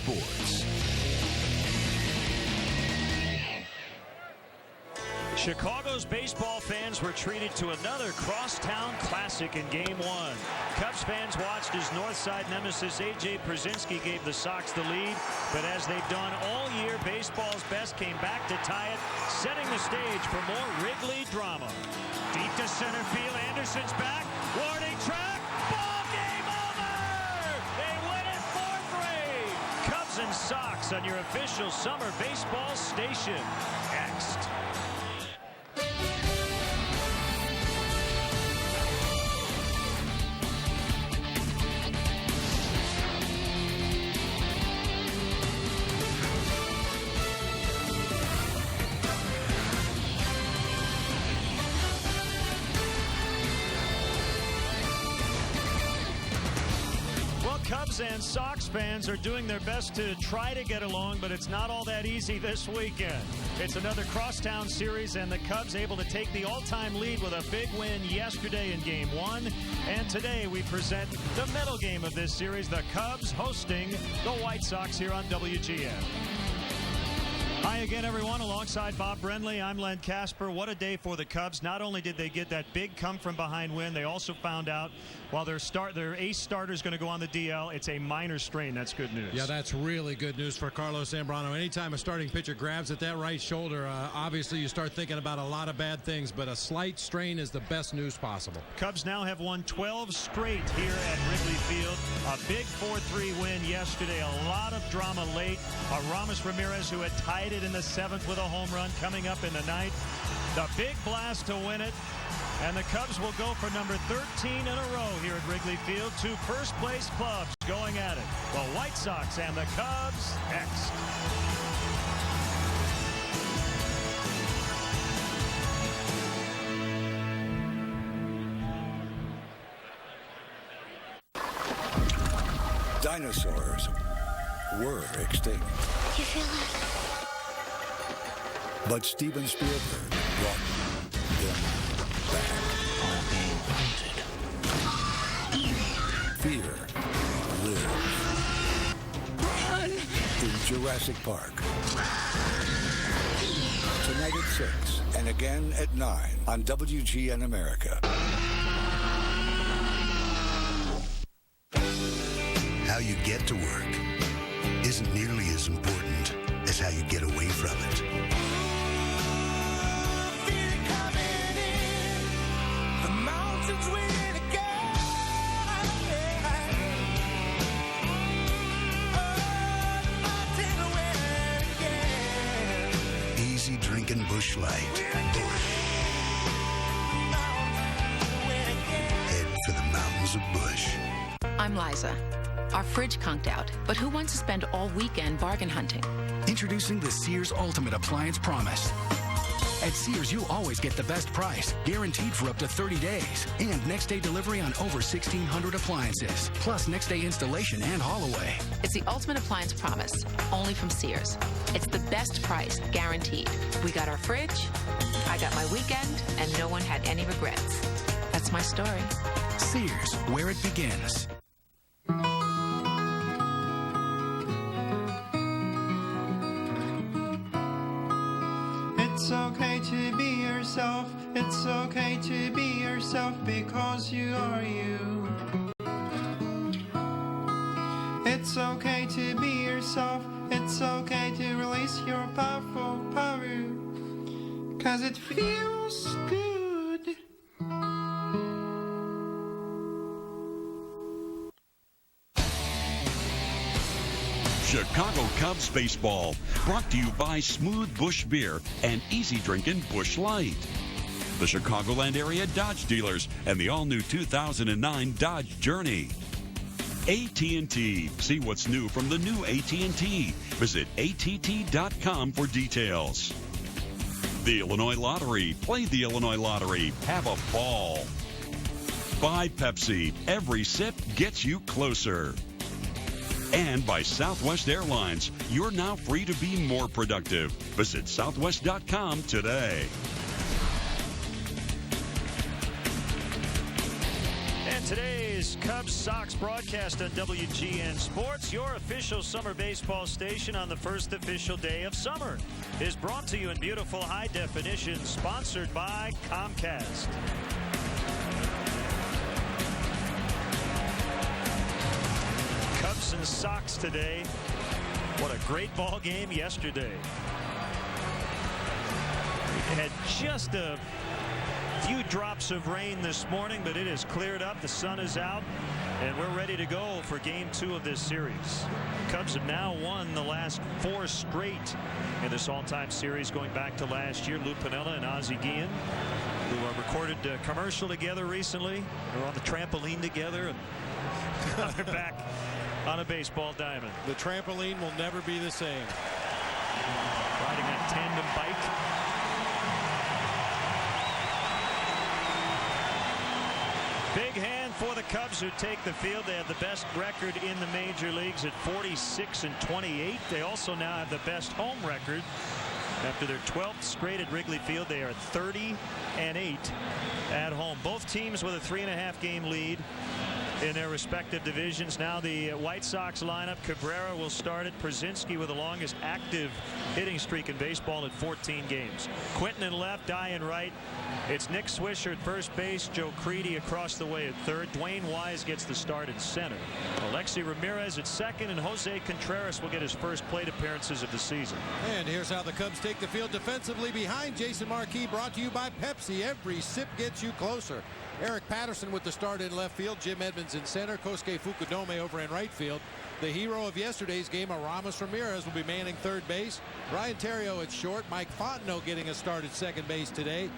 sports. Chicago's baseball fans were treated to another crosstown classic in Game 1. Cubs fans watched as Northside nemesis A.J. Przinsky gave the Sox the lead, but as they've done all year, baseball's best came back to tie it, setting the stage for more Wrigley drama. Deep to center field, Anderson's back, warning track, ball game over! They win it 4-3! Cubs and Sox on your official summer baseball station. Next. Cubs and Sox fans are doing their best to try to get along, but it's not all that easy this weekend. It's another crosstown series, and the Cubs able to take the all-time lead with a big win yesterday in Game 1. And today we present the middle game of this series, the Cubs hosting the White Sox here on WGN. Hi again, everyone. Alongside Bob Brenly, I'm Len Casper. What a day for the Cubs. Not only did they get that big come-from-behind win, they also found out while their ace starter is going to go on the DL, it's a minor strain. That's good news. Yeah, that's really good news for Carlos Zambrano. Anytime a starting pitcher grabs at that right shoulder, obviously you start thinking about a lot of bad things, but a slight strain is the best news possible. Cubs now have won 12 straight here at Wrigley Field. A big 4-3 win yesterday. A lot of drama late. Ramos Ramirez, who had tied it in the 7th with a home run, coming up in the 9th. The big blast to win it. And the Cubs will go for number 13 in a row here at Wrigley Field. Two first-place clubs going at it. The White Sox and the Cubs next. Dinosaurs were extinct. You feel it? But Steven Spielberg brought them back. Fear lives. Run! In Jurassic Park. Tonight at 6 and again at 9 on WGN America. How you get to work isn't nearly as important as how you get away from it. Easy drinking Busch Light. Head for the mountains of Busch. I'm Liza. Our fridge conked out, but who wants to spend all weekend bargain hunting? Introducing the Sears Ultimate Appliance Promise. At Sears, you always get the best price, guaranteed for up to 30 days. And next-day delivery on over 1,600 appliances, plus next-day installation and haul-away. It's the Ultimate Appliance Promise, only from Sears. It's the best price, guaranteed. We got our fridge, I got my weekend, and no one had any regrets. That's my story. Sears, where it begins. It's okay to be yourself. It's okay to be yourself because you are you. It's okay to be yourself. It's okay to release your powerful power. 'Cause it feels good. Chicago Cubs baseball, brought to you by Smooth Busch Beer and easy drinking Busch Light. The Chicagoland area Dodge dealers and the all-new 2009 Dodge Journey. AT&T. See what's new from the new AT&T. Visit att.com for details. The Illinois Lottery. Play the Illinois Lottery. Have a ball. By Pepsi. Every sip gets you closer. And by Southwest Airlines. You're now free to be more productive. Visit southwest.com today. And today's Cubs Sox broadcast on WGN Sports, your official summer baseball station on the first official day of summer, is brought to you in beautiful high definition, sponsored by Comcast. Cubs and Sox today. What a great ball game yesterday. We had just a few drops of rain this morning, but it has cleared up. The sun is out, and we're ready to go for game 2 of this series. Cubs have now won the last 4 straight in this all-time series, going back to last year. Lou Piniella and Ozzie Guillen, who recorded a commercial together recently. They're on the trampoline together, and now they're back on a baseball diamond. The trampoline will never be the same. Riding a tandem bike. Big hand for the Cubs, who take the field. They have the best record in the major leagues at 46-28. They also now have the best home record. After their 12th straight at Wrigley Field, they are 30-8 at home. Both teams with a 3.5 game lead in their respective divisions. Now the White Sox lineup. Cabrera will start it. Przinsky with the longest active hitting streak in baseball at 14 games. Quinton in left, Dye in right. It's Nick Swisher at first base, Joe Creedy across the way at third. Dwayne Wise gets the start at center. Alexi Ramirez at second, and Jose Contreras will get his first plate appearances of the season. And here's how the Cubs take the field defensively behind Jason Marquis, brought to you by Pepsi. Every sip gets you closer. Eric Patterson with the start in left field. Jim Edmonds in center. Kosuke Fukudome over in right field. The hero of yesterday's game, Aramis Ramirez, will be manning third base. Ryan Theriot at short. Mike Fontenot getting a start at second base today.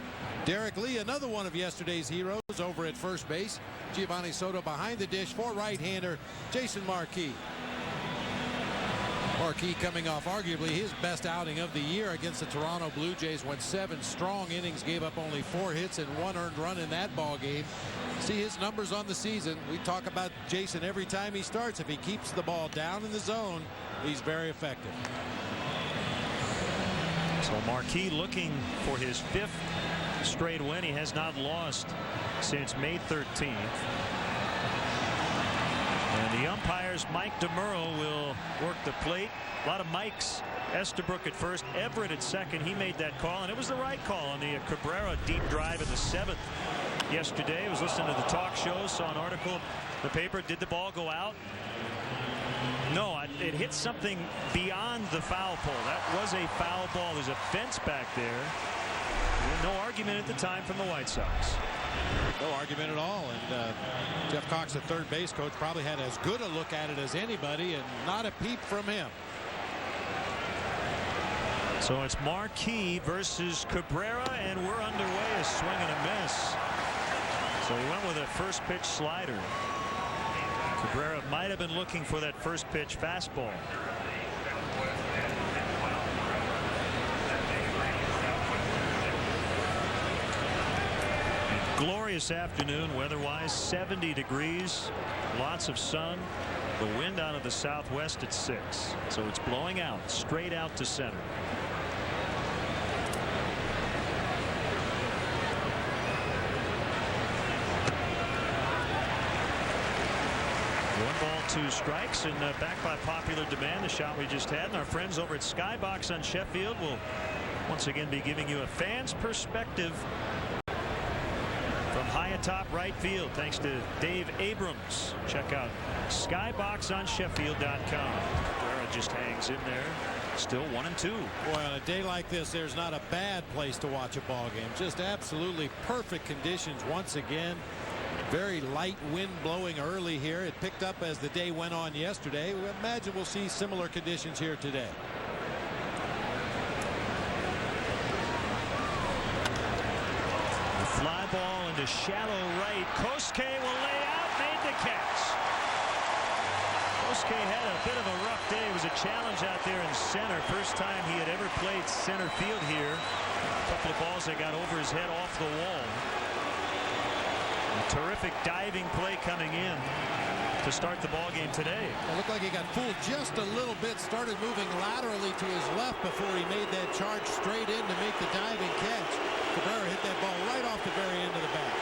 Derek Lee, another one of yesterday's heroes, over at first base. Giovanni Soto behind the dish for right-hander Jason Marquis. Marquis coming off arguably his best outing of the year against the Toronto Blue Jays. Went 7 strong innings, gave up only 4 hits and 1 earned run in that ball game. See his numbers on the season. We talk about Jason every time he starts. If he keeps the ball down in the zone, he's very effective. So Marquis looking for his 5th straight win. He has not lost since May 13th. And the umpires, Mike DeMuro, will work the plate. A lot of Mikes. Estabrook at first, Everett at second. He made that call, and it was the right call on the Cabrera deep drive in the 7th yesterday. I was listening to the talk show, saw an article in the paper. Did the ball go out? No, it hit something beyond the foul pole. That was a foul ball. There's a fence back there. No argument at the time from the White Sox. No argument at all. And Jeff Cox, the third base coach, probably had as good a look at it as anybody, and not a peep from him. So it's Marquis versus Cabrera, and we're underway. A swing and a miss. So he went with a first pitch slider. Cabrera might have been looking for that first pitch fastball. Glorious afternoon weather-wise. 70 degrees, lots of sun. The wind out of the southwest at 6, so it's blowing out straight out to center. One ball, 2 strikes, and back by popular demand, the shot we just had. And our friends over at Skybox on Sheffield will once again be giving you a fan's perspective from high atop right field, thanks to Dave Abrams. Check out skyboxonsheffield.com. Cabrera just hangs in there. Still 1-2. Boy, on a day like this, there's not a bad place to watch a ball game. Just absolutely perfect conditions once again. Very light wind blowing early here. It picked up as the day went on yesterday. We imagine we'll see similar conditions here today. Fly ball into shallow right. Kosuke will lay out, made the catch. Kosuke had a bit of a rough day. It was a challenge out there in center. First time he had ever played center field here. A couple of balls that got over his head off the wall. A terrific diving play coming in to start the ball game today. It looked like he got fooled just a little bit. Started moving laterally to his left before he made that charge straight in to make the diving catch. Cabrera hit that ball right off the very end of the bat.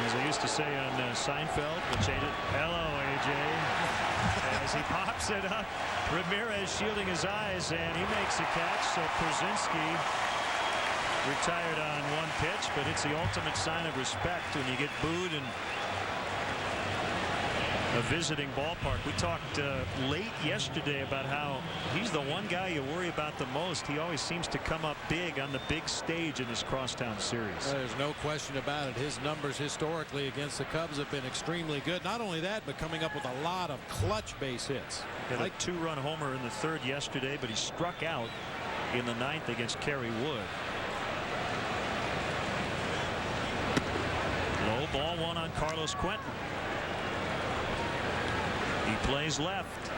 As I used to say on Seinfeld, which ain't it. Hello, AJ. As he pops it up, Ramirez shielding his eyes, and he makes a catch. So Przinsky retired on one pitch, but it's the ultimate sign of respect when you get booed in a visiting ballpark. We talked late yesterday about how he's the one guy you worry about the most. He always seems to come up big on the big stage in this crosstown series. There's no question about it. His numbers historically against the Cubs have been extremely good. Not only that, but coming up with a lot of clutch base hits. Hit a two-run homer in the third yesterday, but he struck out in the ninth against Kerry Wood. Low ball one on Carlos Quentin. He plays left.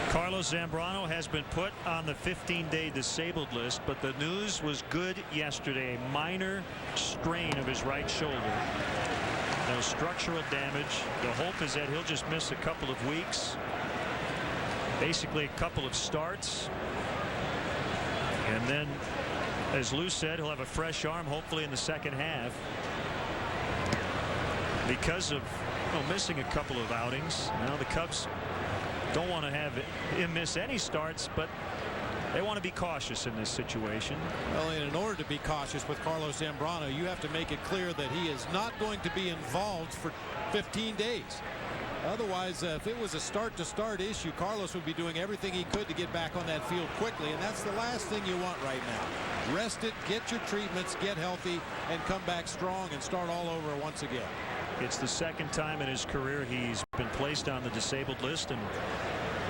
Carlos Zambrano has been put on the 15-day disabled list, but the news was good yesterday. A minor strain of his right shoulder. No structural damage. The hope is that he'll just miss a couple of weeks. Basically a couple of starts. And then, as Lou said, he'll have a fresh arm hopefully in the second half. Because of missing a couple of outings. Now the Cubs don't want to have him miss any starts, but they want to be cautious in this situation. Well, and in order to be cautious with Carlos Zambrano, you have to make it clear that he is not going to be involved for 15 days. Otherwise, if it was a start-to-start issue, Carlos would be doing everything he could to get back on that field quickly, and that's the last thing you want right now. Rest it, get your treatments, get healthy, and come back strong and start all over once again. It's the second time in his career he's been placed on the disabled list, and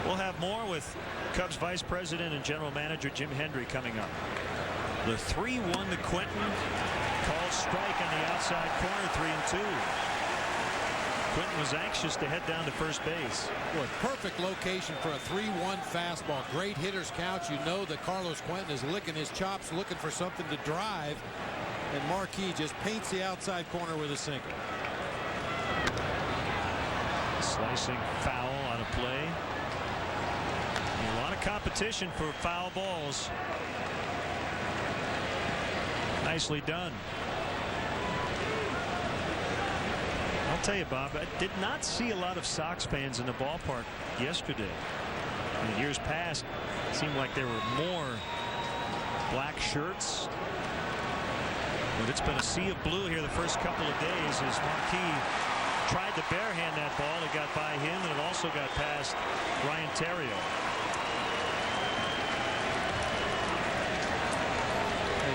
we'll have more with Cubs Vice President and General Manager Jim Hendry coming up. The 3-1 to Quentin. Called strike on the outside corner, 3-2. Quentin was anxious to head down to first base. Boy, perfect location for a 3-1 fastball. Great hitter's couch. You know that Carlos Quentin is licking his chops, looking for something to drive, and Marquis just paints the outside corner with a sinker. Slicing foul on a play. And a lot of competition for foul balls. Nicely done. I'll tell you, Bob, I did not see a lot of Sox fans in the ballpark yesterday. In years past, it seemed like there were more black shirts. But it's been a sea of blue here the first couple of days as Marquis tried to barehand that ball. It got by him, and it also got past Ryan Theriot.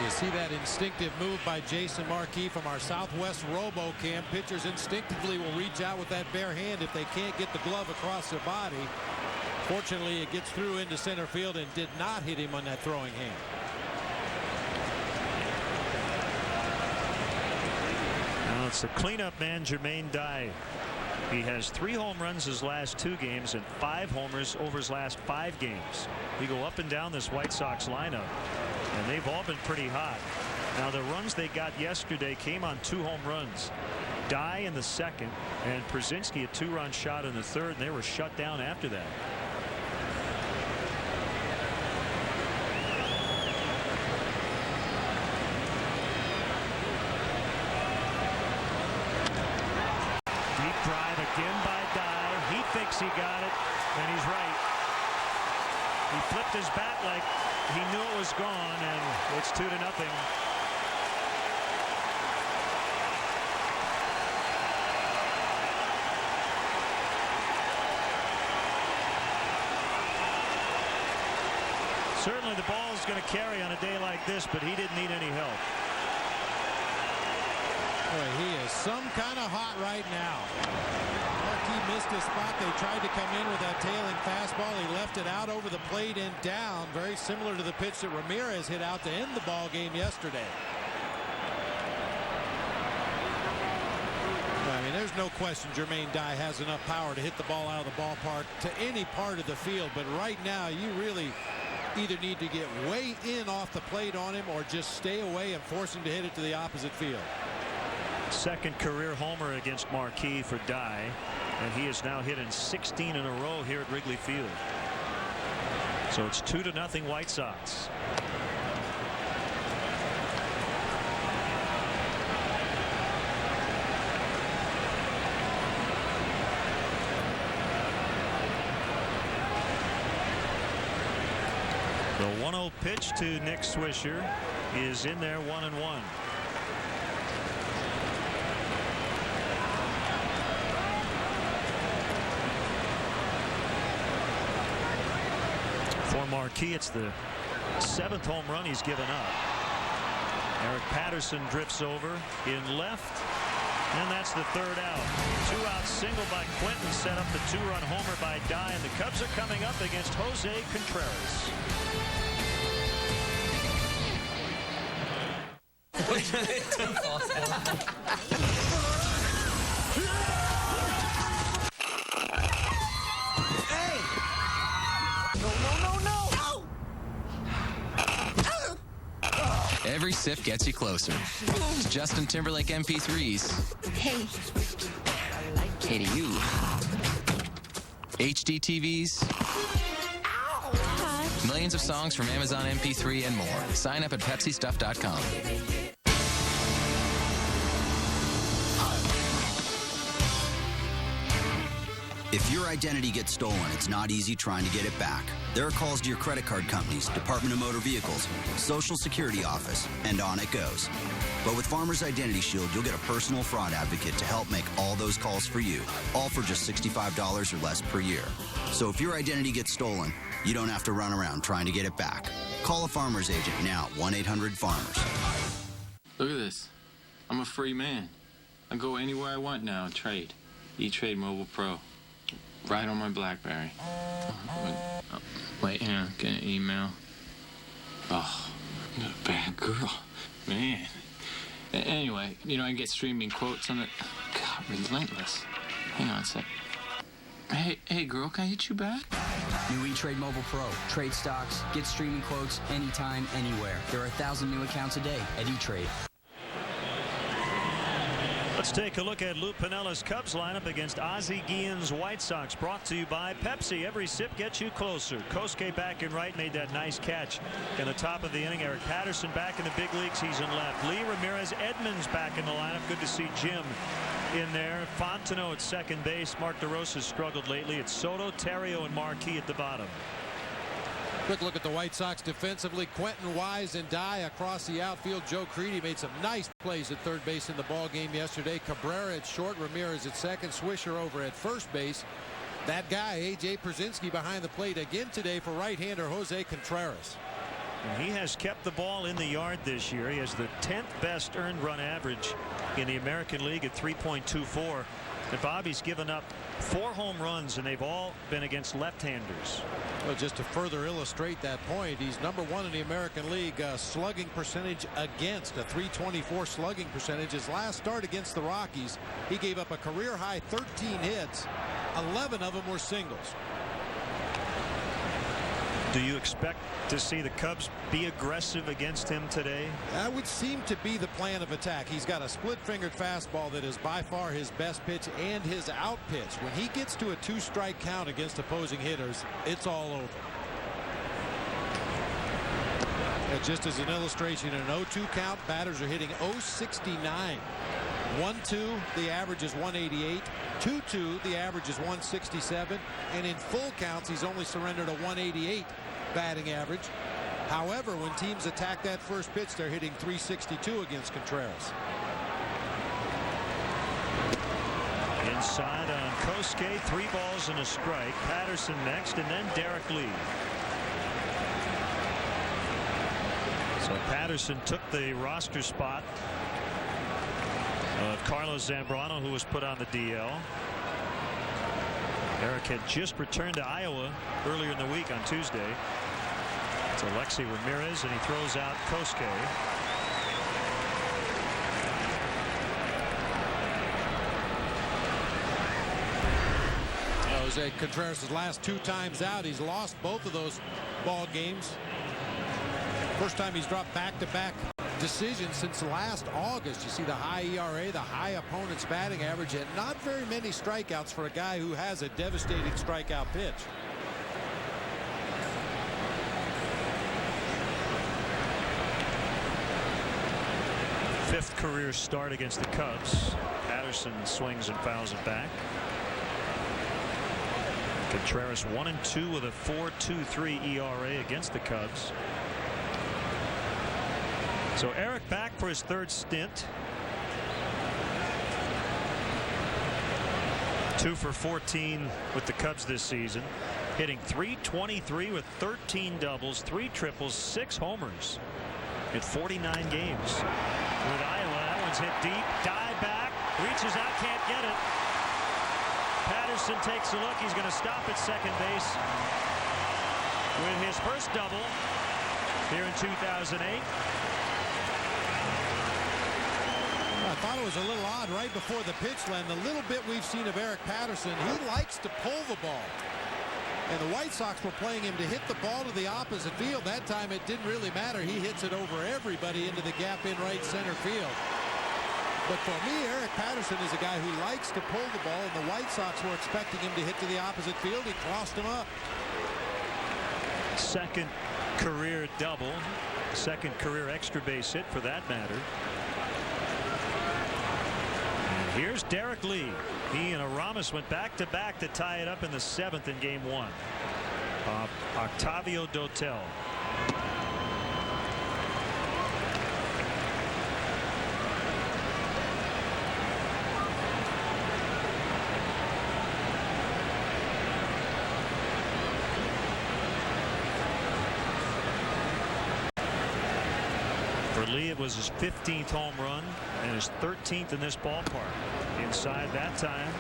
You see that instinctive move by Jason Marquis from our Southwest Robo Camp. Pitchers instinctively will reach out with that bare hand if they can't get the glove across their body. Fortunately, it gets through into center field and did not hit him on that throwing hand. Now it's the cleanup man, Jermaine Dye. He has 3 home runs his last 2 games and 5 homers over his last 5 games. We go up and down this White Sox lineup, and they've all been pretty hot. Now the runs they got yesterday came on 2 home runs. Dye in the second, and Przinsky a 2-run shot in the third, and they were shut down after that. Deep drive again by Dye. He thinks he got it, and he's right. He flipped his bat like he knew it was gone, and it's 2-0. Certainly the ball is going to carry on a day like this, but he didn't need any help. Boy, he is some kind of hot right now. Marquis missed his spot. They tried to come in with that tailing fastball. He left it out over the plate and down. Very similar to the pitch that Ramirez hit out to end the ball game yesterday. I mean, there's no question Jermaine Dye has enough power to hit the ball out of the ballpark to any part of the field. But right now, you really either need to get way in off the plate on him or just stay away and force him to hit it to the opposite field. Second career homer against Marquis for Dye, and he is now hit in 16 in a row here at Wrigley Field. So it's 2-0 White Sox. The 1-0 pitch to Nick Swisher is in there, 1-1. For Marquis, it's the 7th home run he's given up. Eric Patterson drifts over in left, and that's the 3rd out. 2-out single by Quentin set up the 2-run homer by Dye, and the Cubs are coming up against Jose Contreras. Every sip gets you closer. It's Justin Timberlake MP3s. Hey. Hey to you. HD TVs. Millions of songs from Amazon MP3 and more. Sign up at PepsiStuff.com. If your identity gets stolen, it's not easy trying to get it back. There are calls to your credit card companies, Department of Motor Vehicles, Social Security Office, and on it goes. But with Farmers Identity Shield, you'll get a personal fraud advocate to help make all those calls for you, all for just $65 or less per year. So if your identity gets stolen, you don't have to run around trying to get it back. Call a Farmers agent now at 1-800-FARMERS. Look at this. I'm a free man. I go anywhere I want now and trade. E-Trade Mobile Pro. Right on my BlackBerry. Wait, hang on. Get an email. Oh, you're a bad girl. Man. Anyway, you know, I get streaming quotes on it. God, relentless. Hang on a sec. Hey, girl, can I hit you back? New E-Trade Mobile Pro. Trade stocks, get streaming quotes anytime, anywhere. There are 1,000 new accounts a day at E-Trade. Let's take a look at Lou Pinella's Cubs lineup against Ozzie Guillen's White Sox. Brought to you by Pepsi. Every sip gets you closer. Kosuke back in right, made that nice catch in the top of the inning. Eric Patterson back in the big leagues. He's in left. Lee Ramirez Edmonds back in the lineup. Good to see Jim in there. Fontenot at second base. Mark DeRosa struggled lately. It's Soto, Terrio, and Marquis at the bottom. Quick look at the White Sox defensively. Quentin, Wise, and Dye across the outfield. Joe Creedy made some nice plays at third base in the ball game yesterday. Cabrera at short, Ramirez at second, Swisher over at first base. That guy, A.J. Przinsky, behind the plate again today for right-hander Jose Contreras. And he has kept the ball in the yard this year. He has the 10th best earned run average in the American League at 3.24. And Bobby's given up 4 home runs, and they've all been against left-handers. Well, just to further illustrate that point, he's #1 in the American League slugging percentage against, a .324 slugging percentage. His last start against the Rockies, he gave up a career-high 13 hits. 11 of them were singles. Do you expect to see the Cubs be aggressive against him today? That would seem to be the plan of attack. He's got a split-fingered fastball that is by far his best pitch and his out pitch. When he gets to a 2-strike count against opposing hitters, it's all over. And just as an illustration, in an 0-2 count, batters are hitting .069. 1-2, the average is 188. 2-2, the average is 167. And in full counts, he's only surrendered a 188 batting average. However, when teams attack that first pitch, they're hitting .362 against Contreras. Inside on Kosuke, 3 balls and a strike. Patterson next, and then Derek Lee. So Patterson took the roster spot of Carlos Zambrano, who was put on the DL. Eric had just returned to Iowa earlier in the week on Tuesday. It's Alexi Ramirez, and he throws out Kosuke. Jose Contreras' last 2 times out, he's lost both of those ball games. First time he's dropped back-to-back decisions since last August. You see the high ERA, the high opponent's batting average, and not very many strikeouts for a guy who has a devastating strikeout pitch. Fifth career start against the Cubs. Patterson swings and fouls it back. Contreras 1-2 with a 4.23 ERA against the Cubs. So Eric back for his third stint. 2 for 14 with the Cubs this season, hitting .323 with 13 doubles, 3 triples, 6 homers in 49 games. With Iowa, that one's hit deep, dive back, reaches out, can't get it. Patterson takes a look. He's going to stop at second base with his first double here in 2008. I thought it was a little odd right before the pitch, Len. The little bit we've seen of Eric Patterson, he likes to pull the ball. And the White Sox were playing him to hit the ball to the opposite field. That time it didn't really matter. He hits it over everybody into the gap in right center field. But for me, Eric Patterson is a guy who likes to pull the ball, and the White Sox were expecting him to hit to the opposite field. He crossed him up. Second career double, second career extra base hit for that matter. And here's Derek Lee. He and Aramis went back-to-back to tie it up in the 7th in Game 1. Octavio Dotel. For Lee, it was his 15th home run and his 13th in this ballpark. Inside that time.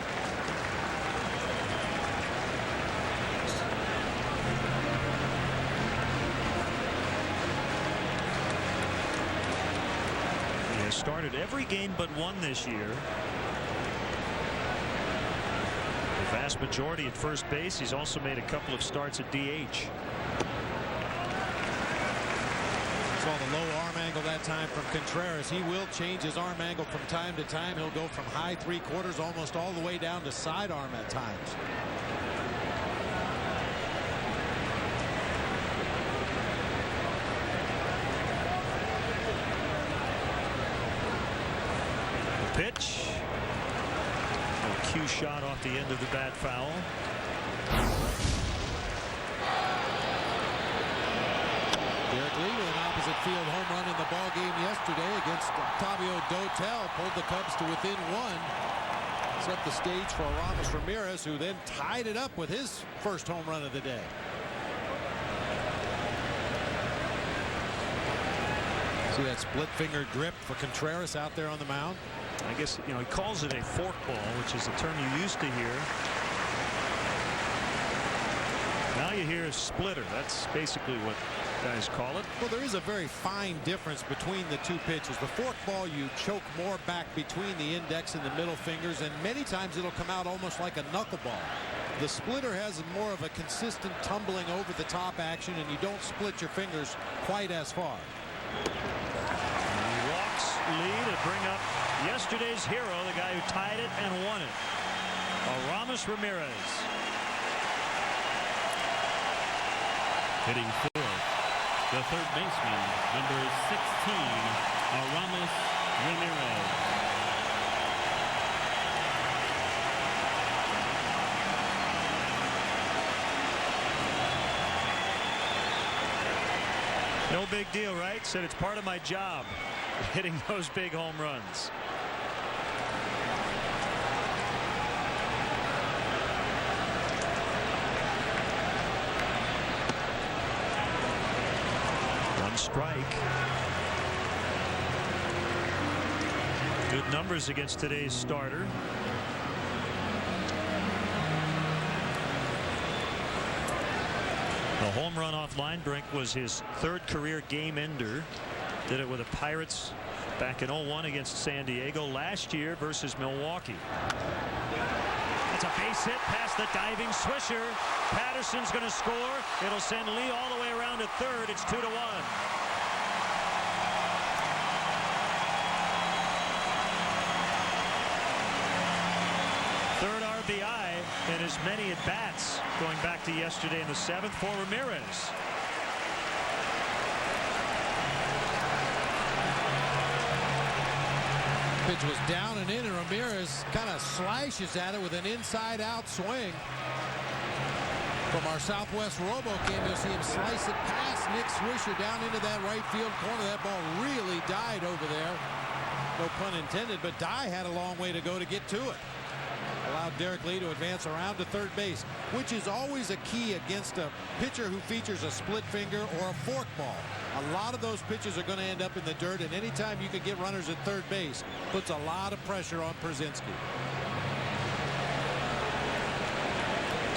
He has started every game but one this year. The vast majority at first base. He's also made a couple of starts at DH. Saw the low arm angle that time from Contreras. He will change his arm angle from time to time. He'll go from high 3/4 almost all the way down to sidearm at times. The pitch. A cue shot off the end of the bat foul. Derek Lee with an opposite field home run in the ball game yesterday against Octavio Dotel. Pulled the Cubs to within 1. Set the stage for Aramis Ramirez, who then tied it up with his first home run of the day. See that split finger grip for Contreras out there on the mound. I guess, you know, he calls it a forkball, which is a term you used to hear. Now you hear a splitter. That's basically what guys call it. Well, there is a very fine difference between the two pitches. The forkball, you choke more back between the index and the middle fingers, and many times it'll come out almost like a knuckleball. The splitter has more of a consistent tumbling over the top action, and you don't split your fingers quite as far. He walks Lee to bring up yesterday's hero, the guy who tied it and won it, Aramis Ramirez. Hitting fourth, the third baseman, number 16, Aramis Ramirez. No big deal, right? Said it's part of my job, hitting those big home runs. One strike. Good numbers against today's starter. The home run off Linebrink was his third career game ender. Did it with the Pirates back in 01 against San Diego, last year versus Milwaukee. That's a base hit past the diving Swisher. Patterson's going to score. It'll send Lee all the way around to third. It's 2-1. Third RBI and as many at bats going back to yesterday in the 7th for Ramirez. Pitch was down and in, and Ramirez kind of slashes at it with an inside out swing. From our Southwest RoboCam, you'll see him slice it past Nick Swisher down into that right field corner. That ball really died over there. No pun intended, but Dye had a long way to go to get to it. Allowed Derek Lee to advance around to third base, which is always a key against a pitcher who features a split finger or a fork ball. A lot of those pitches are going to end up in the dirt, and anytime you can get runners at third base puts a lot of pressure on Przinsky.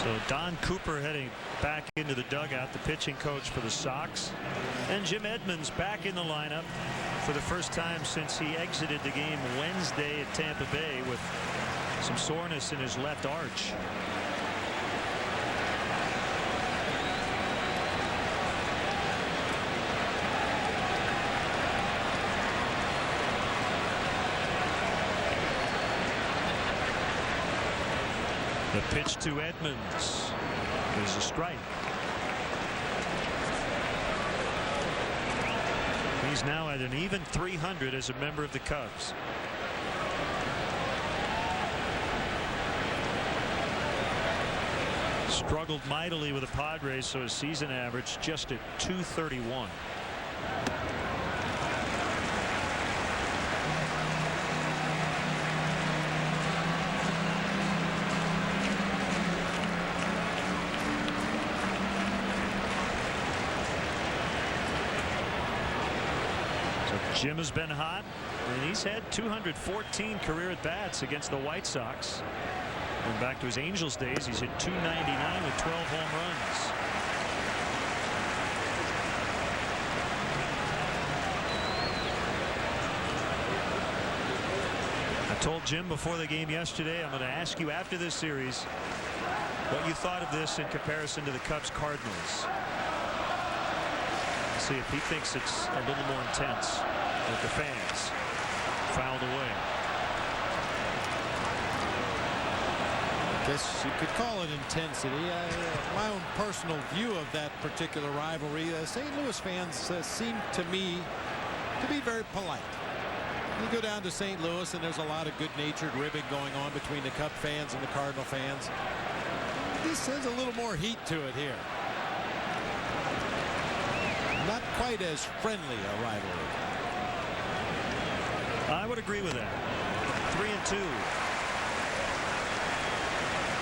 So Don Cooper heading back into the dugout, the pitching coach for the Sox. And Jim Edmonds back in the lineup for the first time since he exited the game Wednesday at Tampa Bay with some soreness in his left arch. The pitch to Edmonds is a strike. He's now at an even 300 as a member of the Cubs. Struggled mightily with the Padres, so his season average just at 231. Jim has been hot, and he's had 214 career at-bats against the White Sox. And back to his Angels days, he's hit 299 with 12 home runs. I told Jim before the game yesterday, I'm going to ask you after this series what you thought of this in comparison to the Cubs-Cardinals. See if he thinks it's a little more intense with the fans. Fouled away. I guess you could call it intensity. My own personal view of that particular rivalry, St. Louis fans seem to me to be very polite. You go down to St. Louis and there's a lot of good-natured ribbing going on between the Cub fans and the Cardinal fans. This has a little more heat to it here. Not quite as friendly a rivalry. I would agree with that. 3-2.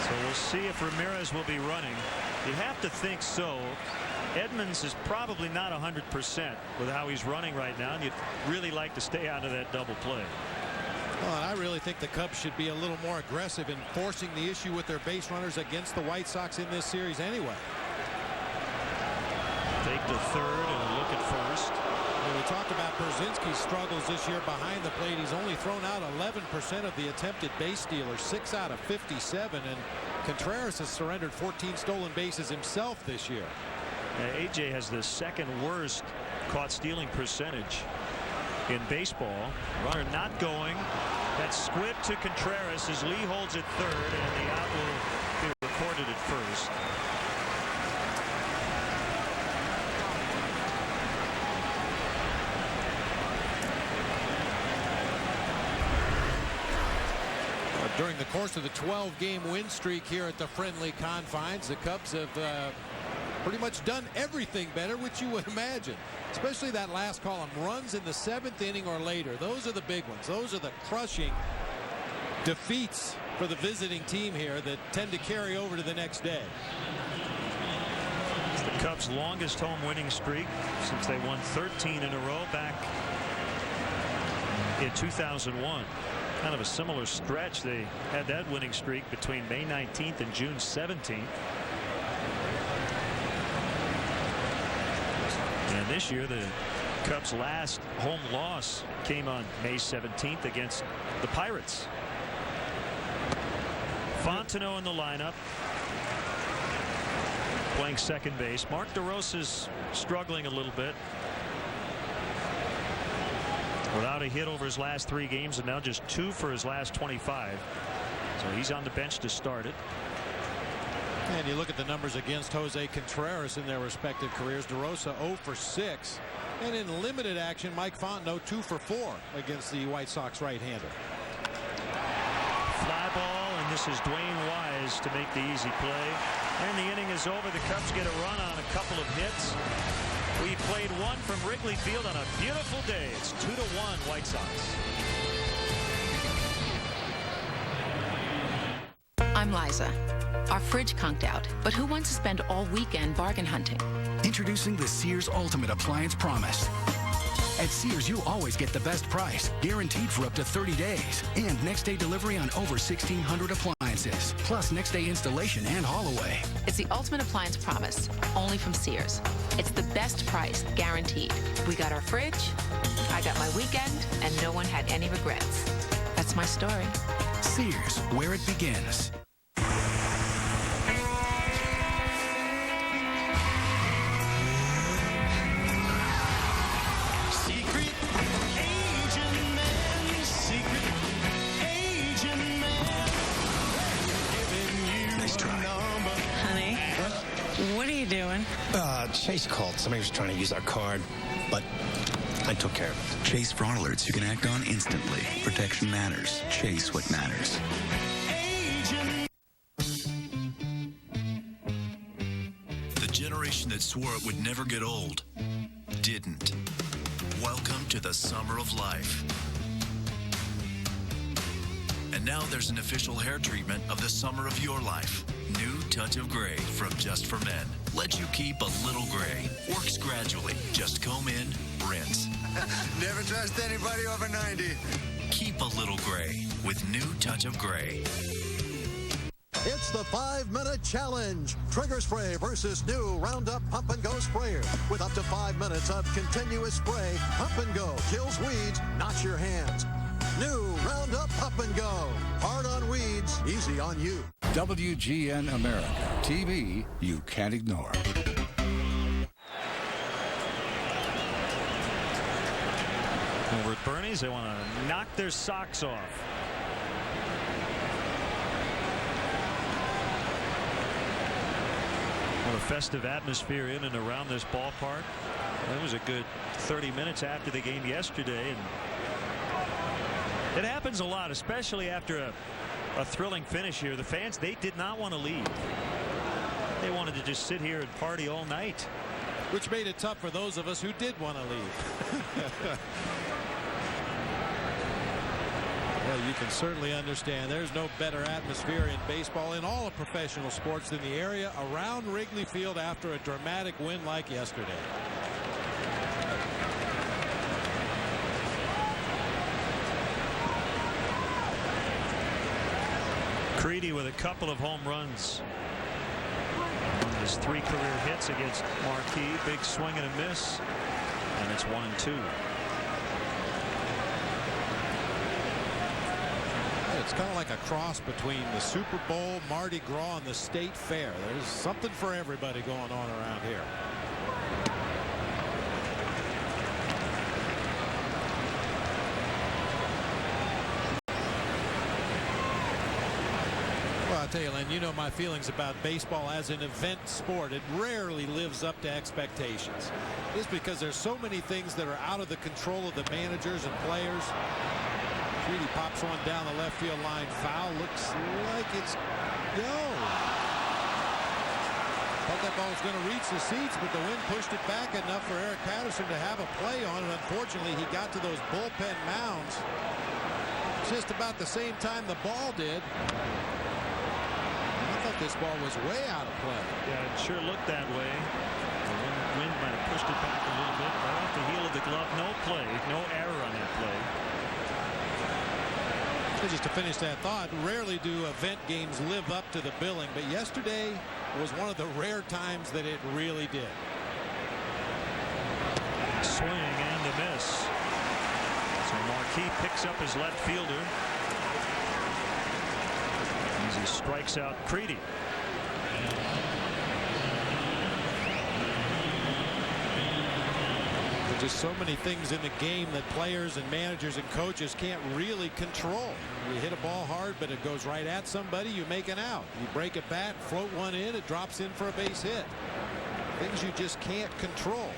So we'll see if Ramirez will be running. You have to think so. Edmonds is probably not 100% with how he's running right now, and you'd really like to stay out of that double play. Well, and I really think the Cubs should be a little more aggressive in forcing the issue with their base runners against the White Sox in this series anyway. Take the third and a look at first. We talked about Przinsky's struggles this year behind the plate. He's only thrown out 11% of the attempted base stealers, 6 out of 57, and Contreras has surrendered 14 stolen bases himself this year. AJ has the second worst caught stealing percentage in baseball. Runner not going. That's squibbed to Contreras as Lee holds it third, and the out will be recorded at first. During the course of the 12-game win streak here at the friendly confines, the Cubs have pretty much done everything better, which you would imagine, especially that last column. Runs in the 7th inning or later. Those are the big ones. Those are the crushing defeats for the visiting team here that tend to carry over to the next day. It's the Cubs' longest home winning streak since they won 13 in a row back in 2001. Kind of a similar stretch. They had that winning streak between May 19th and June 17th. And this year the Cubs' last home loss came on May 17th against the Pirates. Fontenot in the lineup, playing second base. Mark DeRosa's struggling a little bit. Without a hit over his last 3 games, and now just 2 for his last 25. So he's on the bench to start it. And you look at the numbers against Jose Contreras in their respective careers. DeRosa 0 for 6. And in limited action, Mike Fontenot 2 for 4 against the White Sox right-hander. Fly ball, and misses Dwayne Wise to make the easy play. And the inning is over. The Cubs get a run on a couple of hits. We played one from Wrigley Field on a beautiful day. It's 2-1 White Sox. I'm Liza. Our fridge conked out, but who wants to spend all weekend bargain hunting? Introducing the Sears Ultimate Appliance Promise. At Sears, you always get the best price, guaranteed for up to 30 days. And next-day delivery on over 1,600 appliances. Plus next-day installation and haul away. It's the Ultimate Appliance Promise, only from Sears. It's the best price, guaranteed. We got our fridge, I got my weekend, and no one had any regrets. That's my story. Sears, where it begins. What are you doing? Chase called. Somebody was trying to use our card, but I took care of it. Chase fraud alerts you can act on instantly. Protection matters. Chase what matters. The generation that swore it would never get old didn't. Welcome to the summer of life. And now there's an official hair treatment of the summer of your life. New Touch of Gray from Just for Men. Lets you keep a little gray. Works gradually. Just comb in, rinse. Never trust anybody over 90. Keep a little gray with New Touch of Gray. It's the 5-minute challenge. Trigger spray versus new Roundup Pump and Go sprayer. With up to 5 minutes of continuous spray, Pump and Go kills weeds, not your hands. New Roundup Pump and Go. Hard on weeds, easy on you. WGN America. TV you can't ignore. Over at Bernie's, they want to knock their socks off. What a festive atmosphere in and around this ballpark. That was a good 30 minutes after the game yesterday, and it happens a lot, especially after a thrilling finish here. The fans, they did not want to leave. They wanted to just sit here and party all night. Which made it tough for those of us who did want to leave. Well, you can certainly understand there's no better atmosphere in baseball, in all of professional sports, than the area around Wrigley Field after a dramatic win like yesterday. Creedy with a couple of home runs. His 3 career hits against Marquee. Big swing and a miss. And it's 1-2. It's kind of like a cross between the Super Bowl, Mardi Gras, and the State Fair. There's something for everybody going on around here. Well, I tell you, Len, you know my feelings about baseball as an event sport. It rarely lives up to expectations. Just because there's so many things that are out of the control of the managers and players. Creedy pops one down the left field line. Foul. Looks like it's go. Thought that ball was going to reach the seats, but the wind pushed it back enough for Eric Patterson to have a play on it. Unfortunately, he got to those bullpen mounds just about the same time the ball did. I thought this ball was way out of play. Yeah, it sure looked that way. The wind might have pushed it back a little bit. Right off the heel of the glove. No play. No error on that play. Just to finish that thought, rarely do event games live up to the billing, but yesterday was one of the rare times that it really did. Swing and a miss. So Marquee picks up his left fielder as he strikes out Creedy. Just so many things in the game that players and managers and coaches can't really control. You hit a ball hard, but it goes right at somebody, you make an out. You break a bat, float one in, it drops in for a base hit. Things you just can't control.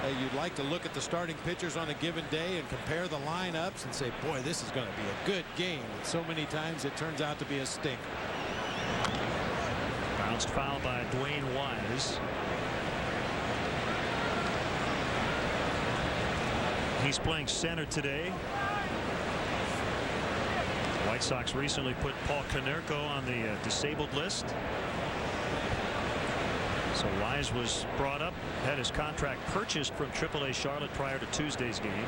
You'd like to look at the starting pitchers on a given day and compare the lineups and say, boy, this is going to be a good game. And so many times it turns out to be a stinker. Bounced foul by Dwayne Wise. He's playing center today. The White Sox recently put Paul Konerko on the disabled list. So Wise was brought up, had his contract purchased from AAA Charlotte prior to Tuesday's game.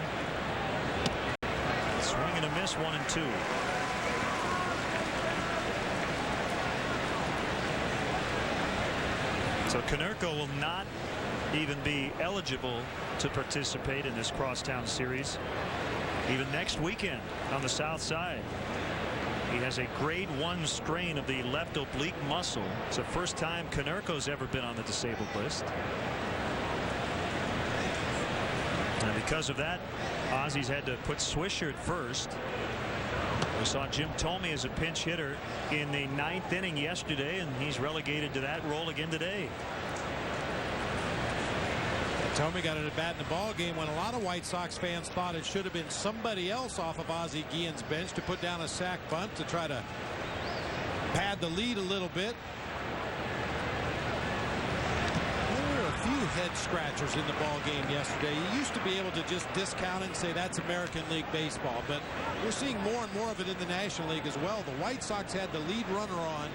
Swing and a miss, 1-2. So Konerko will not even be eligible to participate in this crosstown series even next weekend on the south side. He has a grade 1 strain of the left oblique muscle. It's the first time Konerko's ever been on the disabled list. And because of that, Ozzy's had to put Swisher at first. We saw Jim Thome as a pinch hitter in the 9th inning yesterday, and he's relegated to that role again today. Thome got an at bat in the ball game when a lot of White Sox fans thought it should have been somebody else off of Ozzie Guillen's bench to put down a sac bunt to try to pad the lead a little bit. There were a few head scratchers in the ball game yesterday. You used to be able to just discount it and say that's American League baseball, but we're seeing more and more of it in the National League as well. The White Sox had the lead runner on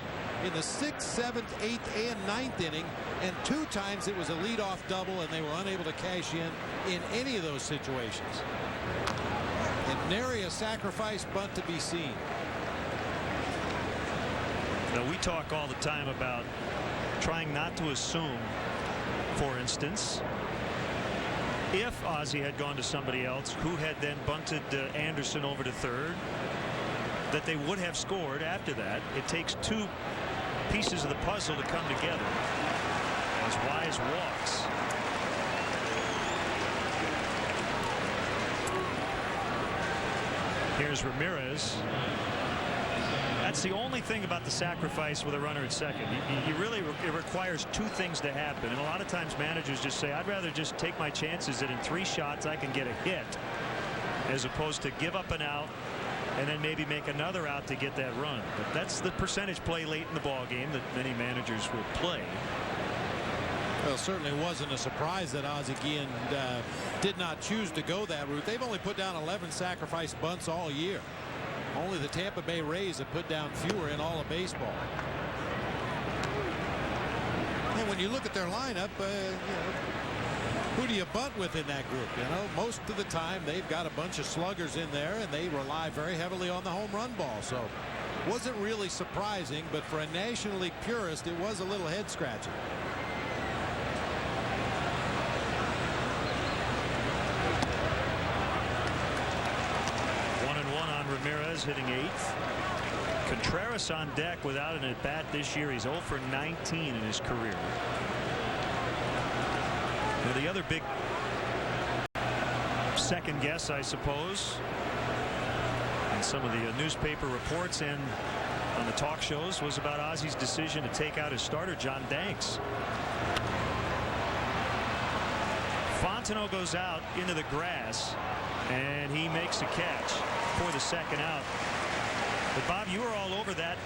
in the 6th, 7th, 8th, and 9th inning, and 2 times it was a leadoff double, and they were unable to cash in any of those situations. And nary a sacrifice bunt to be seen. Now, we talk all the time about trying not to assume, for instance, if Ozzie had gone to somebody else who had then bunted Anderson over to third, that they would have scored after that. It takes 2 pieces of the puzzle to come together as Wise walks. Here's Ramirez. That's the only thing about the sacrifice with a runner at second. It requires 2 things to happen, and a lot of times managers just say, I'd rather just take my chances that in 3 shots I can get a hit, as opposed to give up an out and then maybe make another out to get that run. But that's the percentage play late in the ball game that many managers will play. Well, it certainly wasn't a surprise that Ozzie Guillen did not choose to go that route. They've only put down 11 sacrifice bunts all year. Only the Tampa Bay Rays have put down fewer in all of baseball. And when you look at their lineup, who do you bunt with in that group? Most of the time they've got a bunch of sluggers in there, and they rely very heavily on the home run ball. So wasn't really surprising, but for a National League purist, it was a little head scratching. Ramirez hitting 8th. Contreras on deck without an at bat this year. He's 0 for 19 in his career. Now, the other big second guess, I suppose, in some of the newspaper reports and on the talk shows, was about Ozzie's decision to take out his starter, John Danks. Fontenot goes out into the grass, and he makes a catch for the second out. But Bob, you were all over that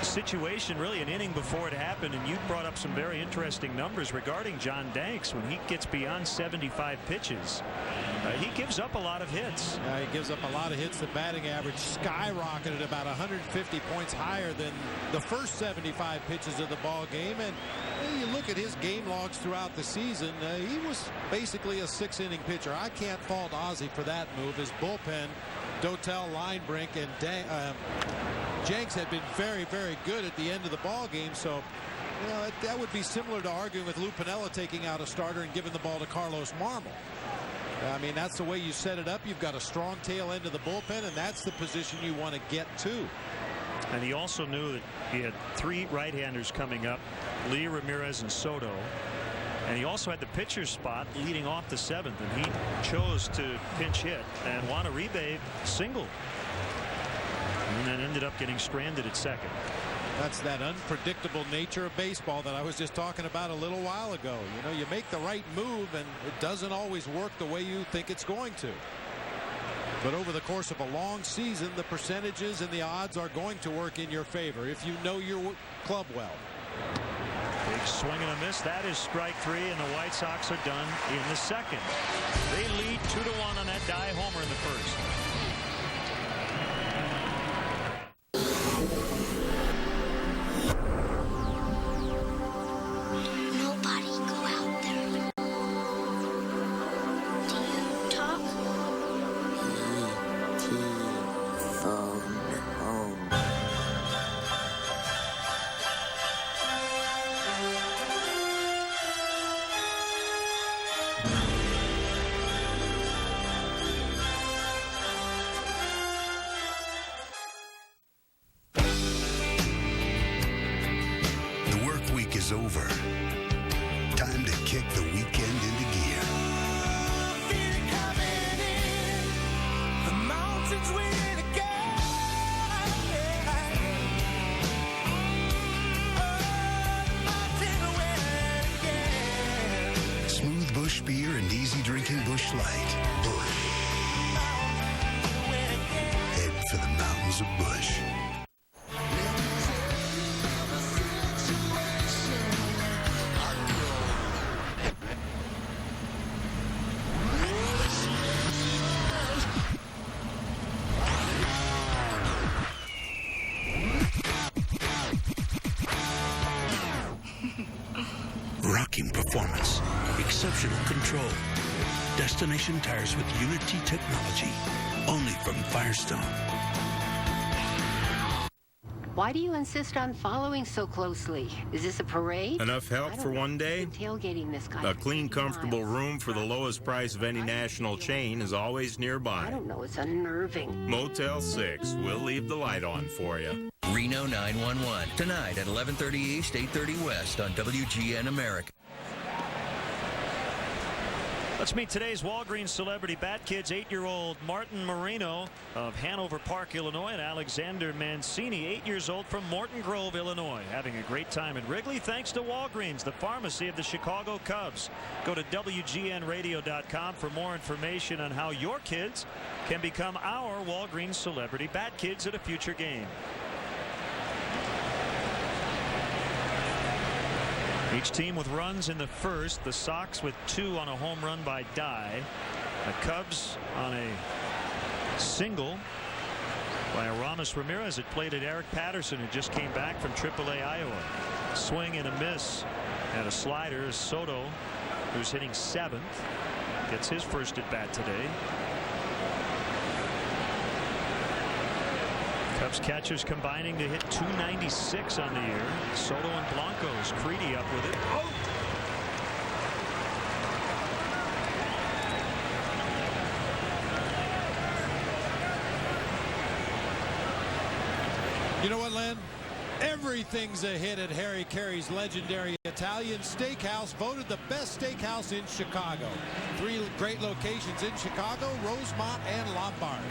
situation really an inning before it happened, and you brought up some very interesting numbers regarding John Danks. When he gets beyond 75 pitches, he gives up a lot of hits. He gives up a lot of hits. The batting average skyrocketed about 150 points higher than the first 75 pitches of the ball game. And you look at his game logs throughout the season, he was basically a 6-inning pitcher. I can't fault Ozzie for that move. His bullpen, Dotel, Linebrink, and Jenks had been very, very good at the end of the ball game. So, that would be similar to arguing with Lou Piniella taking out a starter and giving the ball to Carlos Marmol. I mean, that's the way you set it up. You've got a strong tail end of the bullpen, and that's the position you want to get to. And he also knew that he had 3 right-handers coming up, Lee, Ramirez, and Soto. And he also had the pitcher's spot leading off the 7th, and he chose to pinch hit, and Juan Uribe singled, and then ended up getting stranded at second. That's that unpredictable nature of baseball that I was just talking about a little while ago. You know, you make the right move and it doesn't always work the way you think it's going to. But over the course of a long season, the percentages and the odds are going to work in your favor if you know your club well. Big swing and a miss. That is strike 3, and the White Sox are done in the second. They lead 2-1 on that die homer in the first. Nobody go out there. Do you talk? Phone home. The work week is over. Time to kick the weekend into gear. Smooth Bush beer and easy drinking Bush Light. Bush. Head for the mountains of Bush. Rocking performance, exceptional control. Destination tires with Unity technology, only from Firestone. Why do you insist on following so closely? Is this a parade? Enough help for one day? Tailgating this guy. A clean, comfortable room for the lowest price of any national chain is always I nearby. don't know. It's unnerving. Motel 6. We'll leave the light on for you. Reno 911. Tonight at 11:30 East, 8:30 West on WGN America. Let's meet today's Walgreens celebrity bat kids. 8-year-old Martin Marino of Hanover Park, Illinois, and Alexander Mancini, 8 years old, from Morton Grove, Illinois, having a great time in Wrigley thanks to Walgreens, the pharmacy of the Chicago Cubs. Go to WGNradio.com for more information on how your kids can become our Walgreens celebrity bat kids at a future game. Each team with runs in the first. The Sox with 2 on a home run by Dye. The Cubs on a single by Aramis Ramirez. It played at Eric Patterson, who just came back from AAA Iowa. Swing and a miss and a slider. Soto, who's hitting 7th, gets his first at bat today. Cubs catchers combining to hit .296 on the year. Soto and Blanco's. Creedy up with it. Oh! You know what, Len? Everything's a hit at Harry Carey's legendary Italian Steakhouse, voted the best steakhouse in Chicago. 3 great locations in Chicago, Rosemont and Lombard.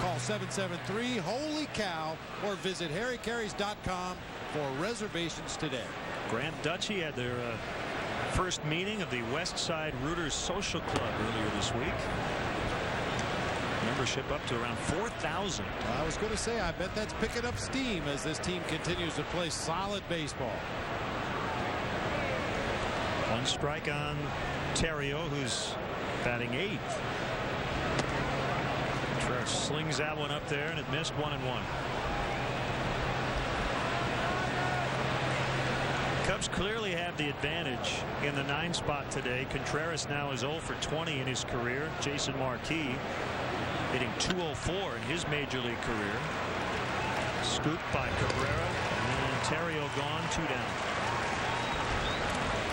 Call 773-HOLY-COW or visit harrycareys.com for reservations today. Grand Duchy had their first meeting of the West Side Rooters Social Club earlier this week. Membership up to around 4,000. I was going to say, I bet that's picking up steam as this team continues to play solid baseball. 1 strike on Terrio, who's batting 8th. Contreras slings that one up there, and it missed 1-1. Cubs clearly have the advantage in the 9 spot today. Contreras now is 0 for 20 in his career. Jason Marquis hitting .204 in his major league career. Scooped by Cabrera, and Terrio gone, 2 down.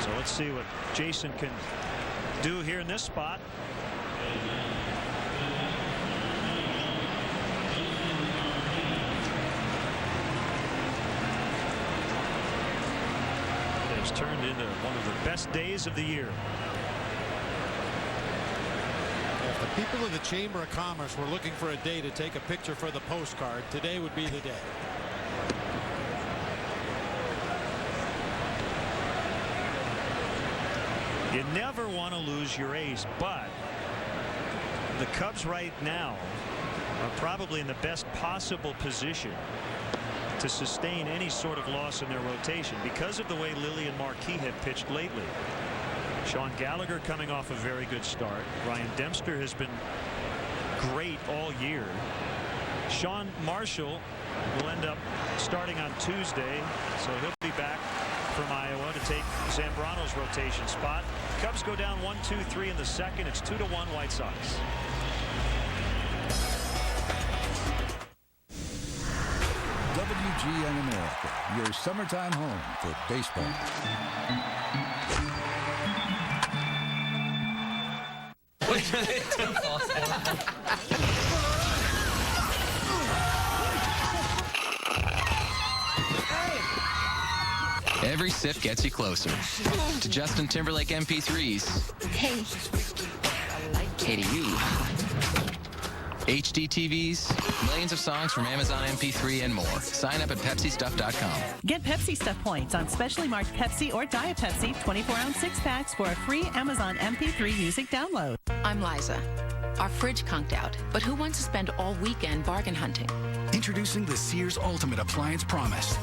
So let's see what Jason can do here in this spot. It has turned into one of the best days of the year. If the people of the Chamber of Commerce were looking for a day to take a picture for the postcard, today would be the day. You never want to lose your ace, but the Cubs right now are probably in the best possible position to sustain any sort of loss in their rotation because of the way Lilly and Marquis have pitched lately. Sean Gallagher coming off a very good start. Ryan Dempster has been great all year. Sean Marshall will end up starting on Tuesday, so he'll be back from Iowa to take Zambrano's rotation spot. Cubs go down 1-2-3 in the second. It's 2-1 White Sox. WGN America, your summertime home for baseball. Every sip gets you closer to Justin Timberlake MP3s. Hey. Hey to you. HD TVs, millions of songs from Amazon MP3 and more. Sign up at PepsiStuff.com. Get Pepsi Stuff points on specially marked Pepsi or Diet Pepsi 24-ounce 6-packs for a free Amazon MP3 music download. I'm Liza. Our fridge conked out, but who wants to spend all weekend bargain hunting? Introducing the Sears Ultimate Appliance Promise.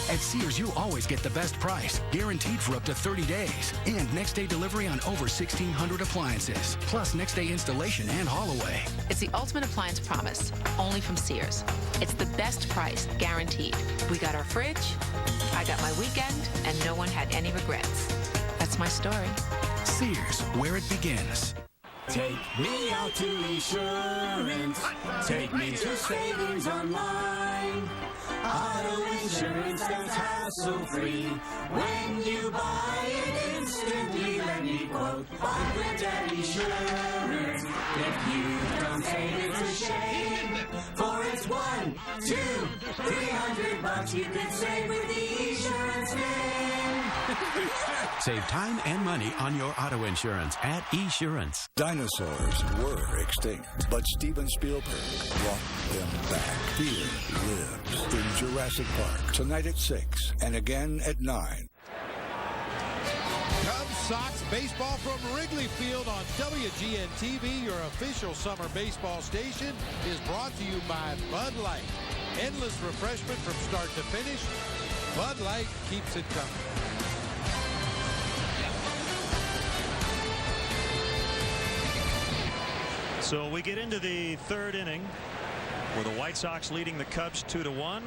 At Sears, you always get the best price, guaranteed for up to 30 days. And next-day delivery on over 1,600 appliances. Plus next-day installation and haul away. It's the Ultimate Appliance Promise, only from Sears. It's the best price, guaranteed. We got our fridge, I got my weekend, and no one had any regrets. That's my story. Sears, where it begins. Take me out to Esurance. Take me to savings online. Auto insurance that's hassle-free. When you buy it instantly, let me quote. Buy it at Esurance. If you don't save, it's a shame. For it's $100, $200, $300 you could save with the Esurance name. Save time and money on your auto insurance at Esurance. Dinosaurs were extinct, but Steven Spielberg brought them back. Fear lives in Jurassic Park. Tonight at 6 and again at 9. Cubs Sox baseball from Wrigley Field on WGN TV. Your official summer baseball station is brought to you by Bud Light. Endless refreshment from start to finish. Bud Light keeps it coming. So we get into the third inning with the White Sox leading the Cubs 2-1.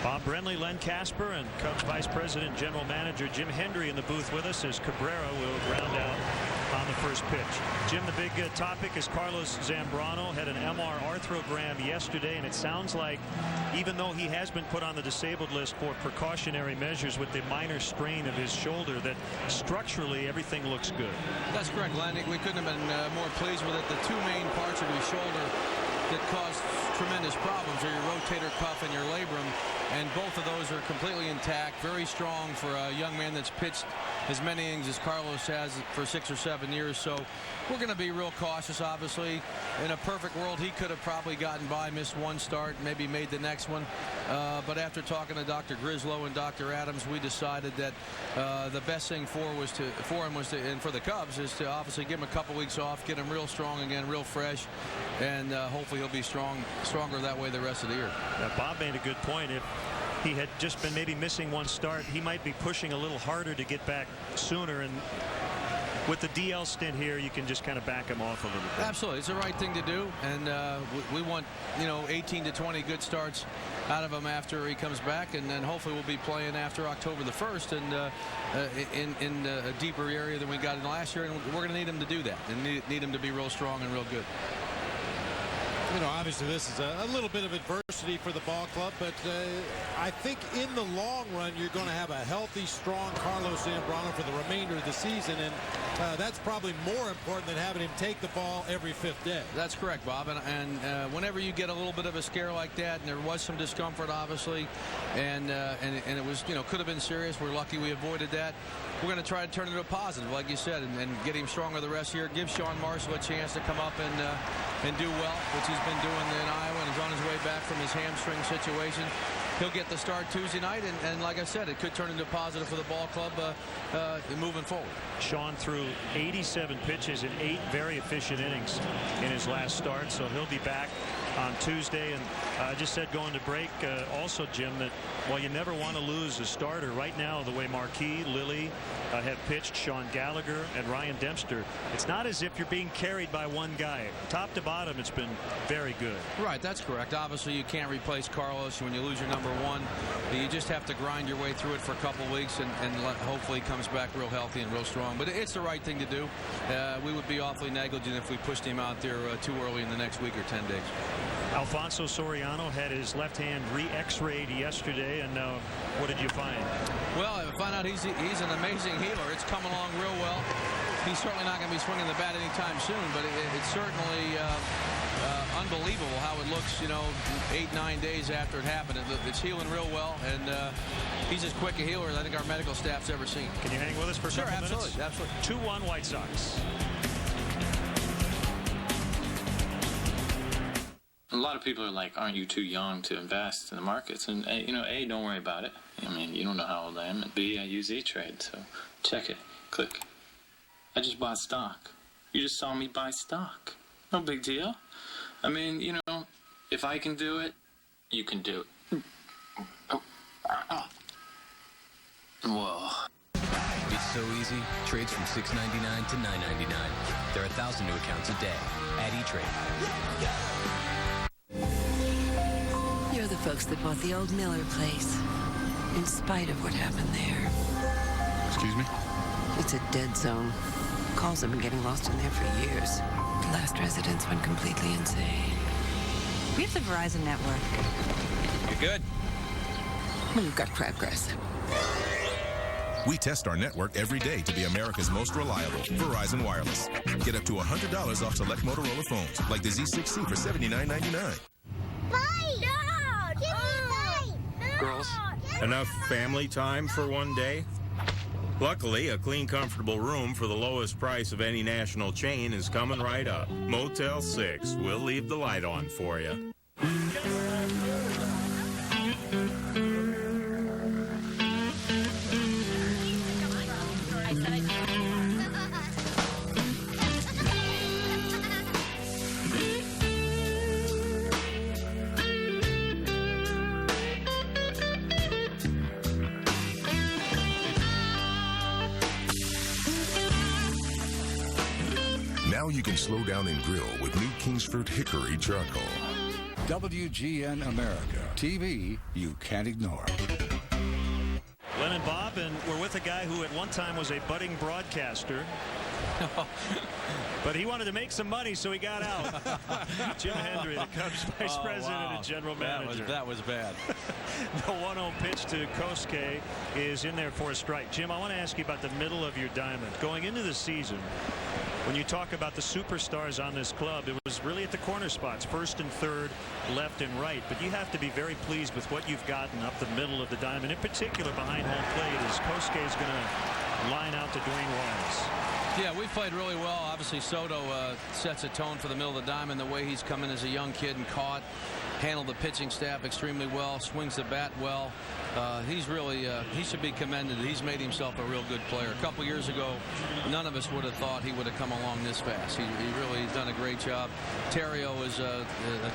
Bob Brenly, Len Casper, and Cubs Vice President General Manager Jim Hendry in the booth with us as Cabrera will ground out on the first pitch. Jim, the big topic is Carlos Zambrano had an MR arthrogram yesterday, and it sounds like even though he has been put on the disabled list for precautionary measures with the minor strain of his shoulder, that structurally everything looks good. That's correct, Len. We couldn't have been more pleased with it. The two main parts of his shoulder that cause tremendous problems are your rotator cuff and your labrum, and both of those are completely intact. Very strong for a young man that's pitched as many innings as Carlos has for 6 or 7 years. So we're going to be real cautious, obviously. In a perfect world, he could have probably gotten by, missed one start, maybe made the next one. But after talking to Dr. Grislow and Dr. Adams, we decided that the best thing for him was to, and for the Cubs, is to obviously give him a couple weeks off, get him real strong again, real fresh, and hopefully he'll be stronger that way the rest of the year. Bob made a good point. If he had just been maybe missing one start, he might be pushing a little harder to get back sooner, and with the DL stint here, you can just kind of back him off a little bit. Absolutely. It's the right thing to do, and we want 18 to 20 good starts out of him after he comes back, and then hopefully we'll be playing after October the 1st and in a deeper area than we got in last year, and we're going to need him to do that and need him to be real strong and real good. Obviously this is a little bit of adversity for the ball club, but I think in the long run you're going to have a healthy, strong Carlos Zambrano for the remainder of the season, and that's probably more important than having him take the ball every 5th day. That's correct, Bob, and whenever you get a little bit of a scare like that, and there was some discomfort, obviously, and it was, could have been serious. We're lucky we avoided that. We're going to try to turn it into a positive, like you said, and get him stronger the rest of the year. Give Sean Marshall a chance to come up and do well, which he's been doing in Iowa, and He's on his way back from his hamstring situation. He'll get the start Tuesday night, and like I said, it could turn into positive for the ball club moving forward. Sean threw 87 pitches in 8 very efficient innings in his last start, so he'll be back on Tuesday. And I just said going to break also, Jim, that while you never want to lose a starter, right now the way Marquis, Lilly have pitched, Sean Gallagher and Ryan Dempster, it's not as if you're being carried by one guy. Top to bottom, it's been very good. Right, that's correct. Obviously, you can't replace Carlos when you lose your number one. You just have to grind your way through it for a couple weeks, and hopefully he comes back real healthy and real strong. But it's the right thing to do. We would be awfully negligent if we pushed him out there too early in the next week or 10 days. Alfonso Soriano had his left hand re-x-rayed yesterday, and what did you find? Well, I found out he's an amazing healer. It's coming along real well. He's certainly not going to be swinging the bat anytime soon, but it's certainly unbelievable how it looks, 8-9 days after it happened. It's healing real well, and he's as quick a healer as I think our medical staff's ever seen. Can you hang with us for a couple minutes? Sure, absolutely. 2-1 White Sox. A lot of people are like, aren't you too young to invest in the markets? And, A, don't worry about it. I mean, you don't know how old I am. And B, I use E-Trade, so check it. Click. I just bought stock. You just saw me buy stock. No big deal. I mean, if I can do it, you can do it. Whoa. It's so easy. Trades from $6.99 to $9.99. There are 1,000 new accounts a day at E-Trade. You're the folks that bought the old Miller place, in spite of what happened there. Excuse me? It's a dead zone. Calls have been getting lost in there for years. The last residents went completely insane. We have the Verizon network. You're good? Well, you've got crabgrass. We test our network every day to be America's most reliable. Verizon Wireless. Get up to $100 off select Motorola phones, like the Z6C for $79.99. Girls, enough family time for one day? Luckily, a clean, comfortable room for the lowest price of any national chain is coming right up. Motel 6. We'll leave the light on for you. Now you can slow down and grill with new Kingsford Hickory Charcoal. WGN America. TV you can't ignore. Len and Bob, and we're with a guy who at one time was a budding broadcaster. But he wanted to make some money, so he got out. Jim Hendry, the Cubs vice president and general manager. That was bad. The 1-0 pitch to Kosuke is in there for a strike. Jim, I want to ask you about the middle of your diamond. Going into the season, when you talk about the superstars on this club, it was really at the corner spots, first and third, left and right. But you have to be very pleased with what you've gotten up the middle of the diamond, in particular behind home plate, as Kosuke is going to line out to Dwayne Wise. Yeah, we played really well. Obviously, Soto sets a tone for the middle of the diamond, the way he's come in as a young kid and caught, handled the pitching staff extremely well, swings the bat well. He's really, he should be commended. He's made himself a real good player. A couple years ago, none of us would have thought he would have come along this fast. He really has done a great job. Terrio is a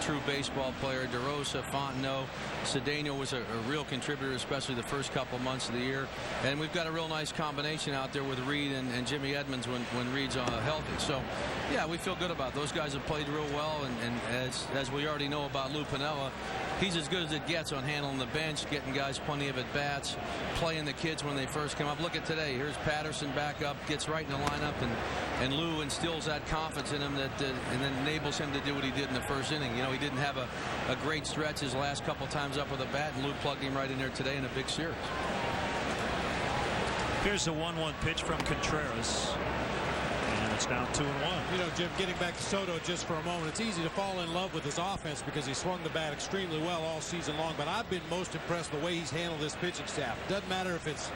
true baseball player. DeRosa, Fontenot, Cedeno was a real contributor, especially the first couple months of the year. And we've got a real nice combination out there with Reed and Jimmy Edmonds when Reed's healthy. So, yeah, we feel good about it. Those guys have played real well, and as we already know about Lou Piniella, he's as good as it gets on handling the bench, getting guys plenty of at-bats, playing the kids when they first come up. Look at today. Here's Patterson back up, gets right in the lineup, and Lou instills that confidence in him and then enables him to do what he did in the first inning. You know, he didn't have a great stretch his last couple times up with a bat, and Lou plugged him right in there today in a big series. Here's a 1-1 pitch from Contreras. And it's now 2-1. You know, Jim, getting back to Soto just for a moment, it's easy to fall in love with his offense because he swung the bat extremely well all season long. But I've been most impressed with the way he's handled this pitching staff. Doesn't matter if it's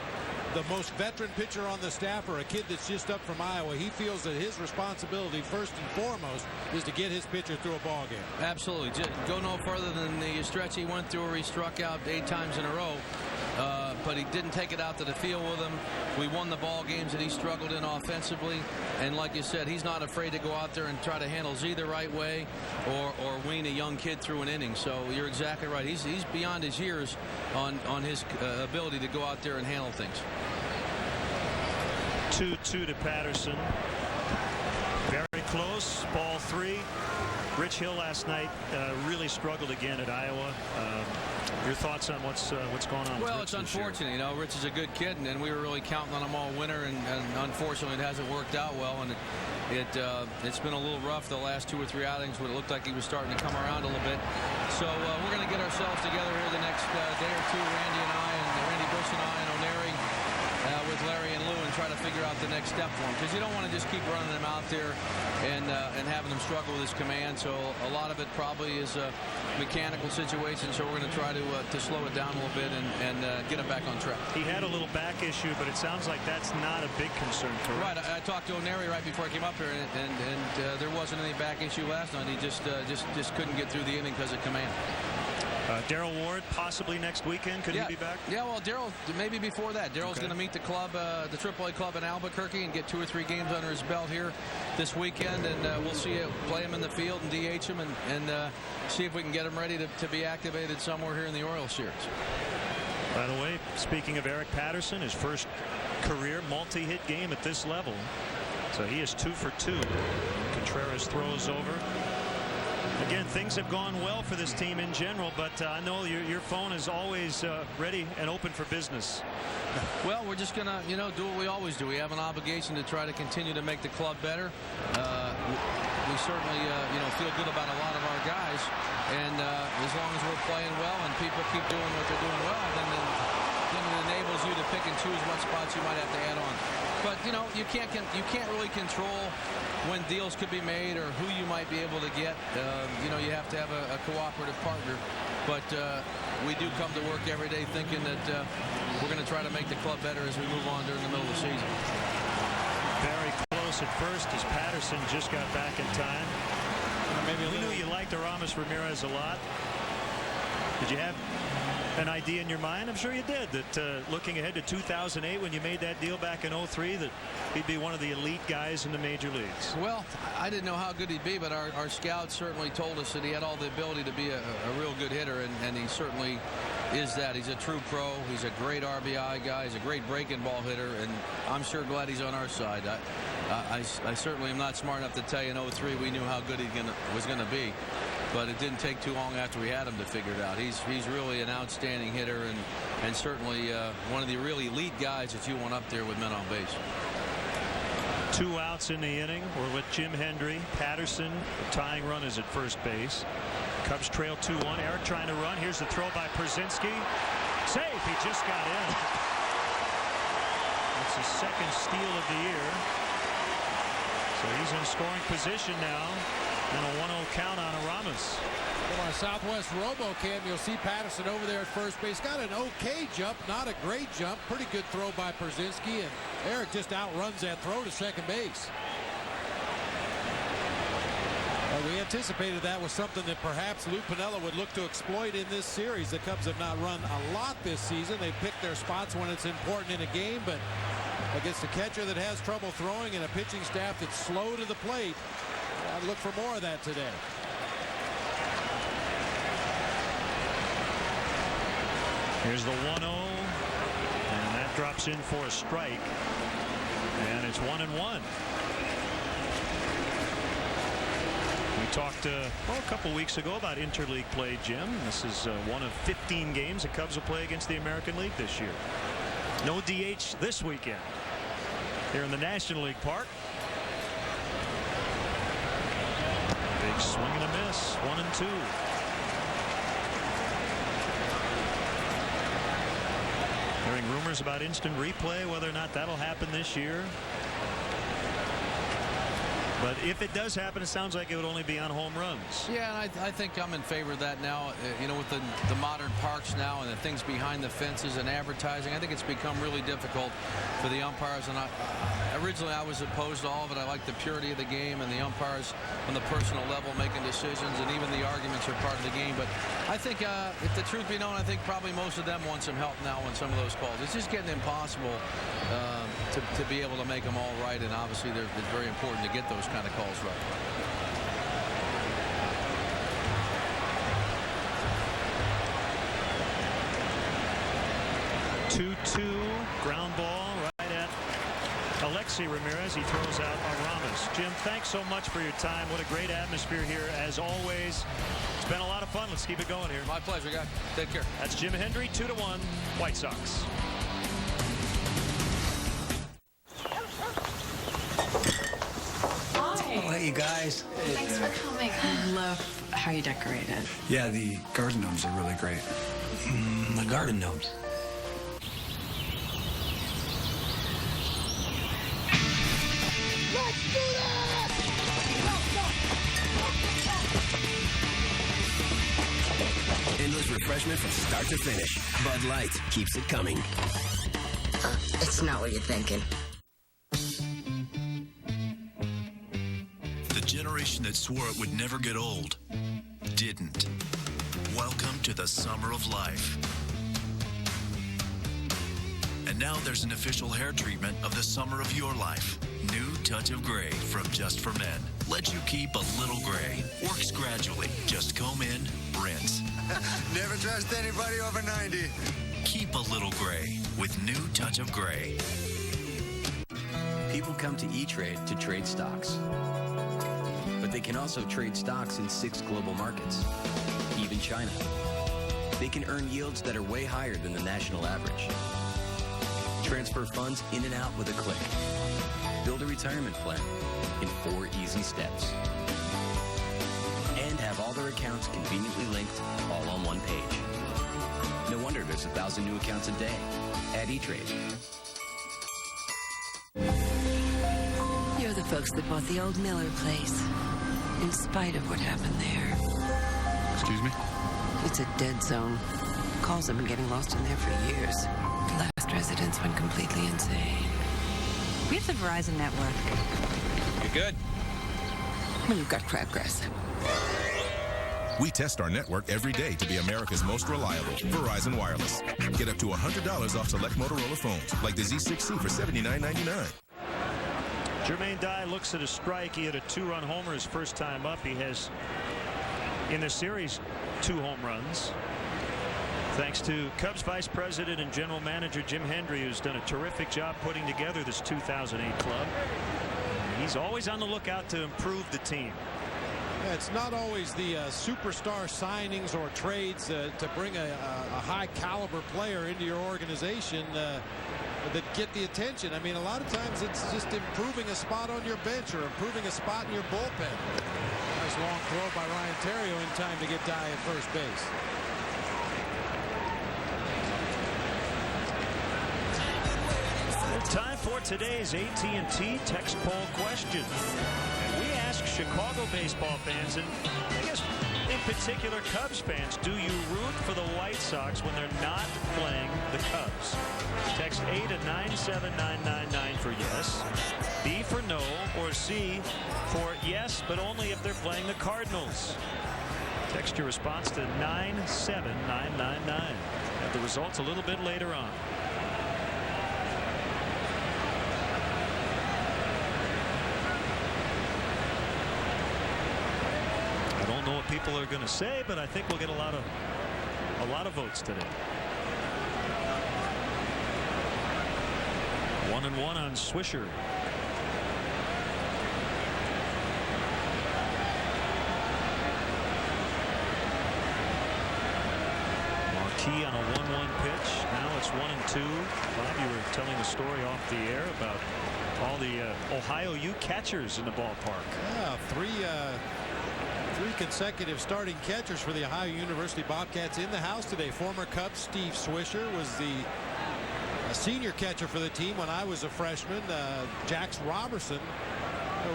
the most veteran pitcher on the staff or a kid that's just up from Iowa, he feels that his responsibility first and foremost is to get his pitcher through a ball game. Absolutely. Just go no further than the stretch he went through where he struck out 8 times in a row. But he didn't take it out to the field with him. We won the ball games that he struggled in offensively. And like you said, he's not afraid to go out there and try to handle Z the right way or wean a young kid through an inning. So you're exactly right. He's beyond his years on his ability to go out there and handle things. 2-2 to Patterson. Very close. Ball 3. Rich Hill last night really struggled again at Iowa. Your thoughts on what's going on? Well, with it's unfortunate. You know, Rich is a good kid, and we were really counting on him all winter, and unfortunately, it hasn't worked out well. And it's been a little rough the last 2 or 3 outings where it looked like he was starting to come around a little bit. So we're going to get ourselves together here the next day or two, Randy Bush and I, and O'Neary. With Larry and Lou, and try to figure out the next step for him, because you don't want to just keep running him out there and having him struggle with his command. So a lot of it probably is a mechanical situation, so we're going to try to slow it down a little bit and get him back on track. He had a little back issue, but it sounds like that's not a big concern for him. Right. I talked to O'Neary right before I came up here, and there wasn't any back issue last night. He just couldn't get through the inning because of command. Darryl Ward possibly next weekend. Could he be back? Yeah, well, Darryl, maybe before that. Darryl's going to meet the club, the AAA club in Albuquerque, and get 2 or 3 games under his belt here this weekend, and we'll see play him in the field and DH him and see if we can get him ready to be activated somewhere here in the Orioles series. By the way, speaking of Eric Patterson, his first career multi-hit game at this level. So he is 2 for 2. Contreras throws over. Again, things have gone well for this team in general, but I know your phone is always ready and open for business. Well, we're just going to, do what we always do. We have an obligation to try to continue to make the club better. We certainly, feel good about a lot of our guys, and as long as we're playing well and people keep doing what they're doing well, then it enables you to pick and choose what spots you might have to add on. But you can't really control when deals could be made or who you might be able to get. You have to have a cooperative partner. But we do come to work every day thinking that we're going to try to make the club better as we move on during the middle of the season. Very close at first as Patterson just got back in time. We knew you liked Aramis Ramirez a lot. Did you have an idea in your mind? I'm sure you did, that looking ahead to 2008 when you made that deal back in 03, that he'd be one of the elite guys in the major leagues. Well, I didn't know how good he'd be, but our scouts certainly told us that he had all the ability to be a real good hitter, and he certainly is that. He's a true pro. He's a great RBI guy. He's a great breaking ball hitter, and I'm sure glad he's on our side. I certainly am not smart enough to tell you in 03 we knew how good he was going to be. But it didn't take too long after we had him to figure it out. He's really an outstanding hitter and certainly one of the really elite guys that you want up there with men on base. 2 outs in the inning. We're with Jim Hendry. Patterson, the tying run is at first base. Cubs trail 2-1. Eric trying to run. Here's the throw by Przinsky. Safe. He just got in. That's his second steal of the year. So he's in scoring position now. And a 1-0 count on Aramis. On a Southwest RoboCam, you'll see Patterson over there at first base. Got an okay jump, not a great jump. Pretty good throw by Przinsky, and Eric just outruns that throw to second base. We anticipated that was something that perhaps Lou Piniella would look to exploit in this series. The Cubs have not run a lot this season. They pick their spots when it's important in a game, but against a catcher that has trouble throwing and a pitching staff that's slow to the plate, I'd look for more of that today. Here's the 1-0, and that drops in for a strike, and it's 1-1. We talked a couple weeks ago about interleague play, Jim. This is one of 15 games the Cubs will play against the American League this year. No DH this weekend here in the National League Park. Big swing and a miss. 1-2. Hearing rumors about instant replay, whether or not that'll happen this year. But if it does happen, it sounds like it would only be on home runs. Yeah, and I think I'm in favor of that now. You know, with the modern parks now and the things behind the fences and advertising, I think it's become really difficult for the umpires. And originally I was opposed to all of it. I like the purity of the game and the umpires on the personal level making decisions, and even the arguments are part of the game. But I think, if the truth be known, I think probably most of them want some help now on some of those calls. It's just getting impossible to be able to make them all right, and obviously it's very important to get those kind of calls right. Ground ball right at Alexi Ramirez. He throws out Aramis. Jim, thanks so much for your time. What a great atmosphere here, as always. It's been a lot of fun. Let's keep it going here. My pleasure, guys. Take care. That's Jim Hendry, 2-1, White Sox. Hey, you guys. Thanks for coming. I love how you decorated. Yeah, the garden gnomes are really great. The garden gnomes. Let's do this! Endless refreshment from start to finish. Bud Light keeps it coming. It's not what you're thinking. The generation that swore it would never get old didn't. Welcome to the summer of life. And now there's an official hair treatment of the summer of your life. New Touch of Gray from Just for Men. Lets you keep a little gray. Works gradually. Just comb in, rinse. Never trust anybody over 90. Keep a little gray with New Touch of Gray. People come to E-Trade to trade stocks. But they can also trade stocks in 6 global markets, even China. They can earn yields that are way higher than the national average. Transfer funds in and out with a click. Build a retirement plan in 4 easy steps. And have all their accounts conveniently linked all on one page. No wonder there's 1,000 new accounts a day at E-Trade. You're the folks that bought the old Miller place, in spite of what happened there. Excuse me? It's a dead zone. Calls have been getting lost in there for years. The last residents went completely insane. We have the Verizon network. You're good? Well, you've got crabgrass. We test our network every day to be America's most reliable. Verizon Wireless. Get up to $100 off select Motorola phones, like the Z6C for $79.99. Jermaine Dye looks at a strike. He had a 2-run homer his first time up. He has, in the series, 2 home runs. Thanks to Cubs Vice President and General Manager Jim Hendry, who's done a terrific job putting together this 2008 club. He's always on the lookout to improve the team. Yeah, it's not always the superstar signings or trades to bring a high caliber player into your organization that get the attention. I mean, a lot of times it's just improving a spot on your bench or improving a spot in your bullpen. Nice long throw by Ryan Terrio in time to get Dye at first base. Time for today's AT&T text poll question. And we ask Chicago baseball fans, and I guess in particular Cubs fans, do you root for the White Sox when they're not playing the Cubs? Text A to 97999 for yes, B for no, or C for yes, but only if they're playing the Cardinals. Text your response to 97999. Have the results a little bit later on. I don't know what people are going to say, but I think we'll get a lot of votes today. 1-1 on Swisher. Marquis on a 1-1 pitch. Now it's 1-2. Bob, you were telling a story off the air about all the Ohio U catchers in the ballpark. Yeah, three consecutive starting catchers for the Ohio University Bobcats in the house today. Former Cub Steve Swisher was the senior catcher for the team when I was a freshman. Jax Robertson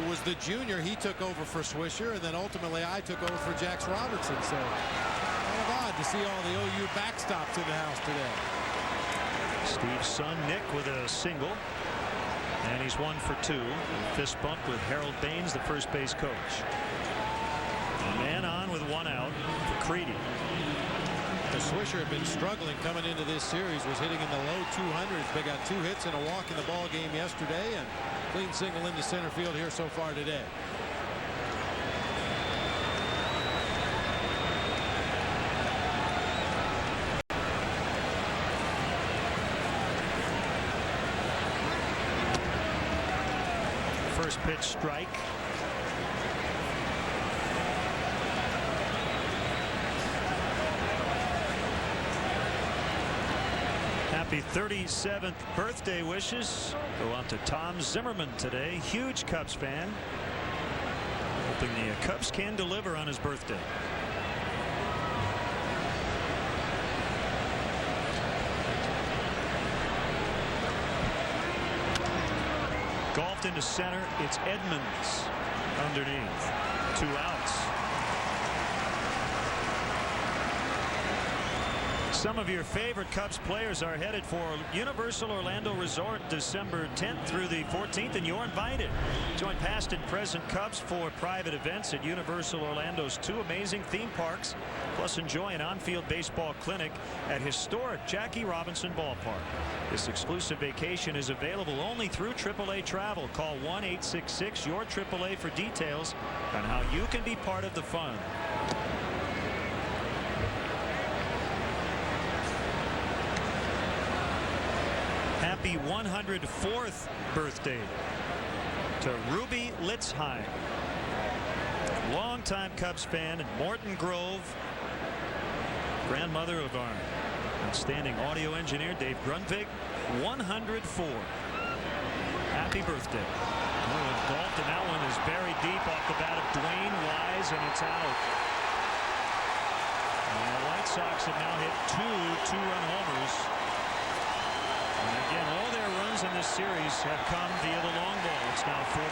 was the junior. He took over for Swisher, and then ultimately I took over for Jax Robertson. So kind of odd to see all the OU backstops in the house today. Steve's son Nick with a single, and he's 1 for 2. Fist bump with Harold Baines, the first base coach. Man on with 1 out for Creedy. The Swisher had been struggling coming into this series, was hitting in the low 200s. They got 2 hits and a walk in the ball game yesterday, and clean single into center field here so far today. First pitch strike. Happy 37th birthday wishes go out to Tom Zimmerman today. Huge Cubs fan. Hoping the Cubs can deliver on his birthday. Golfed into center. It's Edmonds underneath. 2 outs. Some of your favorite Cubs players are headed for Universal Orlando Resort December 10th through the 14th, and you're invited. Join past and present Cubs for private events at Universal Orlando's 2 amazing theme parks, plus enjoy an on-field baseball clinic at historic Jackie Robinson Ballpark. This exclusive vacation is available only through AAA Travel. Call 1-866-YOUR-AAA for details on how you can be part of the fun. Happy 104th birthday to Ruby Litzheim, longtime Cubs fan in Morton Grove, grandmother of our outstanding audio engineer Dave Grunvig. 104. Happy birthday. Golfed, and that one is buried deep off the bat of Dwayne Wise, and it's out. And the White Sox have now hit 2 two-run homers. And again, all their runs in this series have come via the long ball. It's now 4-1.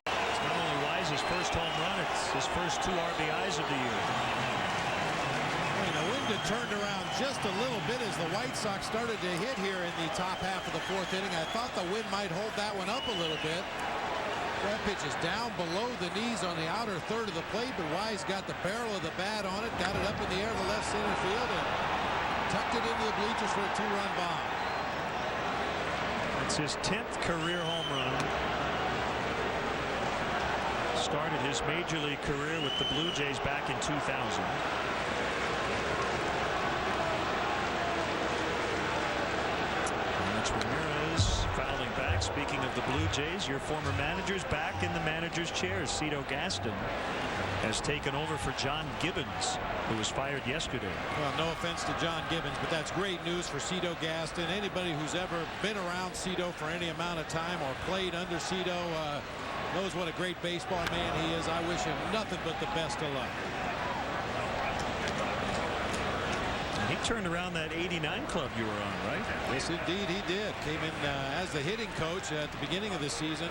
It's not only Wise's first home run, it's his first 2 RBIs of the year. And the wind had turned around just a little bit as the White Sox started to hit here in the top half of the 4th inning. I thought the wind might hold that one up a little bit. That pitch is down below the knees on the outer third of the plate, but Wise got the barrel of the bat on it, got it up in the air to left center field, and tucked it into the bleachers for a 2-run bomb. It's his 10th career home run. Started his major league career with the Blue Jays back in 2000. Ramirez fouling back. Speaking of the Blue Jays, your former manager's back in the manager's chair. Cito Gaston has taken over for John Gibbons, who was fired yesterday. Well, no offense to John Gibbons, but that's great news for Cito Gaston. Anybody who's ever been around Cito for any amount of time or played under Cito knows what a great baseball man he is. I wish him nothing but the best of luck. He turned around that '89 club you were on, right? Yes, indeed he did. Came in as the hitting coach at the beginning of the season.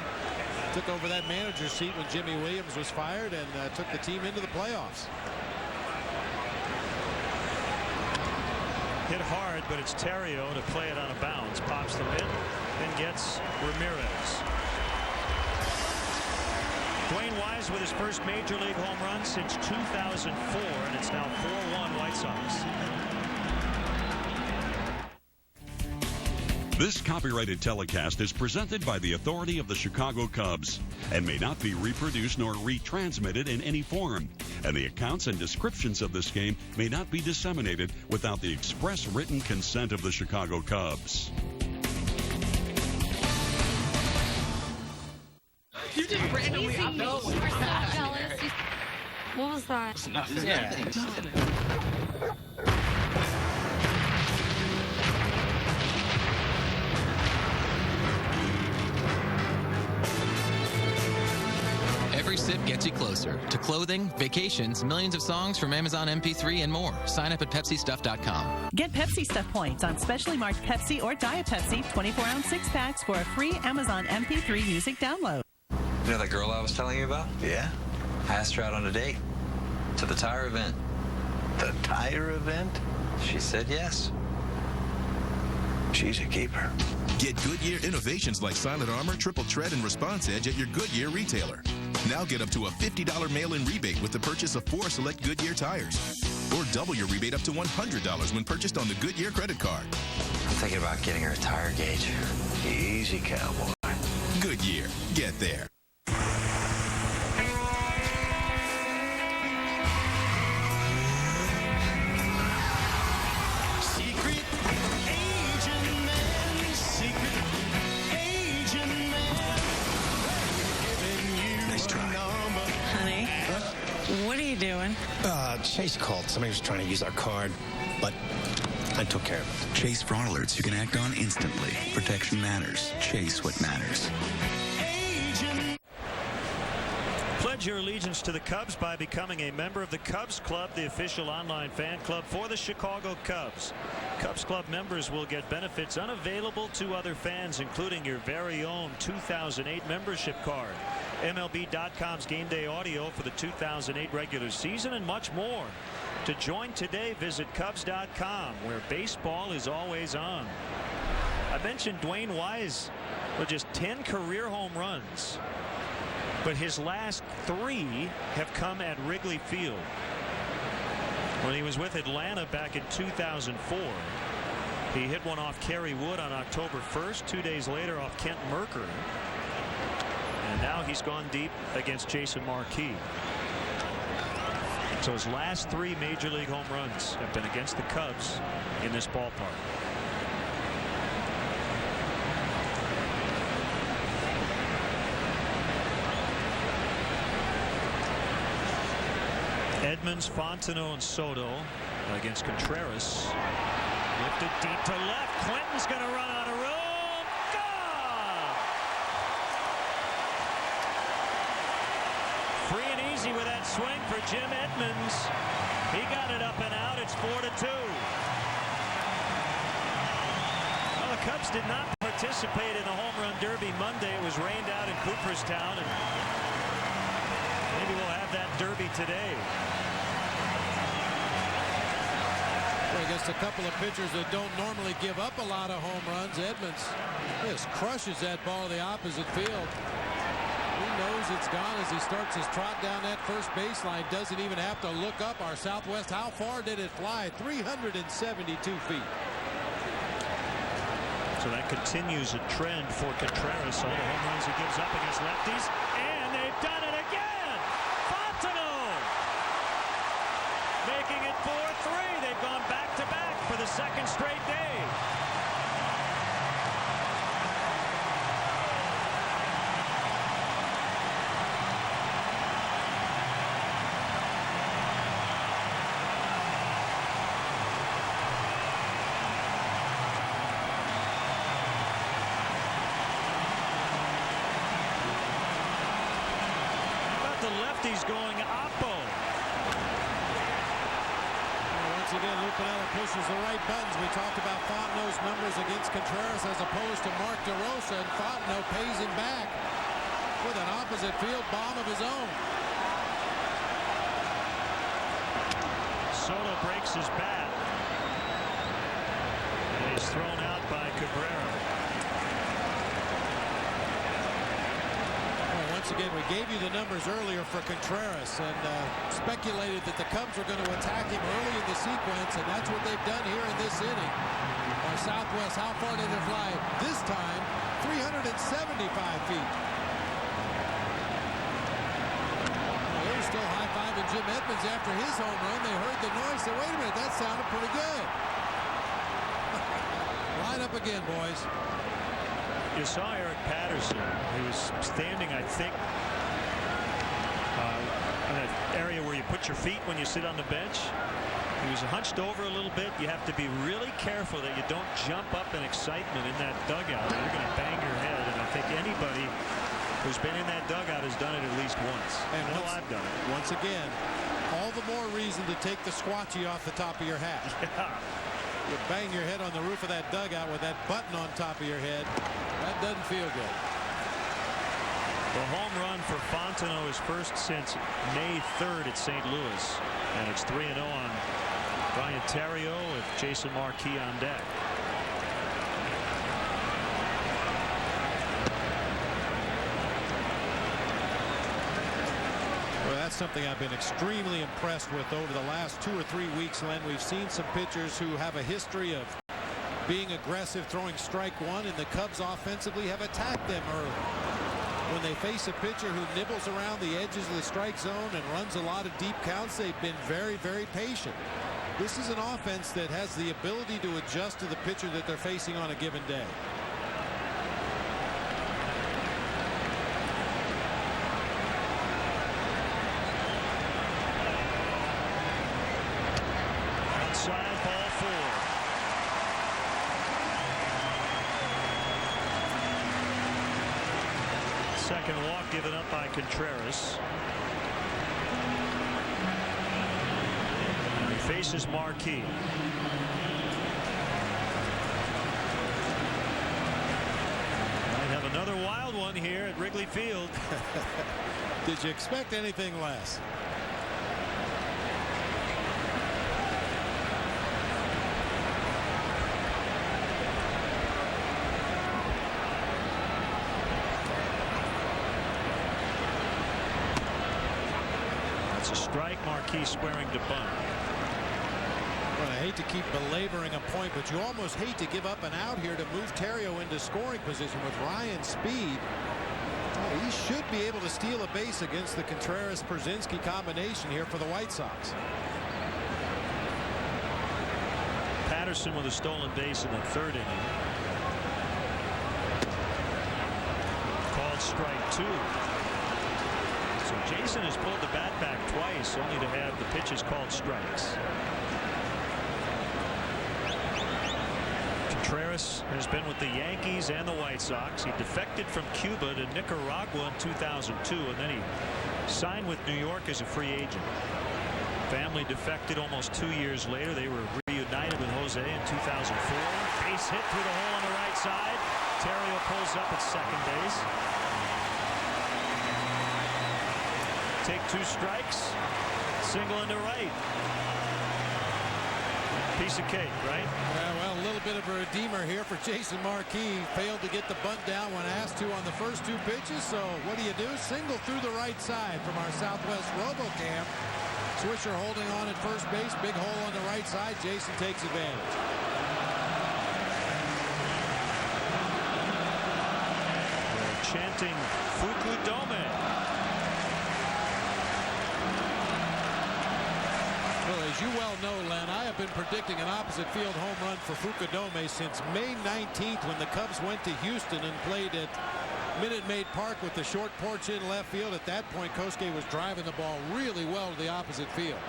Took over that manager's seat when Jimmy Williams was fired, and took the team into the playoffs. Hit hard, but it's Terrio to play it on a bounce. Pops the mitt and gets Ramirez. Dwayne Wise with his first major league home run since 2004, and it's now 4-1 White Sox. This copyrighted telecast is presented by the authority of the Chicago Cubs and may not be reproduced nor retransmitted in any form. And the accounts and descriptions of this game may not be disseminated without the express written consent of the Chicago Cubs. You just randomly up. No, you were so jealous. What was that? It's nothing. Yeah. Nothing. Every sip Zip gets you closer to clothing, vacations, millions of songs from Amazon MP3, and more. Sign up at PepsiStuff.com. Get Pepsi Stuff points on specially marked Pepsi or Diet Pepsi 24-ounce 6-packs for a free Amazon MP3 music download. You know that girl I was telling you about? Yeah. I asked her out on a date to the tire event. The tire event? She said yes. She's a keeper. Get Goodyear innovations like Silent Armor, Triple Tread, and Response Edge at your Goodyear retailer. Now get up to a $50 mail-in rebate with the purchase of 4 select Goodyear tires. Or double your rebate up to $100 when purchased on the Goodyear credit card. I'm thinking about getting her a tire gauge. Easy, cowboy. Goodyear. Get there. What are you doing? Chase called. Somebody was trying to use our card, but I took care of it. Chase fraud alerts you can act on instantly. Protection matters. Chase what matters. Pledge your allegiance to the Cubs by becoming a member of the Cubs Club, the official online fan club for the Chicago Cubs. Cubs Club members will get benefits unavailable to other fans, including your very own 2008 membership card, MLB.com's game day audio for the 2008 regular season, and much more. To join today, visit Cubs.com, where baseball is always on. I mentioned Dwayne Wise with just 10 career home runs, but his last 3 have come at Wrigley Field. When he was with Atlanta back in 2004, he hit one off Kerry Wood on October 1st, 2 days later off Kent Mercker. And now he's gone deep against Jason Marquis. So his last 3 major league home runs have been against the Cubs in this ballpark. Edmonds, Fontenot, and Soto against Contreras. Lifted deep to left. Clinton's going to run out of room. Gone! Free and easy with that swing for Jim Edmonds. He got it up and out. It's 4-2. Well, the Cubs did not participate in the home run derby Monday. It was rained out in Cooperstown, and maybe we'll have that derby today. Against a couple of pitchers that don't normally give up a lot of home runs, Edmonds just crushes that ball to the opposite field. He knows it's gone as he starts his trot down that first baseline. Doesn't even have to look up. Our Southwest, how far did it fly? 372 feet. So that continues a trend for Contreras. All the home runs he gives up against lefties, and they've done it again. Fontenot making it 4-3. They've gone back-to-back for the second straight day. How about the lefties going oppo? Once again, Lupinella pushes the right buttons. We talked about Fontenot's numbers against Contreras as opposed to Mark DeRosa, and Fontenot pays him back with an opposite field bomb of his own. Soto breaks his bat, and he's thrown out by Cabrera. Once again, we gave you the numbers earlier for Contreras and speculated that the Cubs were going to attack him early in the sequence, and that's what they've done here in this inning. Our Southwest, how far did it fly? This time, 375 feet. Well, they were still high-fiving Jim Edmonds after his home run. They heard the noise. Said, wait a minute, that sounded pretty good. Line up again, boys. You saw Eric Patterson. He was standing, I think, in that area where you put your feet when you sit on the bench. He was hunched over a little bit. You have to be really careful that you don't jump up in excitement in that dugout. You're going to bang your head, and I think anybody who's been in that dugout, has done it at least once. And I know I've done it. Once again, all the more reason to take the squatchy off the top of your hat. Yeah. You bang your head on the roof of that dugout with that button on top of your head. That doesn't feel good. The home run for Fontenot is first since May 3rd at St. Louis. And it's 3-0 on Brian Theriot with Jason Marquis on deck. Well, that's something I've been extremely impressed with over the last 2 or 3 weeks, Len. We've seen some pitchers who have a history of being aggressive, throwing strike one, and the Cubs offensively have attacked them early. When they face a pitcher who nibbles around the edges of the strike zone and runs a lot of deep counts, they've been very, very patient. This is an offense that has the ability to adjust to the pitcher that they're facing on a given day. Outside, ball 4. Second walk given up by Contreras. And he faces Marquis. Might have another wild one here at Wrigley Field. Did you expect anything less? Strike. Marquis squaring to bunt. Well, I hate to keep belaboring a point, but you almost hate to give up an out here to move Theriot into scoring position with Ryan's speed. Well, he should be able to steal a base against the Contreras-Pierzynski combination here for the White Sox. Patterson with a stolen base in the 3rd inning. Called strike 2. So Jason has pulled the bat back twice, only to have the pitches called strikes. Contreras has been with the Yankees and the White Sox. He defected from Cuba to Nicaragua in 2002, and then he signed with New York as a free agent. Family defected almost 2 years later. They were reunited with Jose in 2004. Base hit through the hole on the right side. Theriot pulls up at second base. Take 2 strikes, single into right. Piece of cake, right? Well, a little bit of a redeemer here for Jason Marquis. Failed to get the bunt down when asked to on the first 2 pitches. So what do? Single through the right side from our Southwest RoboCam. Swisher holding on at first base. Big hole on the right side. Jason takes advantage. They're chanting Fukudome. Well, as you well know, Len, I have been predicting an opposite field home run for Fukudome since May 19th when the Cubs went to Houston and played at Minute Maid Park with the short porch in left field. At that point, Kosuke was driving the ball really well to the opposite field.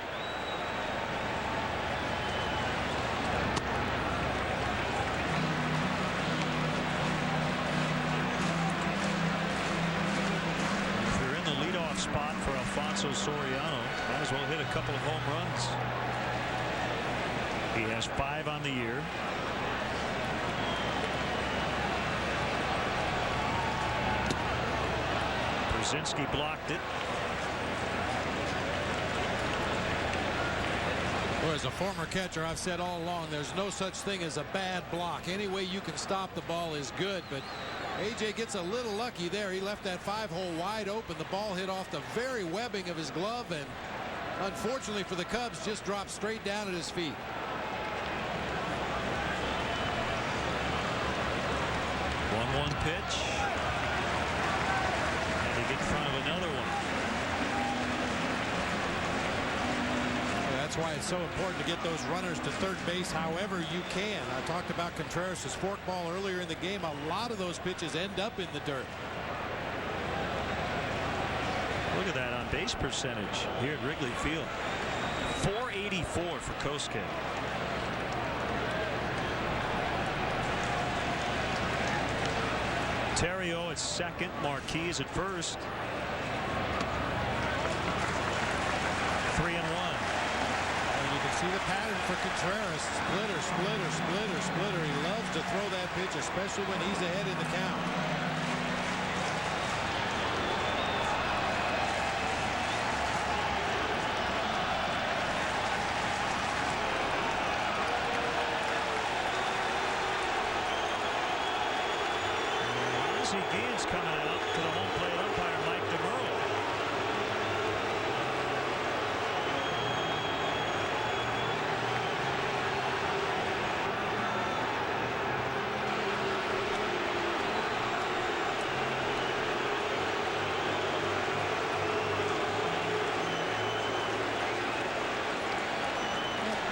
If you're in the leadoff spot for Alfonso Soriano, might as well hit a couple of home runs. He has 5 on the year. Pierzynski blocked it. Well, as a former catcher, I've said all along, there's no such thing as a bad block. Any way you can stop the ball is good, but AJ gets a little lucky there. He left that 5-hole wide open. The ball hit off the very webbing of his glove, and unfortunately for the Cubs, just dropped straight down at his feet. One pitch. And he get in front of another one. That's why it's so important to get those runners to third base however you can. I talked about Contreras' forkball earlier in the game. A lot of those pitches end up in the dirt. Look at that on base percentage here at Wrigley Field. 484 for Kosuke. Terrio at second. Marquis at first. 3-1. And you can see the pattern for Contreras. Splitter, splitter, splitter, splitter. He loves to throw that pitch, especially when he's ahead in the count. WGN's coming out to the home plate umpire, Mike DeMerle.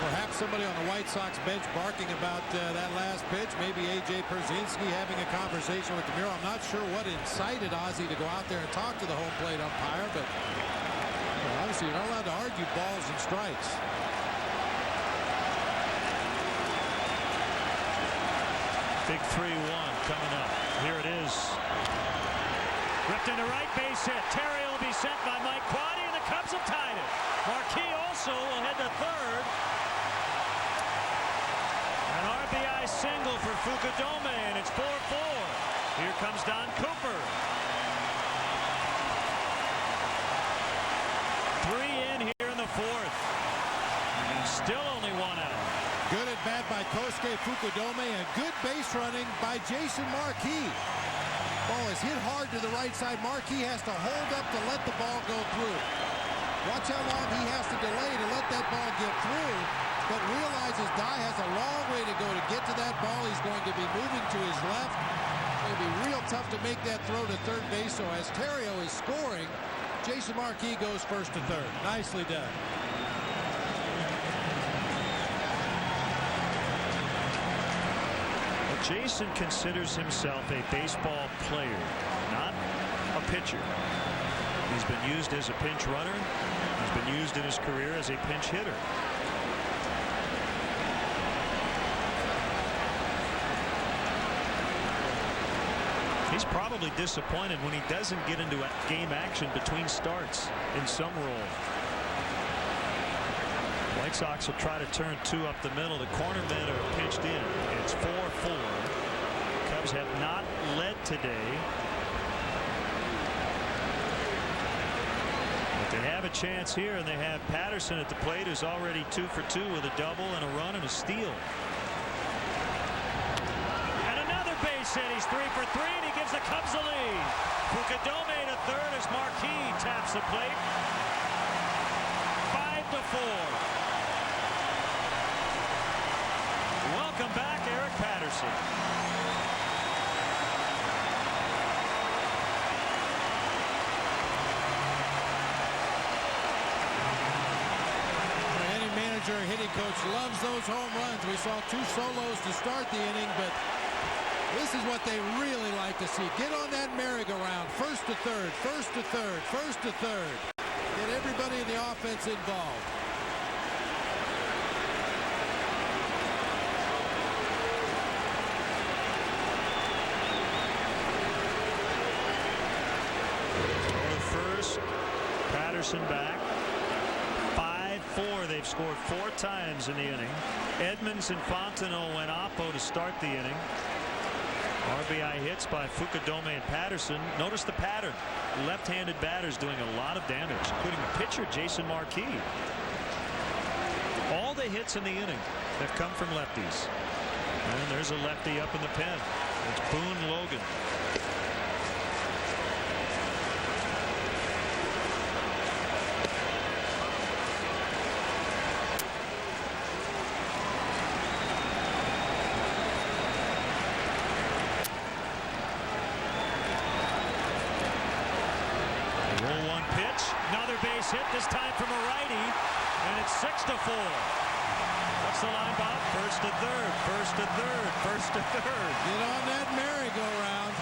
Perhaps somebody on the White Sox bench barking about that last pitch. Maybe A.J. Pierzynski having a conversation with DeMuro. I'm not sure what incited Ozzie to go out there and talk to the home plate umpire, but obviously you're not allowed to argue balls and strikes. Big 3-1 coming up. Here it is. Ripped into right, base hit. Terry will be sent by Mike Quade, and the Cubs have tied it. Marquis also will head to third. An RBI single for Fukudome, and it's 4-4. Here comes Don Cooper. 3 in here in the fourth. And still only 1 out. Good at bat by Kosuke Fukudome, and good base running by Jason Marquis. Ball is hit hard to the right side. Marquis has to hold up to let the ball go through. Watch how long he has to delay to let that ball get through, but realizes Dye has a long way to go to get to that ball. He's going to be moving to his left. It's going to be real tough to make that throw to third base. So as Terrio is scoring, Jason Marquis goes first to third. Nicely done. Jason considers himself a baseball player, not a pitcher. He's been used as a pinch runner. He's been used in his career as a pinch hitter. He's probably disappointed when he doesn't get into game action between starts in some role. White Sox will try to turn 2 up the middle. The cornermen are pitched in. It's 4-4. Cubs have not led today. But they have a chance here, and they have Patterson at the plate, who's already 2 for 2 with a double and a run and a steal. And another base hit. He's 3 for 3, and he gives the Cubs the lead. Fukudome to third as Marquis taps the plate. 5-4. Welcome back, Eric Patterson. Any manager or hitting coach loves those home runs. We saw 2 solos to start the inning, but this is what they really like to see. Get on that merry-go-round. First to third, first to third, first to third. Get everybody in the offense involved. Patterson back. 5-4. They've scored 4 times in the inning. Edmonds and Fontenot went oppo to start the inning. RBI hits by Fukudome and Patterson. Notice the pattern. Left-handed batters doing a lot of damage, including the pitcher, Jason Marquis. All the hits in the inning have come from lefties. And there's a lefty up in the pen. It's Boone Logan. Hit this time from a righty, and it's 6-4. What's the line, Bob? First to third, first to third, first to third. Get on that merry-go-round.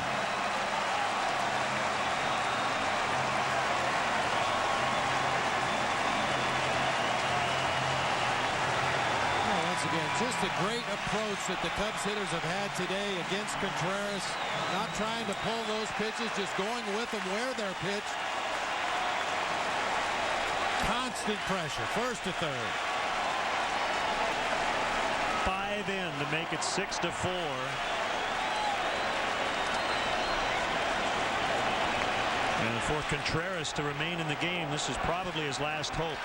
Oh, once Again, just a great approach that the Cubs hitters have had today against Contreras. Not trying to pull those pitches, just going with them where they're pitched. Constant pressure, first to third. 5 in to make it 6-4. And for Contreras to remain in the game, this is probably his last hope,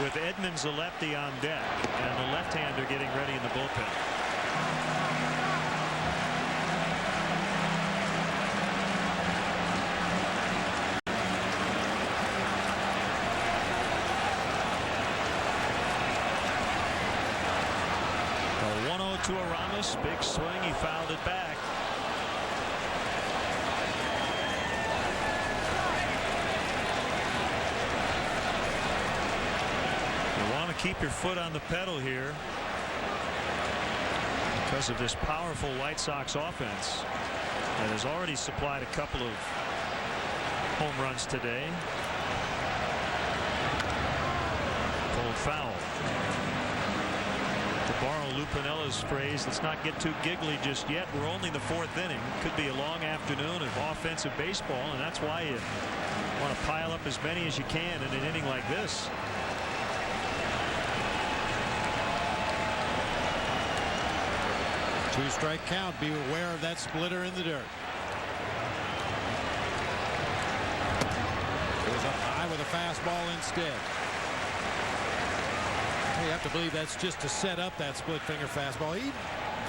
with Edmonds, the lefty, on deck, and the left-hander getting ready in the bullpen. The 1-0 to Aramis, big swing, he fouled it back. Keep your foot on the pedal here because of this powerful White Sox offense that has already supplied a couple of home runs today. Cold foul. To borrow Lou Pinella's phrase, let's not get too giggly just yet. We're only in the 4th inning. Could be a long afternoon of offensive baseball, and that's why you want to pile up as many as you can in an inning like this. Two-strike count. Be aware of that splitter in the dirt. Goes up high with a fastball instead. You have to believe that's just to set up that split-finger fastball. He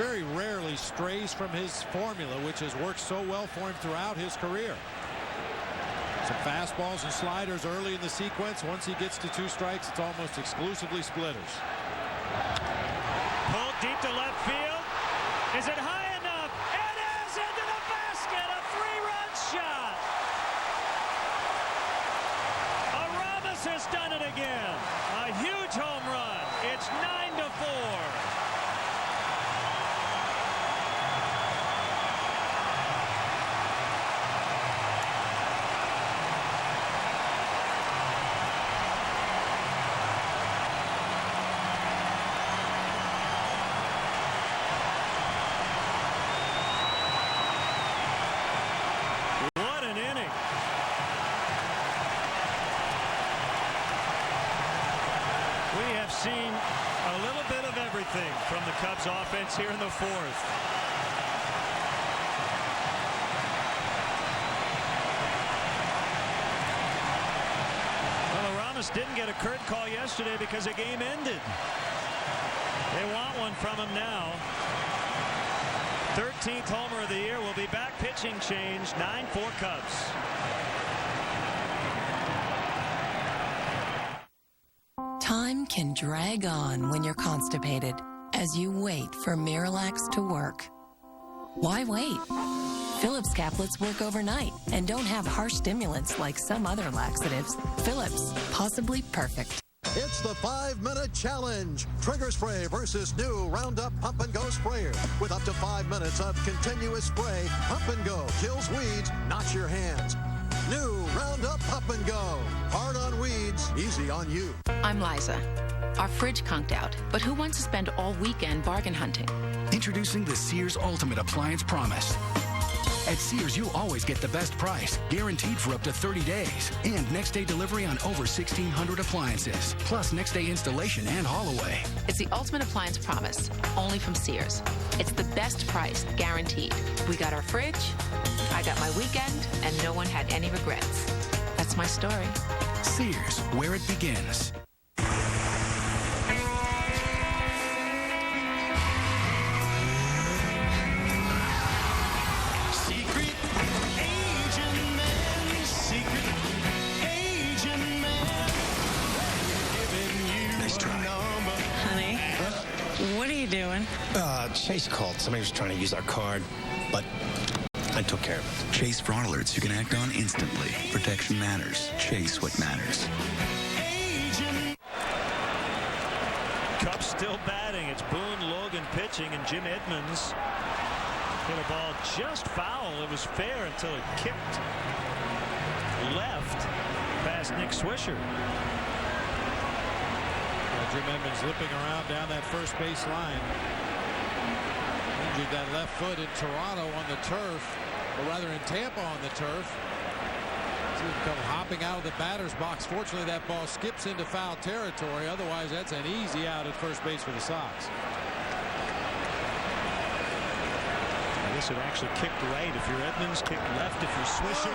very rarely strays from his formula, which has worked so well for him throughout his career. Some fastballs and sliders early in the sequence. Once he gets to 2 strikes, it's almost exclusively splitters. Pulled deep to left field. Is it high enough? It is into the basket. A 3-run shot. Aramis has done it again. A huge home run. It's 9-4. Seen a little bit of everything from the Cubs offense here in the 4th. Well, Aramis didn't get a curtain call yesterday because the game ended. They want one from him now. 13th homer of the year. Will be back. Pitching change. 9-4 Cubs. Time can drag on when you're constipated as you wait for Miralax to work. Why wait? Phillips caplets work overnight and don't have harsh stimulants like some other laxatives. Phillips, possibly perfect. It's the 5-minute challenge. Trigger spray versus new Roundup Pump and Go sprayer. With up to 5 minutes of continuous spray, Pump and Go kills weeds, not your hands. New Roundup Pump and Go. Hard on weeds, easy on you. I'm Liza. Our fridge conked out, but who wants to spend all weekend bargain hunting? Introducing the Sears Ultimate Appliance Promise. At Sears, you always get the best price, guaranteed for up to 30 days. And next-day delivery on over 1,600 appliances. Plus next-day installation and haul-away. It's the Ultimate Appliance Promise, only from Sears. It's the best price, guaranteed. We got our fridge, I got my weekend, and no one had any regrets. That's my story. Sears, where it begins. What are you doing? Chase called. Somebody was trying to use our card, but I took care of it. Chase fraud alerts you can act on instantly. Protection matters. Chase what matters. Cubs still batting. It's Boone Logan pitching, and Jim Edmonds hit a ball just foul. It was fair until it kicked left past Nick Swisher. Jim Edmonds limping around down that first base line. Injured that left foot in Toronto on the turf, or rather in Tampa on the turf. See him come hopping out of the batter's box. Fortunately, that ball skips into foul territory. Otherwise, that's an easy out at first base for the Sox. I guess it actually kicked right if you're Edmonds, kicked left if you're Swisher.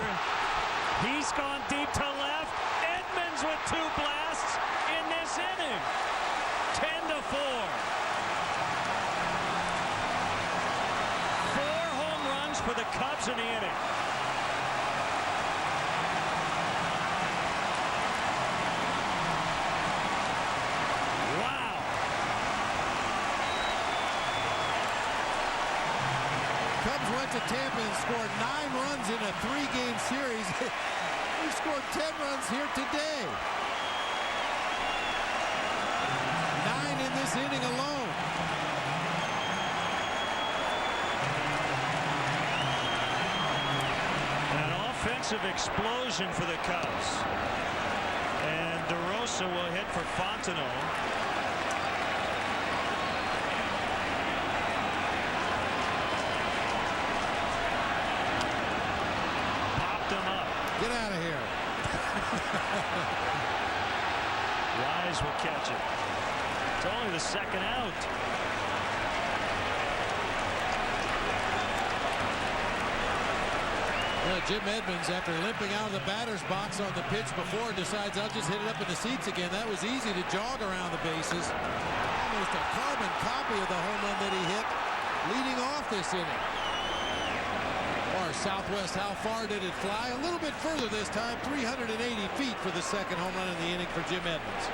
He's gone deep to left. Edmonds with 2 blasts in this inning. 10-4. 4 home runs for the Cubs in the inning. Wow. Cubs went to Tampa and scored 9 runs in a 3-game series. We scored 10 runs here today. 9 in this inning alone. An offensive explosion for the Cubs. And DeRosa will hit for Fontenot. Popped him up. Get out of here. Wise will catch it. It's only the second out. Jim Edmonds, after limping out of the batter's box on the pitch before, decides I'll just hit it up in the seats again. That was easy to jog around the bases. Almost a carbon copy of the home run that he hit leading off this inning. Or Southwest, how far did it fly? A little bit further this time, 380 feet for the second home run in the inning for Jim Edmonds.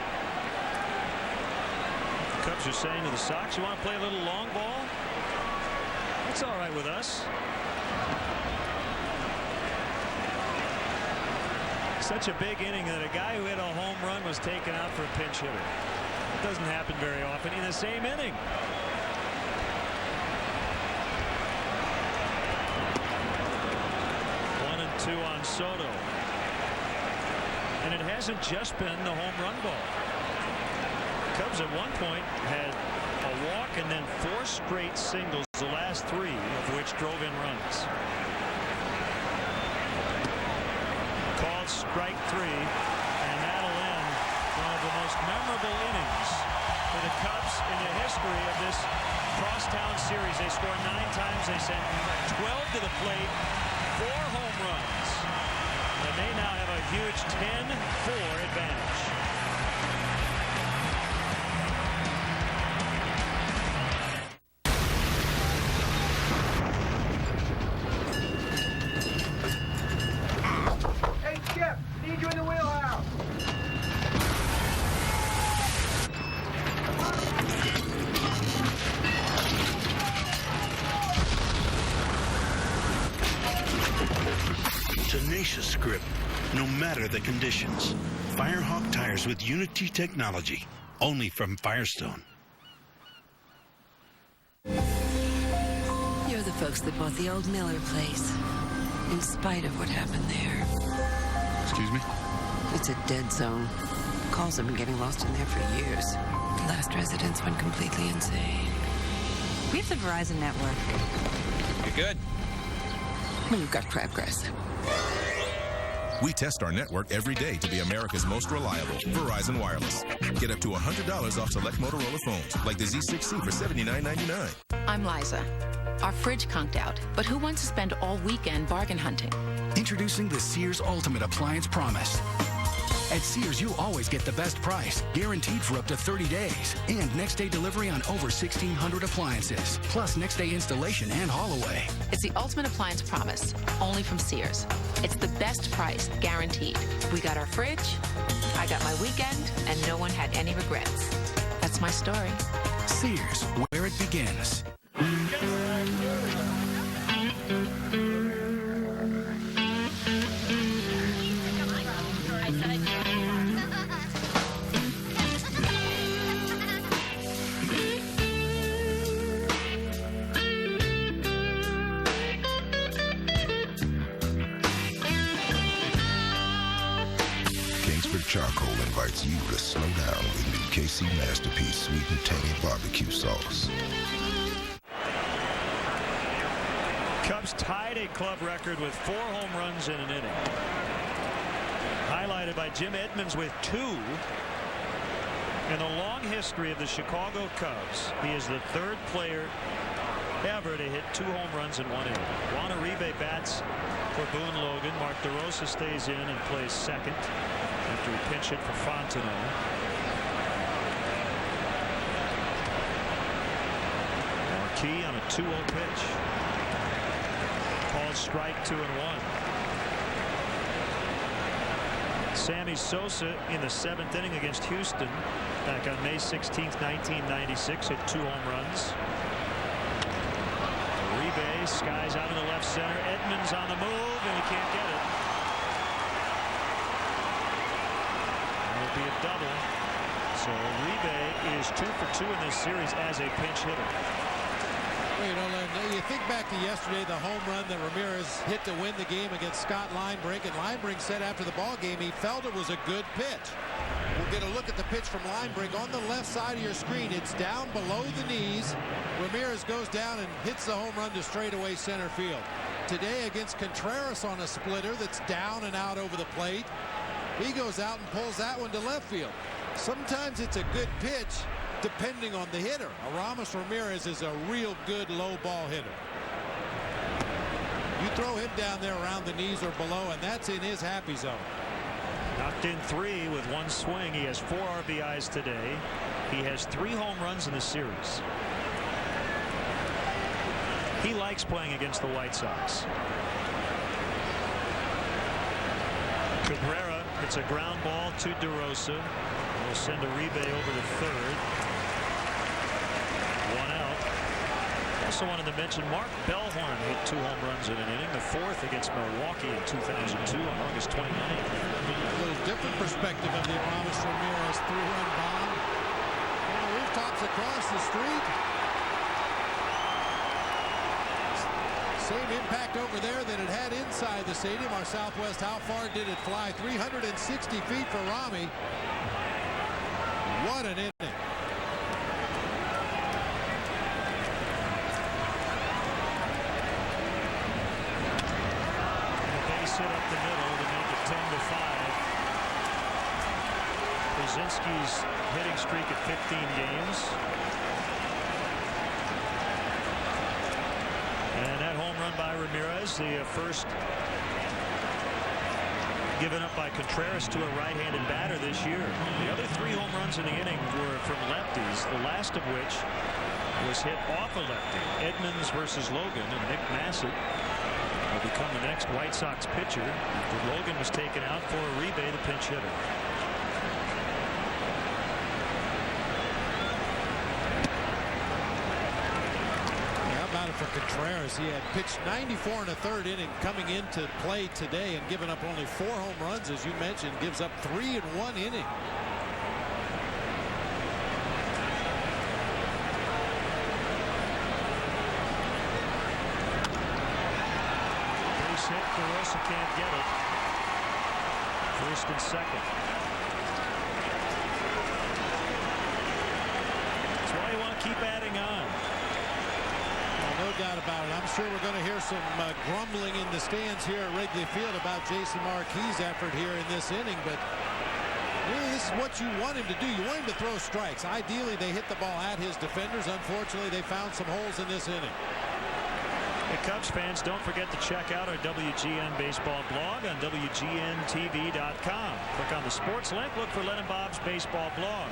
The Cubs are saying to the Sox, you want to play a little long ball? That's all right with us. Such a big inning that a guy who hit a home run was taken out for a pinch hitter. It doesn't happen very often in the same inning. Two on Soto. And it hasn't just been the home run ball. Cubs at one point had a walk and then 4 straight singles, the last 3 of which drove in runs. Called strike 3, and that'll end one of the most memorable innings for the Cubs in the history of this crosstown series. They scored 9 times. They sent 12 to the plate. 4 home runs, and they now have a huge 10-4 advantage. Hey, Skip, need you in the wheelhouse. Tenacious grip, no matter the conditions. Firehawk tires with Unity technology, only from Firestone. You're the folks that bought the old Miller place, in spite of what happened there. Excuse me? It's a dead zone. Calls have been getting lost in there for years. The last residents went completely insane. We have the Verizon network. You're good. Well, you've got crabgrass. We test our network every day to be America's most reliable. Verizon Wireless. Get up to $100 off select Motorola phones, like the Z6C for $79.99. I'm Liza. Our fridge conked out, but who wants to spend all weekend bargain hunting? Introducing the Sears Ultimate Appliance Promise. At Sears, you always get the best price, guaranteed for up to 30 days, and next-day delivery on over 1,600 appliances, plus next-day installation and haul-away. It's the Ultimate Appliance Promise, only from Sears. It's the best price, guaranteed. We got our fridge, I got my weekend, and no one had any regrets. That's my story. Sears, where it begins. Charcoal invites you to slow down with new KC Masterpiece Sweet and Tangy Barbecue Sauce. Cubs tied a club record with 4 home runs in an inning. Highlighted by Jim Edmonds with 2. In the long history of the Chicago Cubs, he is the 3rd player ever to hit 2 home runs in 1 inning. Juan Uribe bats for Boone Logan. Mark DeRosa stays in and plays second after he pinch hit for Fontenot. Marquis on a 2-0 pitch. Called strike 2-1. Sammy Sosa in the 7th inning against Houston back on May 16th, 1996, hit 2 home runs. Uribe skies out in the left center. Edmonds on the move, and he can't get it. It'll be a double. So Uribe is 2 for 2 in this series as a pinch hitter. Well, you think back to yesterday, the home run that Ramirez hit to win the game against Scott Linebrink, and Linebrink said after the ball game he felt it was a good pitch. We'll get a look at the pitch from Linebrink on the left side of your screen. It's down below the knees. Ramirez goes down and hits the home run to straightaway center field. Today against Contreras on a splitter that's down and out over the plate, he goes out and pulls that one to left field. Sometimes it's a good pitch depending on the hitter. Aramis Ramirez is a real good low ball hitter. You throw him down there around the knees or below, and that's in his happy zone. Knocked in 3 with 1 swing. He has 4 RBIs today. He has 3 home runs in the series. He likes playing against the White Sox. Cabrera, it's a ground ball to DeRosa. We'll send Uribe over to third. 1 out. Also wanted to mention Mark Bellhorn hit 2 home runs in an inning, the 4th against Milwaukee in 2002 on August 29th. A little different perspective of the Aramis Ramirez 3-run bomb. On the rooftops across the street. Same impact over there that it had inside the stadium. Our Southwest, how far did it fly? 360 feet for Rami. What an inning. Hit up the middle to make it 10-5. Brzezinski's hitting streak at 15 games. And that home run by Ramirez, the first given up by Contreras to a right-handed batter this year. The other 3 home runs in the inning were from lefties, the last of which was hit off a lefty. Edmonds versus Logan, and Nick Massett will become the next White Sox pitcher after Logan was taken out for Uribe, the pinch hitter. How about it for Contreras? He had pitched 94 in a 3rd inning coming into play today and given up only 4 home runs, as you mentioned, gives up 3 in 1 inning. Hit. DeRosa can't get it. 1st and 2nd. That's why you want to keep adding on. Well, no doubt about it. I'm sure we're going to hear some grumbling in the stands here at Wrigley Field about Jason Marquis' effort here in this inning, but really this is what you want him to do. You want him to throw strikes. Ideally, they hit the ball at his defenders. Unfortunately, they found some holes in this inning. Hey, Cubs fans, don't forget to check out our WGN baseball blog on WGNTV.com. Click on the sports link, look for Len and Bob's baseball blog.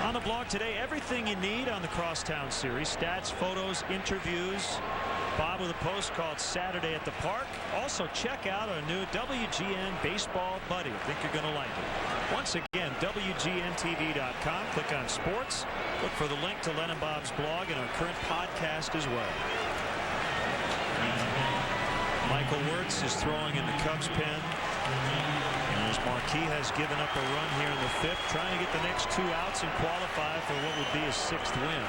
On the blog today, everything you need on the Crosstown Series. Stats, photos, interviews. Bob with a post called Saturday at the Park. Also, check out our new WGN Baseball Buddy. I think you're going to like it. Once again, WGNTV.com. Click on sports. Look for the link to Len and Bob's blog and our current podcast as well. Michael Wirtz is throwing in the Cubs pen. And as Marquis has given up a run here in the 5th, trying to get the next 2 outs and qualify for what would be his 6th win.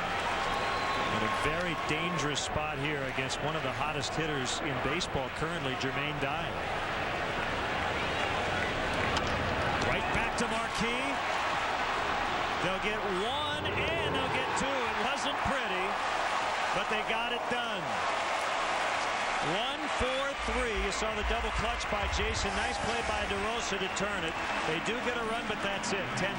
And a very dangerous spot here against one of the hottest hitters in baseball currently, Jermaine Dye. Right back to Marquis. They'll get one and they'll get two. It wasn't pretty, but they got it done. 1-4-3. You saw the double clutch by Jason. Nice play by DeRosa to turn it. They do get a run, but that's it. 10-5.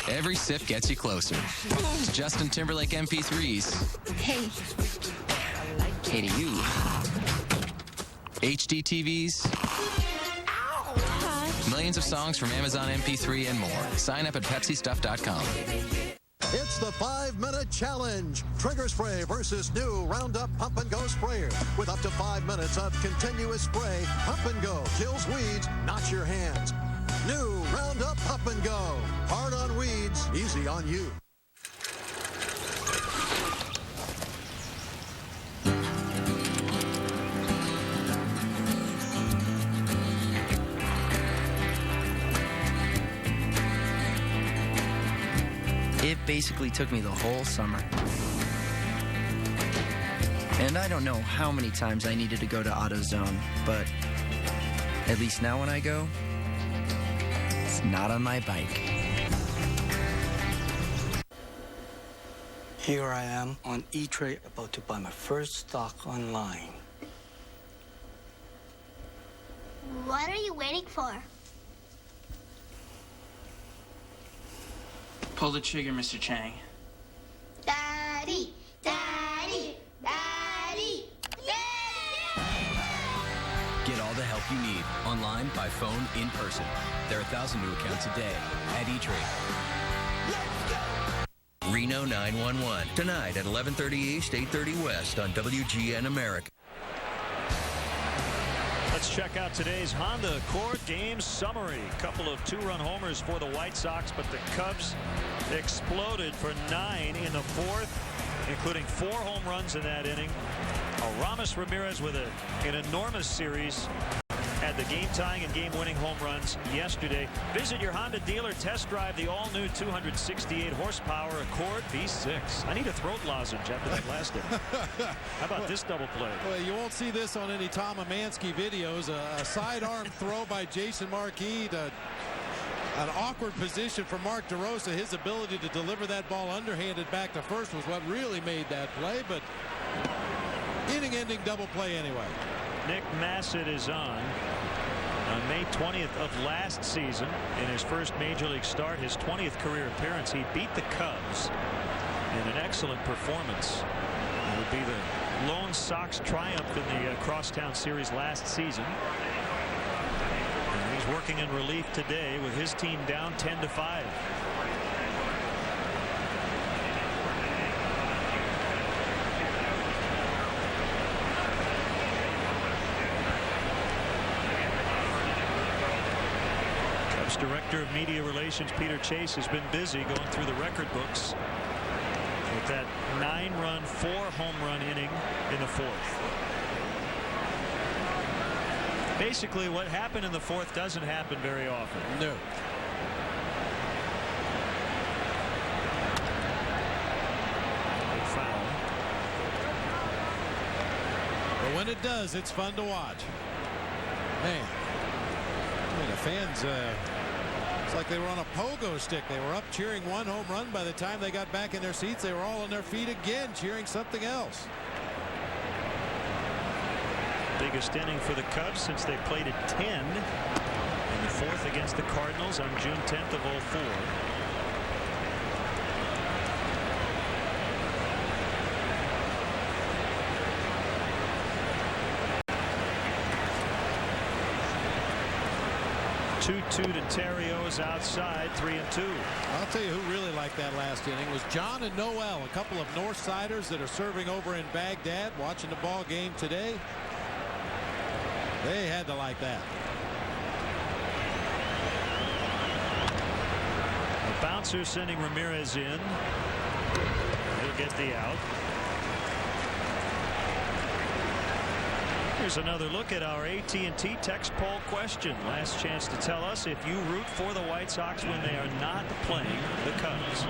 Every sip gets you closer. It's Justin Timberlake MP3s. Hey. Hey to you. HD TVs. Millions of songs from Amazon MP3 and more. Sign up at PepsiStuff.com. It's the 5-minute challenge. Trigger spray versus new Roundup Pump and Go sprayer. With up to 5 minutes of continuous spray, Pump and Go kills weeds, not your hands. New Roundup Pump and Go. Hard on weeds, easy on you. It basically took me the whole summer. And I don't know how many times I needed to go to AutoZone, but at least now when I go, it's not on my bike. Here I am on E-Trade about to buy my first stock online. What are you waiting for? Pull the trigger, Mr. Chang. Daddy, Daddy, Daddy, Daddy! Get all the help you need, online, by phone, in person. There are 1,000 new accounts a day at E-Trade. Reno 911, tonight at 11:30 East, 8:30 West on WGN America. Let's check out today's Honda Accord game summary. A couple of two-run homers for the White Sox, but the Cubs exploded for 9 in the fourth, including 4 home runs in that inning. Aramis Ramirez with an enormous series. Had the game-tying and game-winning home runs yesterday. Visit your Honda dealer. Test drive the all-new 268 horsepower Accord V6. I need a throat lozenge after that last inning. How about this double play? Well, you won't see this on any Tom Amansky videos. A sidearm throw by Jason Marquis to an awkward position for Mark DeRosa. His ability to deliver that ball underhanded back to first was what really made that play, but inning-ending double play anyway. Nick Massett is on May 20th of last season in his first Major League start, his 20th career appearance. He beat the Cubs in an excellent performance. It would be the lone Sox triumph in the Crosstown Series last season. And he's working in relief today with his team down 10-5. Director of Media Relations Peter Chase has been busy going through the record books with that 9-run, 4-home run inning in the fourth. Basically, what happened in the fourth doesn't happen very often. No. Big foul. But when it does, it's fun to watch. Man, the fans. It's like they were on a pogo stick. They were up cheering one home run. By the time they got back in their seats, they were all on their feet again cheering something else. Biggest inning for the Cubs since they played at 10 in the fourth against the Cardinals on June 10th of 2004. Two to Terrios outside, 3-2. I'll tell you who really liked that last inning was John and Noel, a couple of Northsiders that are serving over in Baghdad, watching the ball game today. They had to like that. The bouncer sending Ramirez in. He'll get the out. Here's another look at our AT&T text poll question. Last chance to tell us if you root for the White Sox when they are not playing the Cubs.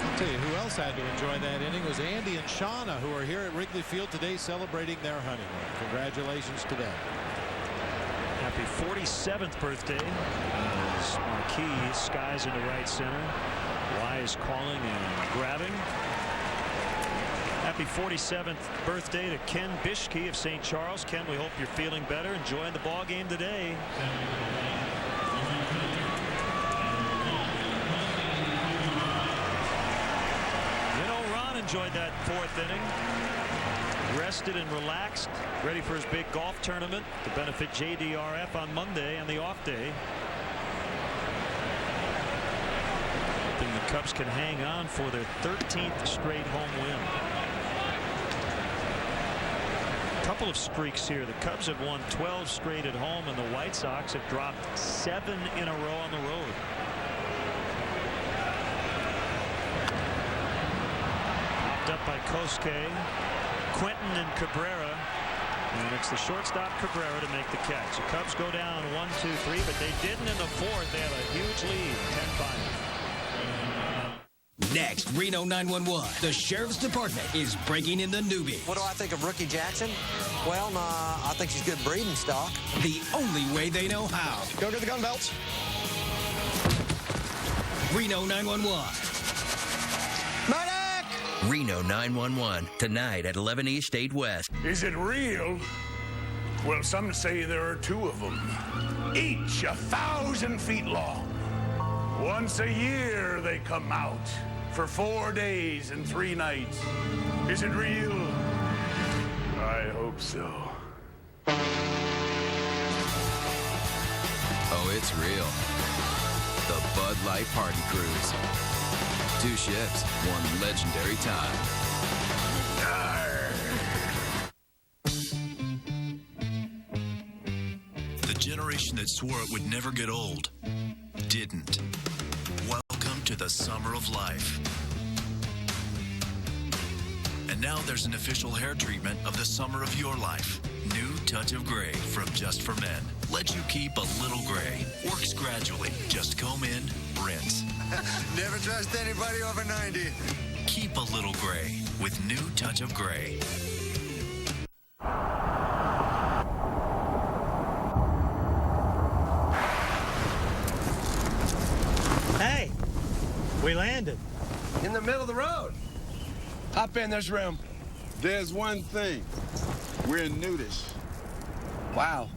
I'll tell you who else had to enjoy that inning was Andy and Shauna, who are here at Wrigley Field today celebrating their honeymoon. Congratulations to them. Happy 47th birthday as Marquis skies into right center. Wise calling and grabbing. Happy 47th birthday to Ken Bishke of St. Charles. Ken, we hope you're feeling better, enjoying the ball game today. Ron enjoyed that fourth inning. Rested and relaxed, ready for his big golf tournament to benefit JDRF on Monday and the off day. Hoping the Cubs can hang on for their 13th straight home win. A couple of streaks here. The Cubs have won 12 straight at home, and the White Sox have dropped 7 in a row on the road. Popped up by Kosuke, Quentin, and Cabrera. And it's the shortstop Cabrera to make the catch. The Cubs go down 1-2-3, but they didn't in the fourth. They have a huge lead, 10-5. Next, Reno 911. The Sheriff's Department is breaking in the newbies. What do I think of Rookie Jackson? Well, I think she's good breeding stock. The only way they know how. Go to the gun belts. Reno 911. Medic! Reno 911, tonight at 11 East 8 West. Is it real? Well, some say there are 2 of them, each 1,000 feet long. Once a year they come out for 4 days and 3 nights. Is it real? I hope so. Oh, it's real. The Bud Light Party Cruise. 2 ships, 1 legendary time. The generation that swore it would never get old didn't. Welcome to the summer of life. And now there's an official hair treatment of the summer of your life. New Touch of Gray from Just for Men. Lets you keep a little gray. Works gradually. Just comb in, rinse. Never trust anybody over 90. Keep a little gray with New Touch of Gray. Hey, we landed. In the middle of the road. Hop in, there's room. There's one thing. We're nudish. Wow.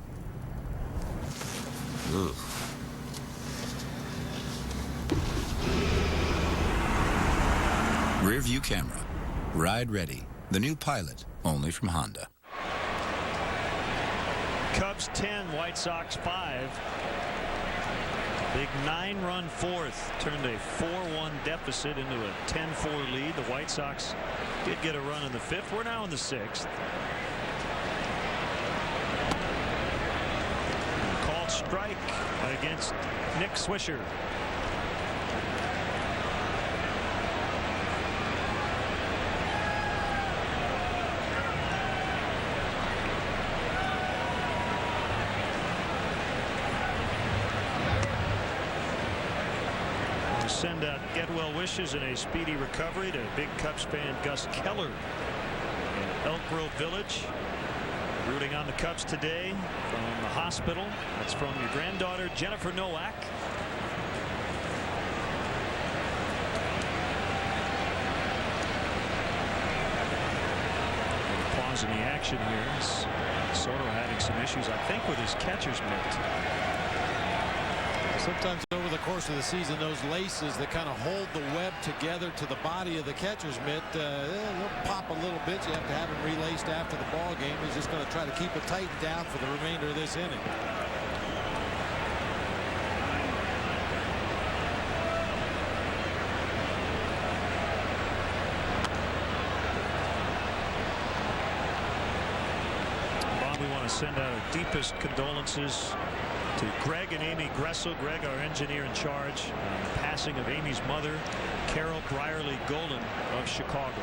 Ugh. Rear view camera. Ride ready. The new Pilot, only from Honda. Cubs 10, White Sox 5. Big 9-run fourth turned a 4-1 deficit into a 10-4 lead. The White Sox did get a run in the 5th. We're now in the 6th. Called strike against Nick Swisher. Send out get well wishes and a speedy recovery to big Cubs fan Gus Keller in Elk Grove Village. Rooting on the Cubs today from the hospital. That's from your granddaughter Jennifer Nowak. Pause in the action here. Soto having some issues, I think, with his catcher's mitt. Sometimes over the course of the season, those laces that kind of hold the web together to the body of the catcher's mitt, they'll pop a little bit. You have to have them relaced after the ball game. He's just going to try to keep it tightened down for the remainder of this inning. Bob, we want to send out our deepest condolences To Greg and Amy Gressel. Greg, our engineer in charge. Passing of Amy's mother, Carol Brierly Golden of Chicago.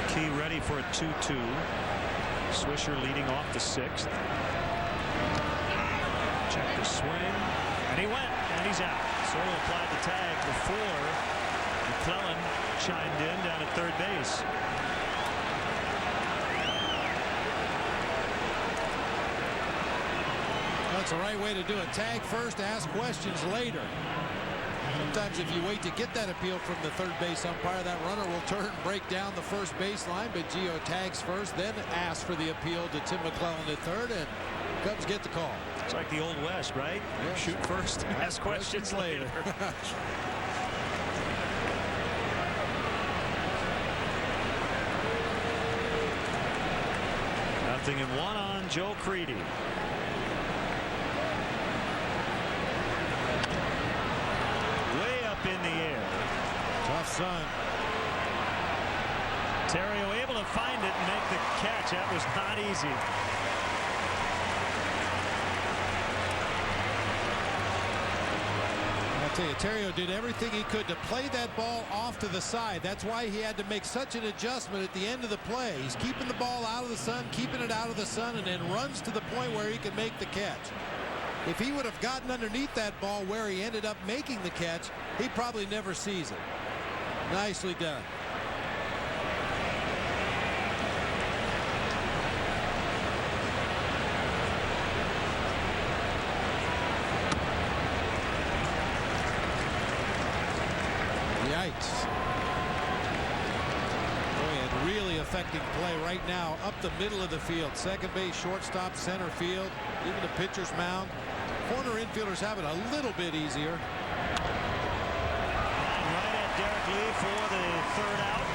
McKee ready for a 2-2. Swisher leading off the 6th. Check the swing, and he went, and he's out. Solo applied the tag before McClellan chimed in down at third base. That's the right way to do it. Tag first, ask questions later. Sometimes if you wait to get that appeal from the third base umpire, that runner will turn and break down the first baseline, but Gio tags first, then asks for the appeal to Tim McClellan at third, and Cubs get the call. It's like the Old West, right? Yeah. Shoot first, ask questions later. Nothing in one on Joe Creedy. Way up in the air. Tough sun. Terrio able to find it and make the catch. That was not easy. I'll tell you, Terrio did everything he could to play that ball off to the side. That's why he had to make such an adjustment at the end of the play. He's keeping the ball out of the sun, keeping it out of the sun, and then runs to the point where he can make the catch. If he would have gotten underneath that ball where he ended up making the catch, he probably never sees it. Nicely done. Yikes. Boy, and really affecting play right now up the middle of the field. Second base, shortstop, center field, even the pitcher's mound. Corner infielders have it a little bit easier. Right at Derek Lee for the third out.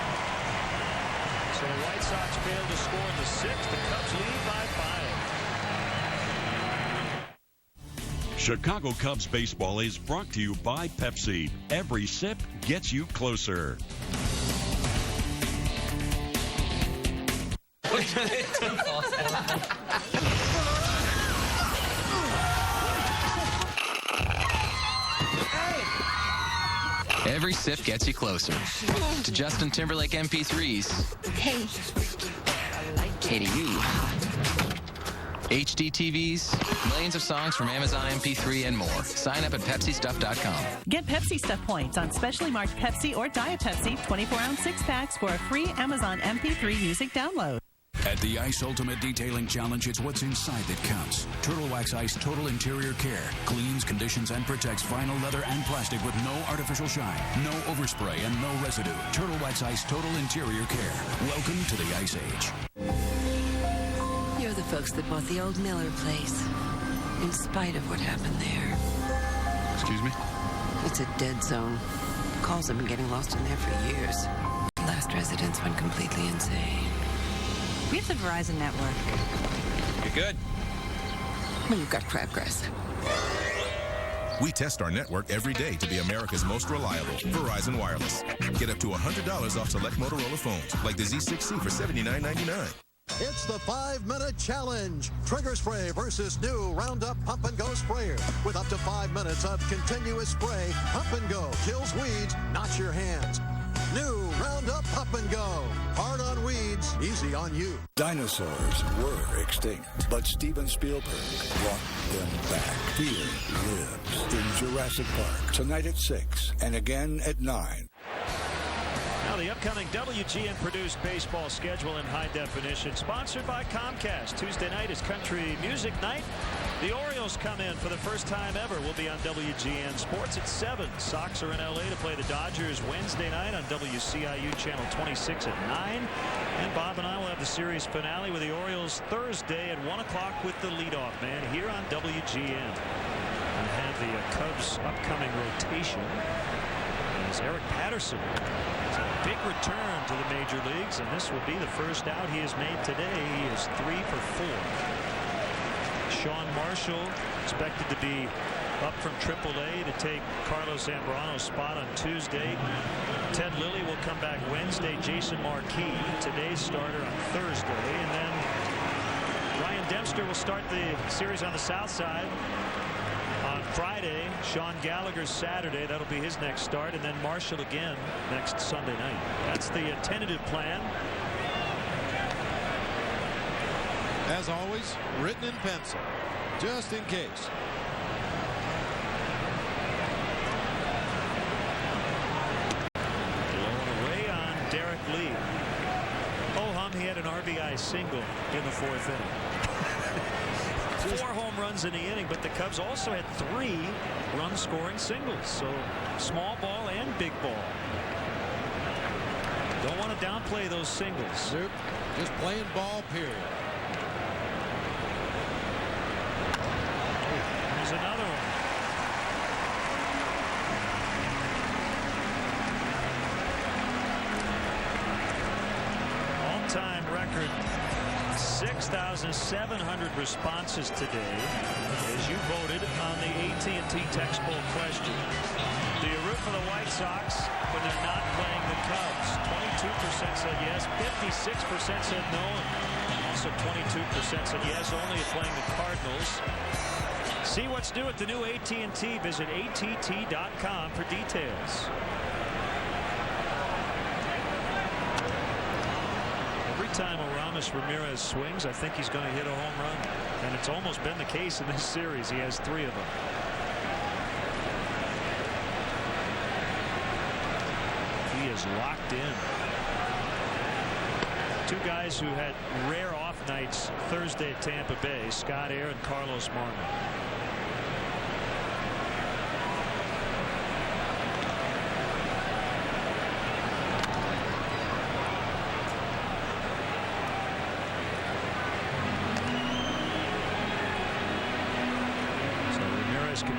So the White Sox failed to score in the 6th. The Cubs lead by 5. Chicago Cubs baseball is brought to you by Pepsi. Every sip gets you closer. Every sip gets you closer to Justin Timberlake MP3s. Hey. Hey to you. HD TVs, millions of songs from Amazon MP3 and more. Sign up at PepsiStuff.com. Get Pepsi Stuff points on specially marked Pepsi or Diet Pepsi 24-ounce 6-packs for a free Amazon MP3 music download. At the Ice Ultimate Detailing Challenge, it's what's inside that counts. Turtle Wax Ice Total Interior Care cleans, conditions, and protects vinyl, leather, and plastic with no artificial shine, no overspray, and no residue. Turtle Wax Ice Total Interior Care. Welcome to the Ice Age. You're the folks that bought the old Miller place, in spite of what happened there. Excuse me? It's a dead zone. Calls have been getting lost in there for years. Last residents went completely insane. We have the Verizon network. You good? Well, you've got crabgrass. We test our network every day to be America's most reliable. Verizon Wireless. Get up to $100 off select Motorola phones, like the Z6C for $79.99. It's the 5-minute challenge. Trigger spray versus new Roundup Pump and Go sprayer. With up to 5 minutes of continuous spray, Pump and Go kills weeds, not your hands. New Roundup Pump and Go. Hard on weeds, easy on you. Dinosaurs were extinct, but Steven Spielberg brought them back. Fear lives in Jurassic Park. Tonight at 6 and again at 9. Now the upcoming WGN-produced baseball schedule in high definition, sponsored by Comcast. Tuesday night is Country Music Night. The Orioles come in for the first time ever. We'll be on WGN Sports at 7. Sox are in L.A. to play the Dodgers Wednesday night on WCIU Channel 26 at 9. And Bob and I will have the series finale with the Orioles Thursday at 1 o'clock with the leadoff man here on WGN. And have the Cubs' upcoming rotation as Eric Patterson. It's a big return to the major leagues, and this will be the first out he has made today. He is 3 for 4. Sean Marshall expected to be up from AAA to take Carlos Zambrano's spot on Tuesday. Ted Lilly will come back Wednesday. Jason Marquis, today's starter, on Thursday. And then Ryan Dempster will start the series on the south side on Friday. Sean Gallagher Saturday. That'll be his next start. And then Marshall again next Sunday night. That's the tentative plan. As always, written in pencil, just in case. Blown away on Derek Lee. Oh, he had an RBI single in the 4th inning. 4 home runs in the inning, but the Cubs also had 3 run-scoring singles. So small ball and big ball. Don't want to downplay those singles. Nope. Just playing ball, period. There's another one. All-time record 6,700 responses today as you voted on the AT&T text poll question. Do you root for the White Sox when they're not playing the Cubs? 22% said yes, 56% said no, and also 22% said yes only if playing the Cardinals. See what's new at the new AT&T. Visit att.com for details. Every time Aramis Ramirez swings, I think he's going to hit a home run. And it's almost been the case in this series. He has 3 of them. He is locked in. 2 guys who had rare off nights Thursday at Tampa Bay, Scott Air and Carlos Martin.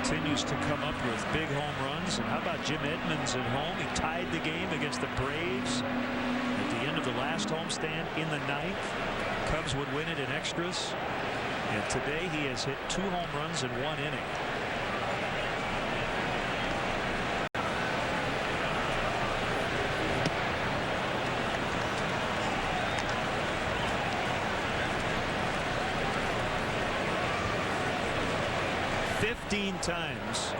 Continues to come up with big home runs. And how about Jim Edmonds at home? He tied the game against the Braves at the end of the last homestand in the 9th. Cubs would win it in extras. And today he has hit 2 home runs in 1 inning. Times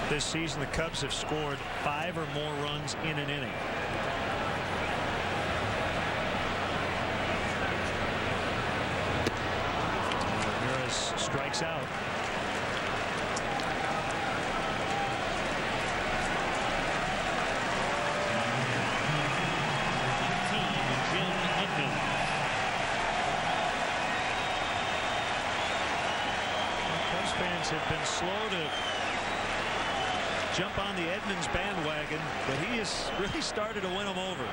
this season the Cubs have scored 5 or more runs in an inning. Ramirez strikes out. Have been slow to jump on the Edmonds bandwagon, but he has really started to win them over.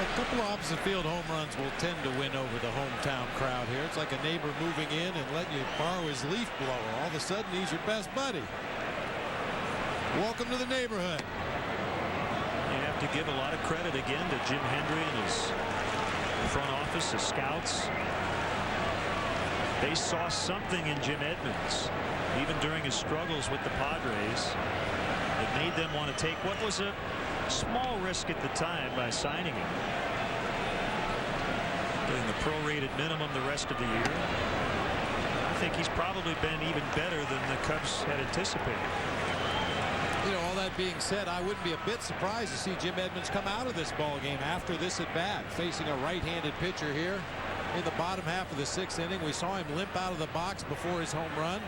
A couple of opposite field home runs will tend to win over the hometown crowd here. It's like a neighbor moving in and letting you borrow his leaf blower. All of a sudden he's your best buddy. Welcome to the neighborhood. You have to give a lot of credit again to Jim Hendry and his front office, his scouts. They saw something in Jim Edmonds, even during his struggles with the Padres. It made them want to take what was a small risk at the time by signing him. Getting the prorated minimum the rest of the year. I think he's probably been even better than the Cubs had anticipated. You know, all that being said, I wouldn't be a bit surprised to see Jim Edmonds come out of this ball game after this at bat, facing a right-handed pitcher here in the bottom half of the 6th inning. We saw him limp out of the box before his home run.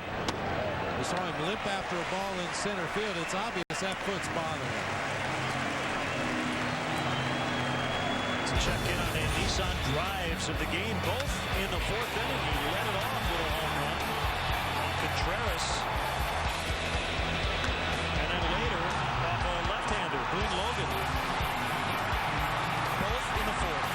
We saw him limp after a ball in center field. It's obvious that foot's bothering him. Let's check in on the Nissan drives of the game, both in the 4th inning. He led it off with a home run. Contreras. Boone Logan. Both in the 4th.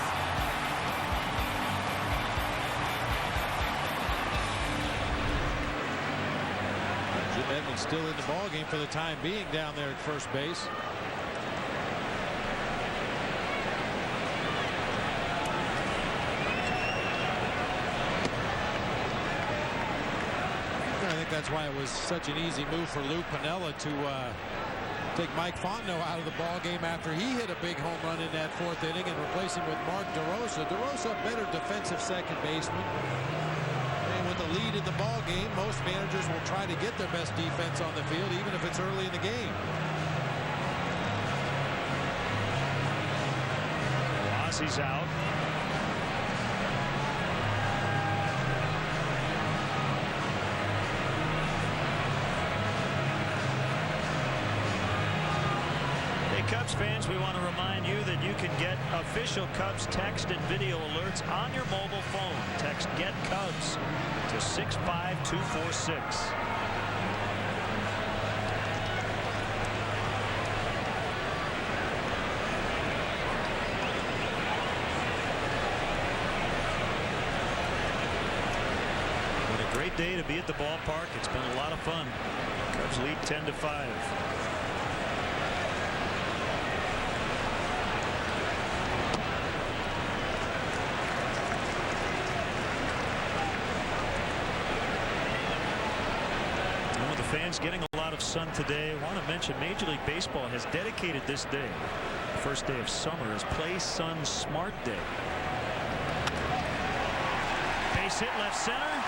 Jim Edmonds still in the ball game for the time being down there at first base. I think that's why it was such an easy move for Lou Piniella to take Mike Fontenot out of the ball game after he hit a big home run in that 4th inning and replace him with Mark DeRosa. DeRosa, a better defensive second baseman. And with the lead in the ball game, most managers will try to get their best defense on the field, even if it's early in the game. Ozzie's out. Cubs fans, we want to remind you that you can get official Cubs text and video alerts on your mobile phone. Text Get Cubs to 65246. What a great day to be at the ballpark. It's been a lot of fun. Cubs lead 10-5. Fans getting a lot of sun today. I want to mention Major League Baseball has dedicated this day, the first day of summer, as Play Sun Smart Day. Base hit left center.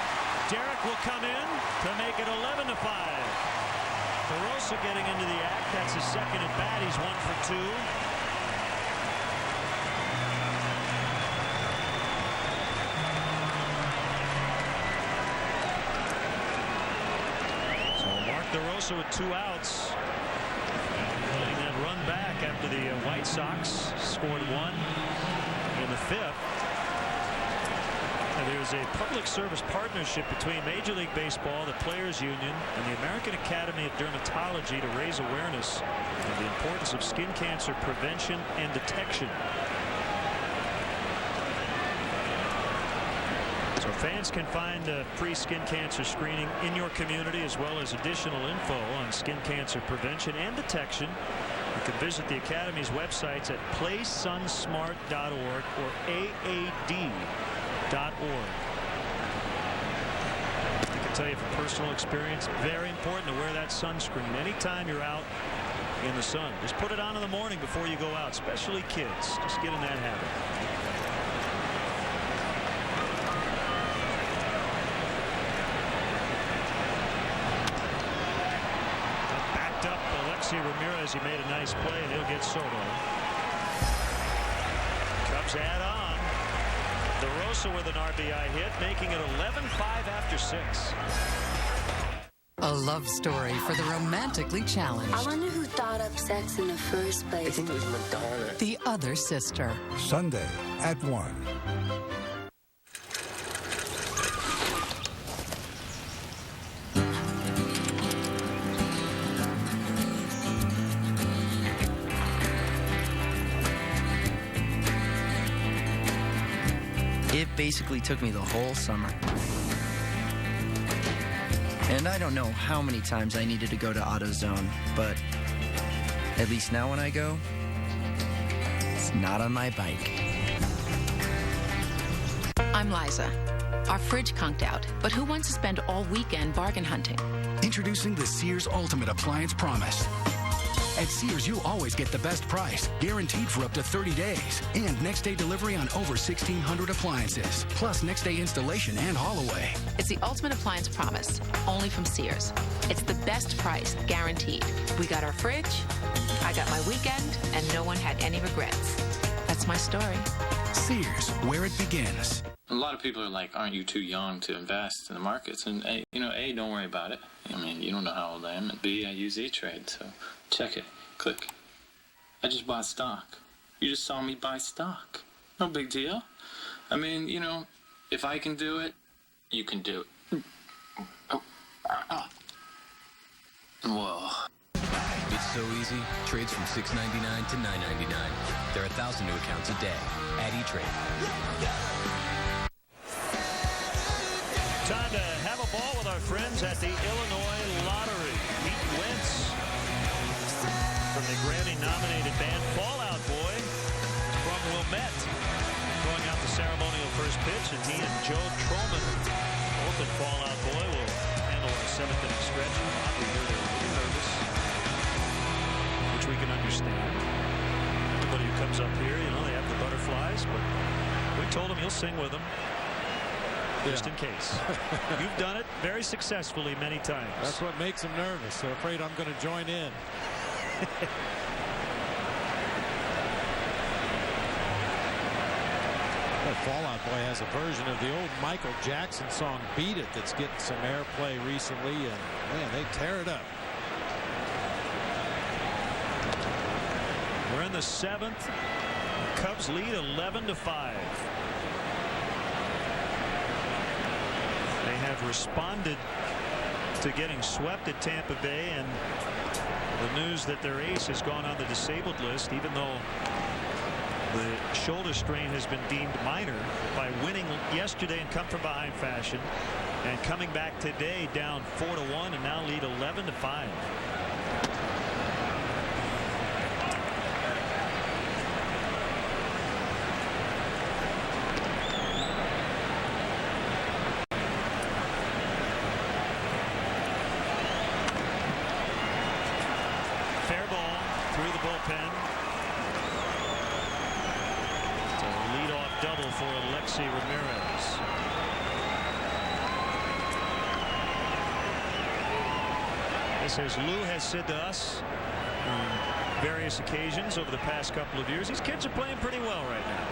Derek will come in to make it 11-5. DeRosa getting into the act. That's his second at bat. He's 1 for 2. DeRosa with 2 outs. Letting that run back after the White Sox scored 1 in the 5th. And there's a public service partnership between Major League Baseball, the Players Union, and the American Academy of Dermatology to raise awareness of the importance of skin cancer prevention and detection. So fans can find free skin cancer screening in your community, as well as additional info on skin cancer prevention and detection. You can visit the Academy's websites at playsunsmart.org or aad.org. I can tell you from personal experience, very important to wear that sunscreen anytime you're out in the sun. Just put it on in the morning before you go out, especially kids. Just get in that habit. Ramirez, he made a nice play, and he'll get Soto. Cubs add on. DeRosa with an RBI hit, making it 11-5 after 6. A love story for the romantically challenged. I wonder who thought up sex in the first place. I think it was Madonna. The Other Sister. Sunday at 1. It basically took me the whole summer. And I don't know how many times I needed to go to AutoZone, but at least now when I go, it's not on my bike. I'm Liza. Our fridge conked out, but who wants to spend all weekend bargain hunting? Introducing the Sears Ultimate Appliance Promise. At Sears, you always get the best price, guaranteed for up to 30 days. And next-day delivery on over 1,600 appliances. Plus next-day installation and haul-away. It's the Ultimate Appliance Promise, only from Sears. It's the best price, guaranteed. We got our fridge, I got my weekend, and no one had any regrets. That's my story. Sears, where it begins. A lot of people are like, aren't you too young to invest in the markets? And A, don't worry about it. I mean, you don't know how old I am. And B, I use E-Trade, so check it. Click. I just bought stock. You just saw me buy stock. No big deal. I mean, if I can do it, you can do it. Whoa. It's so easy. Trades from $6.99 to $9.99. There are 1,000 new accounts a day at E-Trade. Time to have a ball with our friends at the Illinois Lottery. the Grammy-nominated band Fall Out Boy from Wilmette, throwing out the ceremonial first pitch, and he and Joe Trollman, both in Fall Out Boy, will handle our 7th inning stretch. We hear they're really nervous, which we can understand. Everybody who comes up here, you know, they have the butterflies, but we told him you'll sing with them. Just in case. You've done it very successfully many times. That's what makes him nervous. They're afraid I'm going to join in. That Fall Out Boy has a version of the old Michael Jackson song Beat It that's getting some airplay recently, and man, they tear it up. We're in the 7th. Cubs lead 11-5. They have responded to getting swept at Tampa Bay, and the news that their ace has gone on the disabled list, even though the shoulder strain has been deemed minor, by winning yesterday in come from behind fashion and coming back today down 4-1 and now lead 11-5. As Lou has said to us on various occasions over the past couple of years, these kids are playing pretty well right now.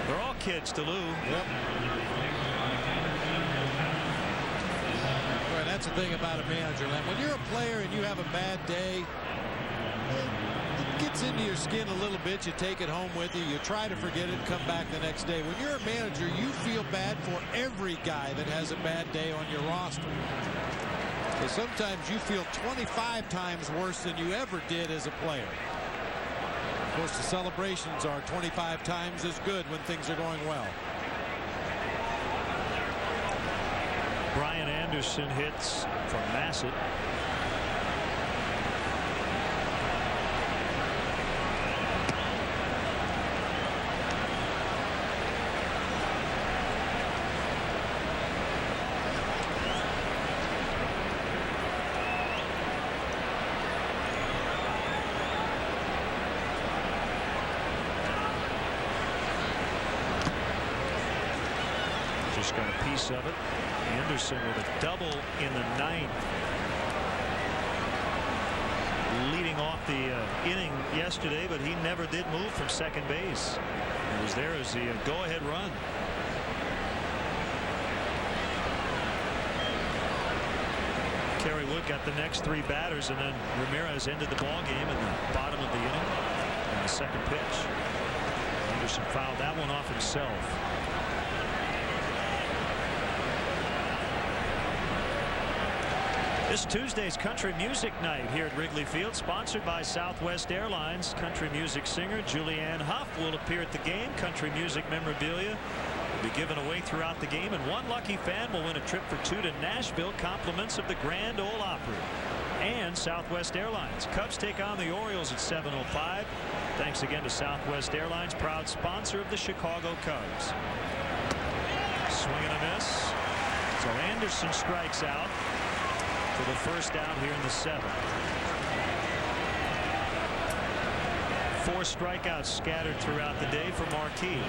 They're all kids to Lou. Yep. Boy, that's the thing about a manager, Len. When you're a player and you have a bad day, it gets into your skin a little bit. You take it home with you. You try to forget it and come back the next day. When you're a manager, you feel bad for every guy that has a bad day on your roster. So sometimes you feel 25 times worse than you ever did as a player. Of course, the celebrations are 25 times as good when things are going well. Brian Anderson hits from Massett. Just got a piece of it. Anderson with a double in the 9th. Leading off the inning yesterday, but he never did move from second base. He was there as the go-ahead run. Kerry Wood got the next 3 batters, and then Ramirez ended the ball game in the bottom of the inning in the second pitch. Anderson fouled that one off himself. This Tuesday's Country Music Night here at Wrigley Field, sponsored by Southwest Airlines. Country music singer Julianne Hough will appear at the game. Country music memorabilia will be given away throughout the game, and one lucky fan will win a trip for 2 to Nashville, compliments of the Grand Ole Opry and Southwest Airlines. Cubs take on the Orioles at 7:05. Thanks again to Southwest Airlines, proud sponsor of the Chicago Cubs. Swing and a miss. So Anderson strikes out for the first out here in the 7th. 4 strikeouts scattered throughout the day for Marquis.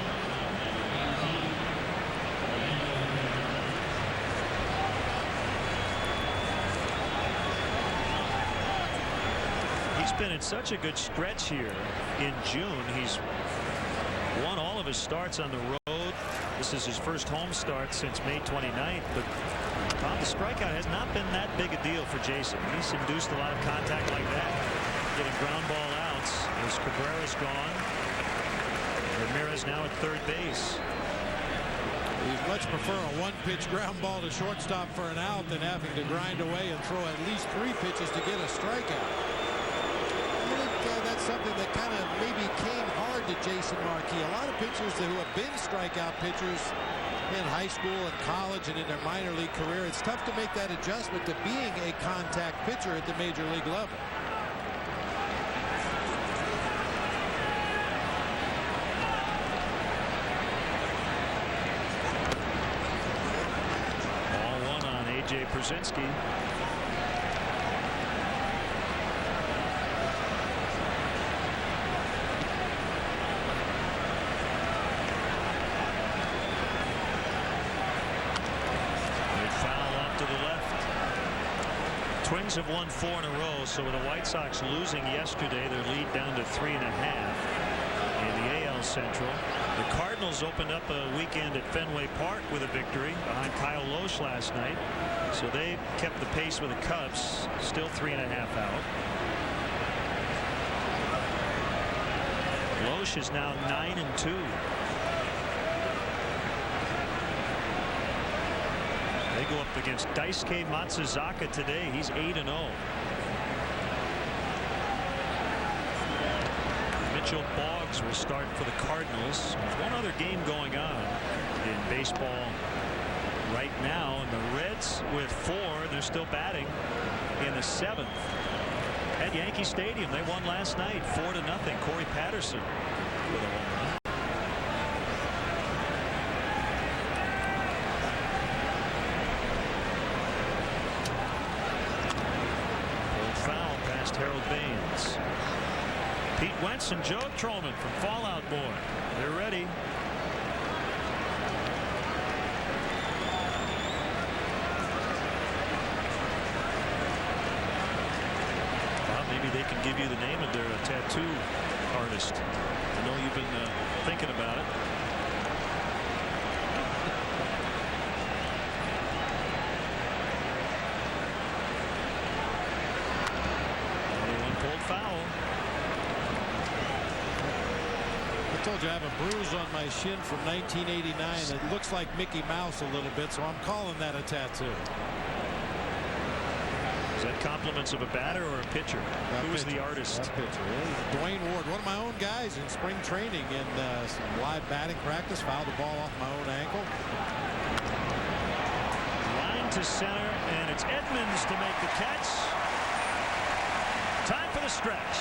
He's been in such a good stretch here in June. He's won all of his starts on the road. This is his first home start since May 29th, but the strikeout has not been that big a deal for Jason. He's induced a lot of contact like that, getting ground ball outs as Cabrera's gone. Ramirez now at third base. He'd much prefer a 1-pitch ground ball to shortstop for an out than having to grind away and throw at least 3 pitches to get a strikeout. I think that's something that kind of maybe came hard to Jason Marquis. A lot of pitchers who have been strikeout pitchers in high school and college and in their minor league career, it's tough to make that adjustment to being a contact pitcher at the major league level. TJ Przinsky. Twins have won 4 in a row, so with the White Sox losing yesterday, their lead down to 3.5 in the AL Central. The Cardinals opened up a weekend at Fenway Park with a victory behind Kyle Lohse last night, so they kept the pace with the Cubs, still 3.5 out. Lohse is now 9-2. They go up against Daisuke Matsuzaka today. He's 8-0. Mitchell Boggs will start for the Cardinals. There's one other game going on in baseball right now, and the Reds with 4. They're still batting in the 7th at Yankee Stadium. They won last night 4-0. Corey Patterson with a home run. Harold Baines. Pete Wentz and Joe Trollman from Fallout Boy. They're ready. Well, maybe they can give you the name of their tattoo artist. I know you've been thinking about it. Foul. I told you I have a bruise on my shin from 1989 that looks like Mickey Mouse a little bit, so I'm calling that a tattoo. Is that compliments of a batter or a pitcher? Who's the artist? That pitcher. Dwayne Ward, one of my own guys in spring training in some live batting practice, fouled the ball off my own ankle. Line to center, and it's Edmonds to make the catch. Time for the stretch.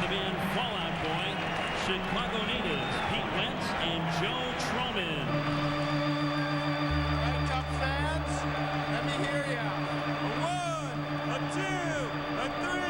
The man Fallout Boy, Chicago natives Pete Wentz and Joe Trollman. Hey, Cub fans, let me hear ya. A 1, a 2, a 3.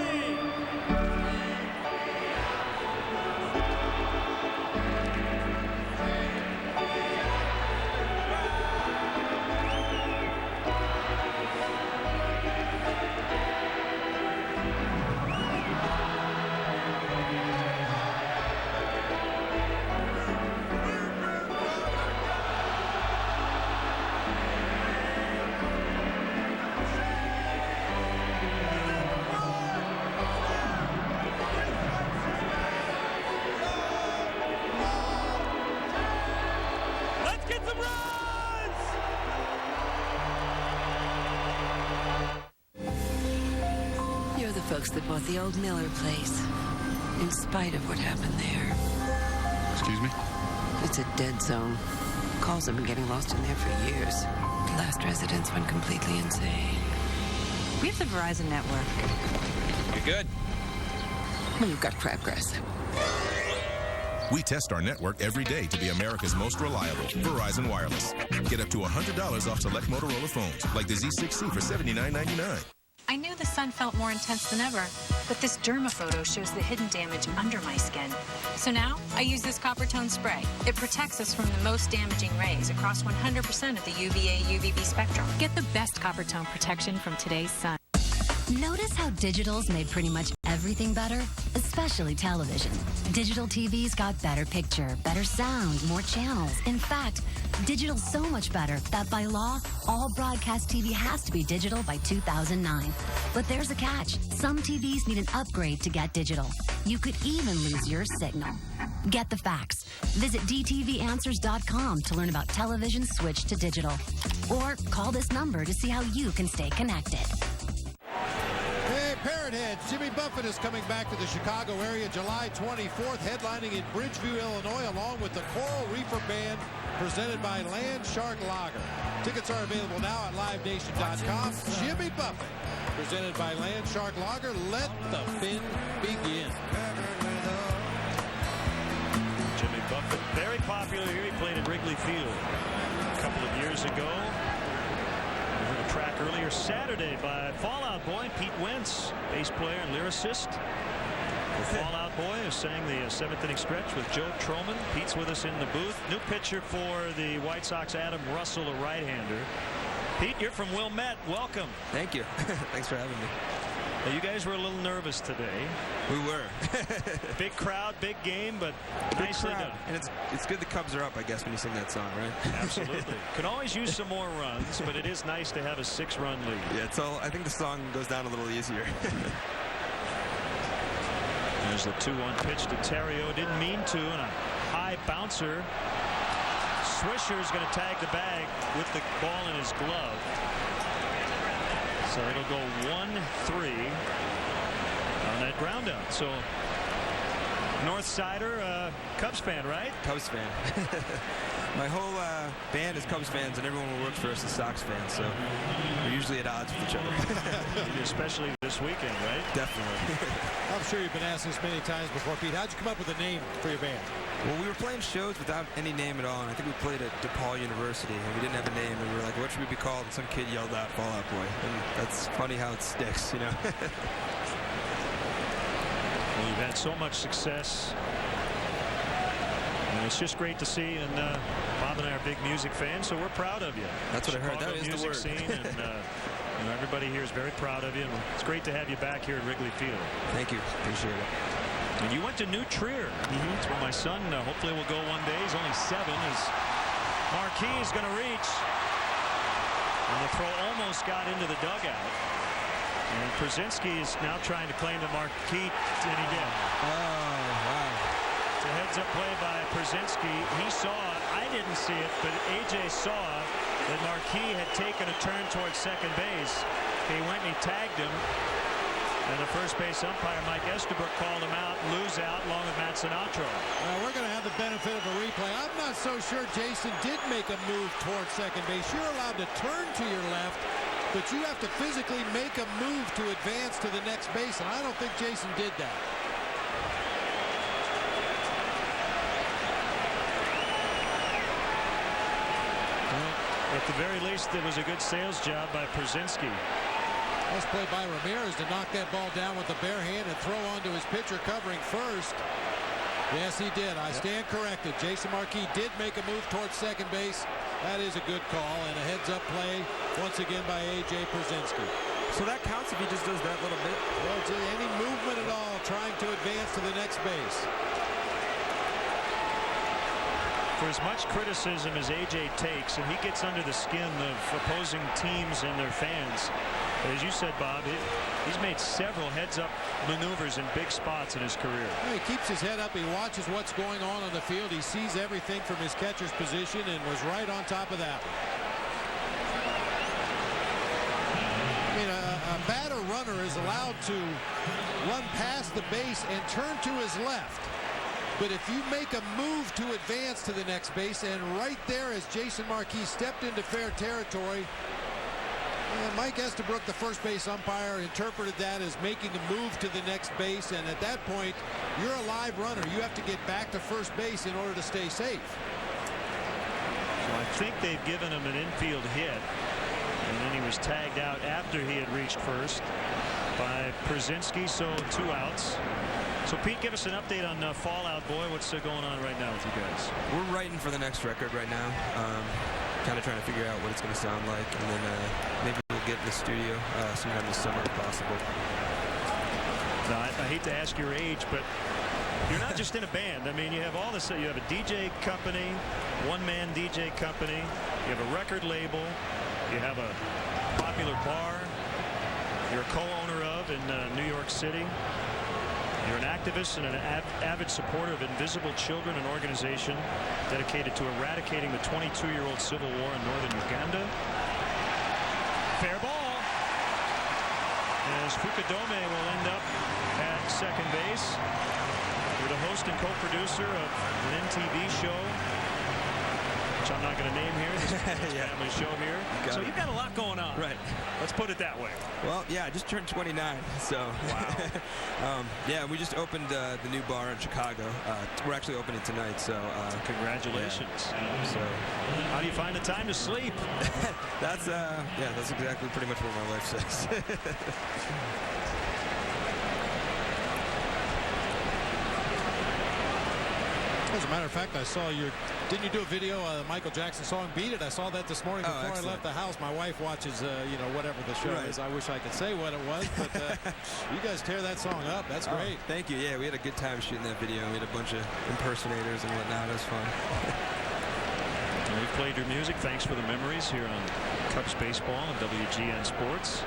Folks that bought the old Miller place, in spite of what happened there. Excuse me? It's a dead zone. Calls have been getting lost in there for years. The last residents went completely insane. We have the Verizon network. You're good. Well, you've got crabgrass. We test our network every day to be America's most reliable. Verizon Wireless. Get up to $100 off select Motorola phones, like the Z6C for $79.99. I knew the sun felt more intense than ever, but this derma photo shows the hidden damage under my skin. So now, I use this copper tone spray. It protects us from the most damaging rays across 100% of the UVA-UVB spectrum. Get the best copper tone protection from today's sun. Notice how digital's made pretty much everything better, especially television. Digital TV's got better picture, better sound, more channels. In fact, digital's so much better that by law, all broadcast TV has to be digital by 2009. But there's a catch. Some TVs need an upgrade to get digital. You could even lose your signal. Get the facts. Visit dtvanswers.com to learn about television switch to digital. Or call this number to see how you can stay connected. Hey, Parrot Heads, Jimmy Buffett is coming back to the Chicago area July 24th, headlining in Bridgeview, Illinois, along with the Coral Reefer Band, presented by Land Shark Lager. Tickets are available now at livenation.com. Jimmy Buffett, presented by Land Shark Lager. Let the fin begin. Jimmy Buffett, very popular here. He played at Wrigley Field a couple of years ago. We heard a track earlier Saturday by Fall Out Boy, Pete Wentz, bass player and lyricist. The Fall Out Boy is sang the 7th inning stretch with Joe Troman. Pete's with us in the booth. New pitcher for the White Sox, Adam Russell, a right-hander. Pete, you're from Wilmette. Welcome. Thank you. Thanks for having me. Now, you guys were a little nervous today. We were. Big crowd, big game, but nicely done. And it's good the Cubs are up, I guess, when you sing that song, right? Absolutely. Can always use some more runs, but it is nice to have a 6-run lead. Yeah, it's all. I think the song goes down a little easier. There's the 2-1 pitch to Terrio. Didn't mean to, and a high bouncer. Swisher's going to tag the bag with the ball in his glove. So it'll go 1-3 on that ground out. So North Sider, Cubs fan, right? Cubs fan. My whole band is Cubs fans, and everyone who works for us is Sox fans. So we're usually at odds with each other. Especially this weekend, right? Definitely. I'm sure you've been asked this many times before, Pete. How'd you come up with a name for your band? Well, we were playing shows without any name at all, and I think we played at DePaul University, and we didn't have a name, and we were like, what should we be called? And some kid yelled out Fall Out Boy, and that's funny how it sticks, you know? Well, you've had so much success. And it's just great to see, and Bob and I are big music fans, so we're proud of you. That's what I heard. Chicago That is the word. music scene, and everybody here is very proud of you, and it's great to have you back here at Wrigley Field. Thank you. Appreciate it. And you went to New Trier. That's where my son hopefully will go one day. He's only 7. As Marquis is going to reach. And the throw almost got into the dugout. And Przinsky is now trying to claim the Marquis, and he did. Oh, wow. It's a heads-up play by Przinsky. He saw, I didn't see it, but A.J. saw that Marquis had taken a turn towards second base. He went and he tagged him. And the first base umpire, Mike Estabrook, called him out, lose out, along with Matt Sinatra. Well, we're going to have the benefit of a replay. I'm not so sure Jason did make a move towards second base. You're allowed to turn to your left, but you have to physically make a move to advance to the next base, and I don't think Jason did that. At the very least, it was a good sales job by Przinsky. Nice play by Ramirez to knock that ball down with the bare hand and throw onto his pitcher covering first. Yes, he did. I stand corrected. Jason Marquis did make a move towards second base. That is a good call, and a heads-up play once again by A.J. Przinsky. So that counts if he just does that little bit? Well, any movement at all trying to advance to the next base. For as much criticism as A.J. takes, and he gets under the skin of opposing teams and their fans, as you said, Bob, he's made several heads-up maneuvers in big spots in his career. He keeps his head up. He watches what's going on the field. He sees everything from his catcher's position and was right on top of that. I mean, a batter runner is allowed to run past the base and turn to his left. But if you make a move to advance to the next base, and right there as Jason Marquis stepped into fair territory, Mike Estabrook, the first base umpire, interpreted that as making a move to the next base, and at that point, you're a live runner. You have to get back to first base in order to stay safe. So I think they've given him an infield hit, and then he was tagged out after he had reached first by Przinsky, so 2 outs. So, Pete, give us an update on Fall Out Boy. What's going on right now with you guys? We're writing for the next record right now. Kind of trying to figure out what it's going to sound like, and then maybe we'll get in the studio sometime this summer if possible. Now, I hate to ask your age, but you're not just in a band. I mean, you have all this. You have a DJ company, one-man DJ company. You have a record label. You have a popular bar you're a co-owner of in New York City. You're an activist and an avid supporter of Invisible Children, an organization dedicated to eradicating the 22-year-old civil war in northern Uganda. Fair ball. As Fukudome will end up at second base. You're the host and co-producer of an MTV show which I'm not going to name here. This is a family show here. So you've got a lot going on. Right. Let's put it that way. Well, yeah, I just turned 29, so. Wow. Yeah, we just opened the new bar in Chicago. We're actually opening tonight, so. Congratulations. Yeah. So. How do you find the time to sleep? That's exactly pretty much what my wife says. As a matter of fact, I saw didn't you do a video of the Michael Jackson song Beat It? I saw that this morning before I left the house. My wife watches, whatever the show is. I wish I could say what it was, but you guys tear that song up. That's great. Thank you. Yeah, we had a good time shooting that video. We had a bunch of impersonators and whatnot. It was fun. We've played your music. Thanks for the memories here on Cubs Baseball and WGN Sports.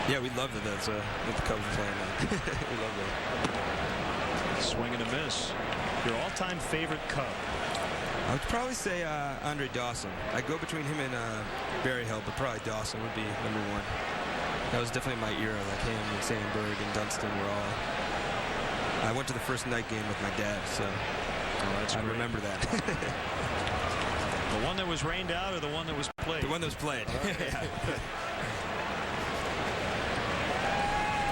Yeah, we love that that's what the Cubs are playing now. We love that. Swing and a miss. Your all-time favorite Cub? I would probably say Andre Dawson. I go between him and Barry Hill, but probably Dawson would be number one. That was definitely my era, like him and Sandberg and Dunston were all. I went to the first night game with my dad, so I remember that. The one that was rained out or the one that was played? The one that was played.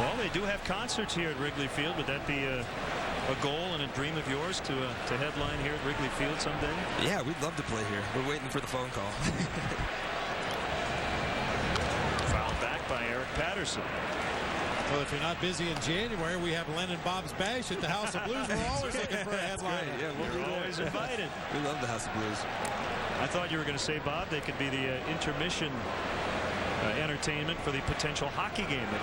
Well, they do have concerts here at Wrigley Field. Would that be a goal and a dream of yours to headline here at Wrigley Field someday? Yeah, we'd love to play here. We're waiting for the phone call. Fouled back by Eric Patterson. Well, if you're not busy in January, we have Len and Bob's Bash at the House of Blues. We're always looking for a headline. Yeah, we're always invited. We love the House of Blues. I thought you were going to say, Bob, they could be the intermission entertainment for the potential hockey game that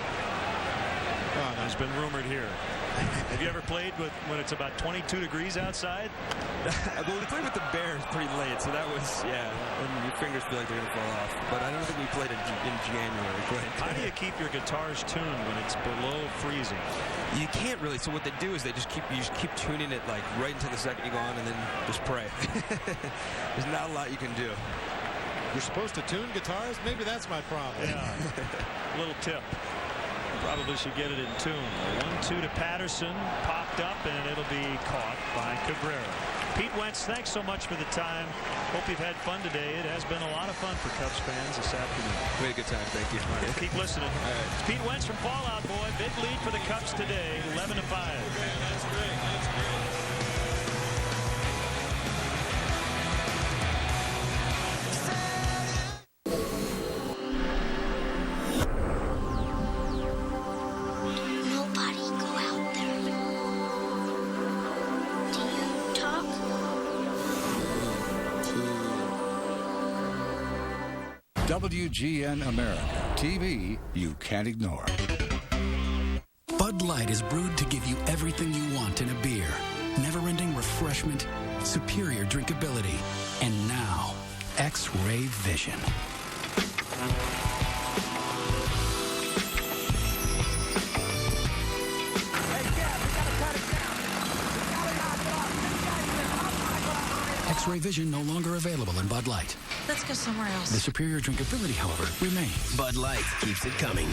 has been rumored here. Have you ever played when it's about 22 degrees outside? Well, we played with the Bears pretty late, so that was, and your fingers feel like they're going to fall off. But I don't think we played in January. How do you keep your guitars tuned when it's below freezing? You can't really. So what they do is you just keep tuning it like right until the second you go on and then just pray. There's not a lot you can do. You're supposed to tune guitars? Maybe that's my problem. Yeah. Little tip. Probably should get it in tune. 1-2 to Patterson. Popped up, and it'll be caught by Cabrera. Pete Wentz, thanks so much for the time. Hope you've had fun today. It has been a lot of fun for Cubs fans this afternoon. We had a good time. Thank you. Keep listening. All right. It's Pete Wentz from Fallout Boy. Big lead for the Cubs today, 11-5. That's great. That's great. WGN America, TV you can't ignore. Bud Light is brewed to give you everything you want in a beer. Never-ending refreshment, superior drinkability, and now, X-ray vision. X-ray vision no longer available in Bud Light. Let's go somewhere else. The superior drinkability, however, remains. Bud Light keeps it coming.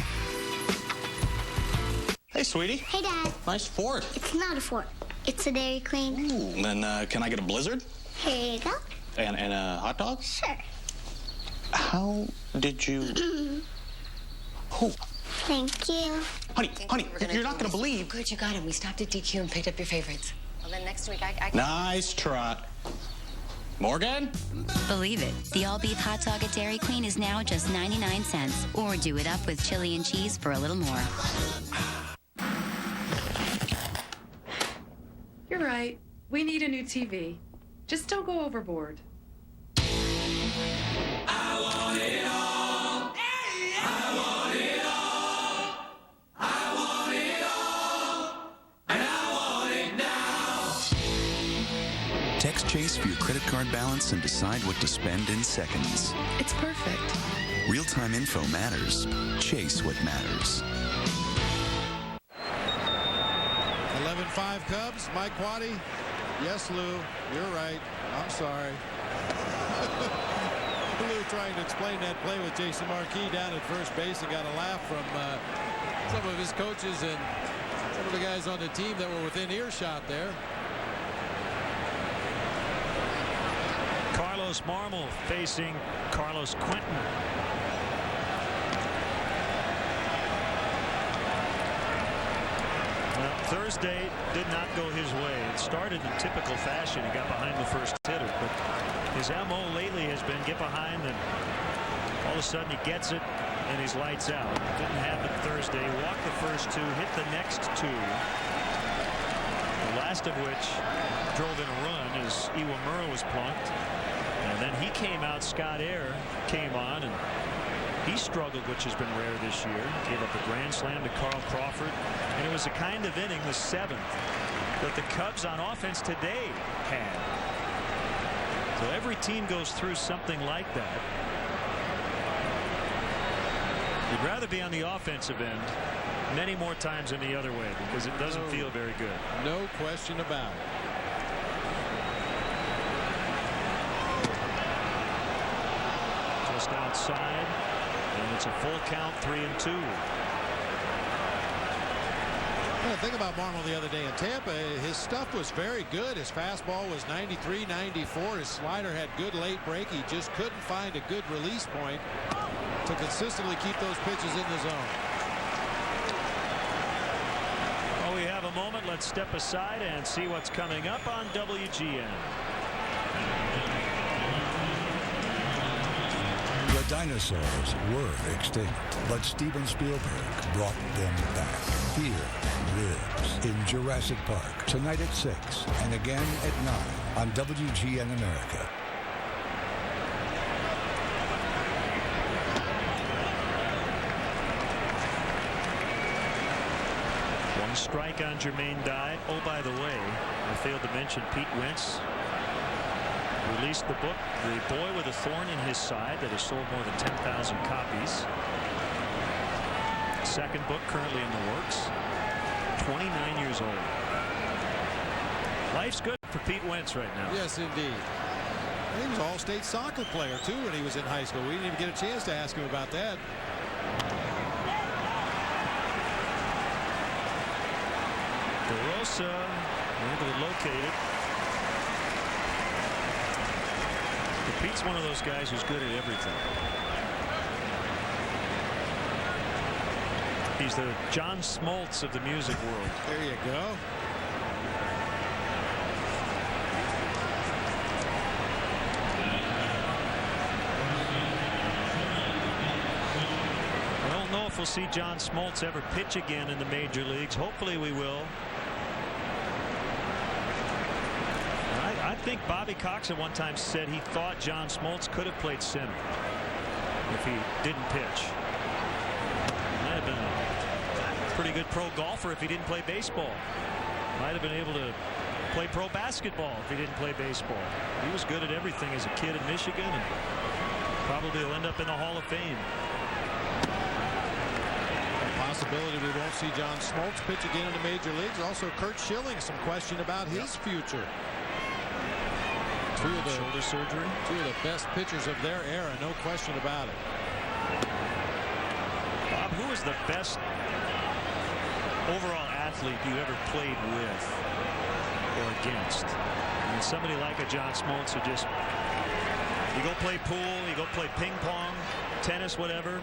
Hey, sweetie. Hey, Dad. Nice fort. It's not a fort. It's a Dairy Queen. Ooh, then can I get a Blizzard? Here you go. And a hot dog? Sure. How did you... Oh. Thank you. Honey, you're not going to believe. Good, you got him. We stopped at DQ and picked up your favorites. Well, then next week I Nice try. Morgan? Believe it, the all-beef hot dog at Dairy Queen is now just 99 cents. Or do it up with chili and cheese for a little more. You're right. We need a new TV. Just don't go overboard. I want it all. I want it all. I want it all. And I want it now. Text Chase for your credit card balance and decide what to spend in seconds. It's perfect. Real-time info matters. Chase what matters. 11-5 Cubs. Mike Quaddy. Yes, Lou. You're right. I'm sorry. Lou trying to explain that play with Jason Marquis down at first base and got a laugh from some of his coaches and some of the guys on the team that were within earshot there. Carlos Marmol facing Carlos Quentin. Well, Thursday did not go his way. It started in typical fashion. He got behind the first hitter, but his MO lately has been get behind and all of a sudden he gets it and he's lights out. Didn't happen Thursday. Walked the first two, hit the next two. The last of which drove in a run as Iwamura was plunked. And then he came out, Scott Air came on, and he struggled, which has been rare this year. Gave up a grand slam to Carl Crawford. And it was a kind of inning, the seventh, that the Cubs on offense today had. So every team goes through something like that. You'd rather be on the offensive end many more times than the other way because it doesn't feel very good. No question about it. Just outside, and it's a full count, 3-2. Well, the thing about Marmol the other day in Tampa, his stuff was very good. His fastball was 93, 94. His slider had good late break. He just couldn't find a good release point to consistently keep those pitches in the zone. Well, we have a moment. Let's step aside and see what's coming up on WGN. The dinosaurs were extinct, but Steven Spielberg brought them back. Fear lives in Jurassic Park tonight at 6 and again at 9 on WGN America. One strike on Jermaine Dye. Oh, by the way, I failed to mention Pete Wentz released the book, The Boy with a Thorn in His Side, that has sold more than 10,000 copies. Second book currently in the works. 29 years old. Life's good for Pete Wentz right now. Yes, indeed. He was an all-state soccer player, too, when he was in high school. We didn't even get a chance to ask him about that. DeRosa able to locate it. But Pete's one of those guys who's good at everything. He's the John Smoltz of the music world. There you go. I don't know if we'll see John Smoltz ever pitch again in the major leagues. Hopefully we will. I think Bobby Cox at one time said he thought John Smoltz could have played center if he didn't pitch. Might have been a pretty good pro golfer if he didn't play baseball. Might have been able to play pro basketball if he didn't play baseball. He was good at everything as a kid in Michigan, and probably will end up in the Hall of Fame. Possibility we won't see John Smoltz pitch again in the major leagues. Also, Kurt Schilling, some question about his future. Shoulder surgery. Two of the best pitchers of their era, no question about it. Bob, who is the best overall athlete you ever played with or against? I mean, somebody like a John Smoltz who just, you go play pool, you go play ping pong, tennis, whatever.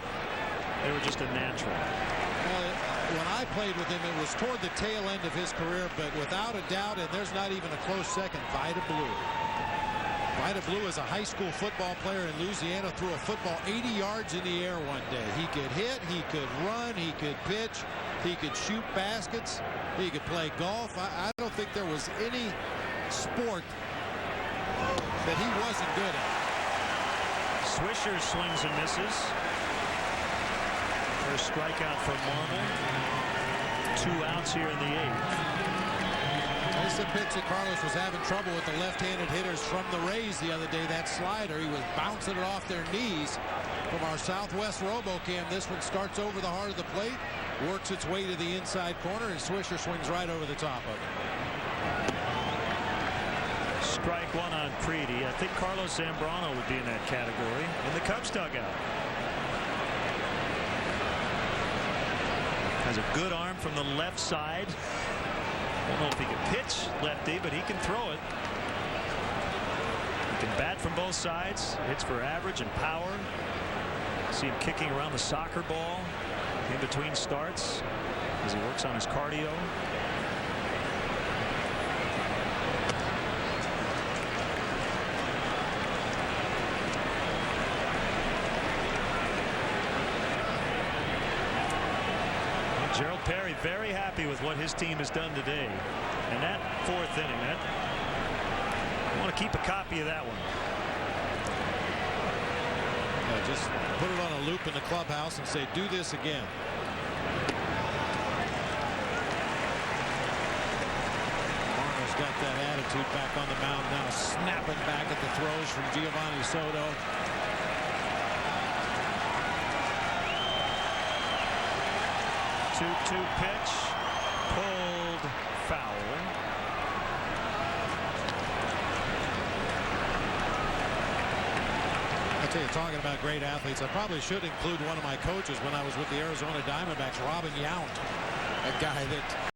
They were just a natural. Well, when I played with him, it was toward the tail end of his career, but without a doubt, and there's not even a close second, Vida Blue. Vida Blue, as a high school football player in Louisiana, threw a football 80 yards in the air one day. He could hit, he could run, he could pitch, he could shoot baskets, he could play golf. I don't think there was any sport that he wasn't good at. Swisher swings and misses. First strikeout from Marmol. 2 outs here in the 8th. That's the pitch that Carlos was having trouble with the left-handed hitters from the Rays the other day. That slider, he was bouncing it off their knees from our Southwest RoboCam. This one starts over the heart of the plate, works its way to the inside corner, and Swisher swings right over the top of it. Strike one on Preedy. I think Carlos Zambrano would be in that category in the Cubs dugout. Has a good arm from the left side. Don't know if he can pitch lefty, but he can throw it. Can bat from both sides. Hits for average and power. See him kicking around the soccer ball in between starts as he works on his cardio. Gerald Perry very happy with what his team has done today. And that fourth inning, I want to keep a copy of that one. Yeah, just put it on a loop in the clubhouse and say, do this again. Marno's got that attitude back on the mound now, snapping back at the throws from Giovanni Soto. Two pitch, pulled foul. I tell you, talking about great athletes, I probably should include one of my coaches when I was with the Arizona Diamondbacks, Robin Yount, a guy that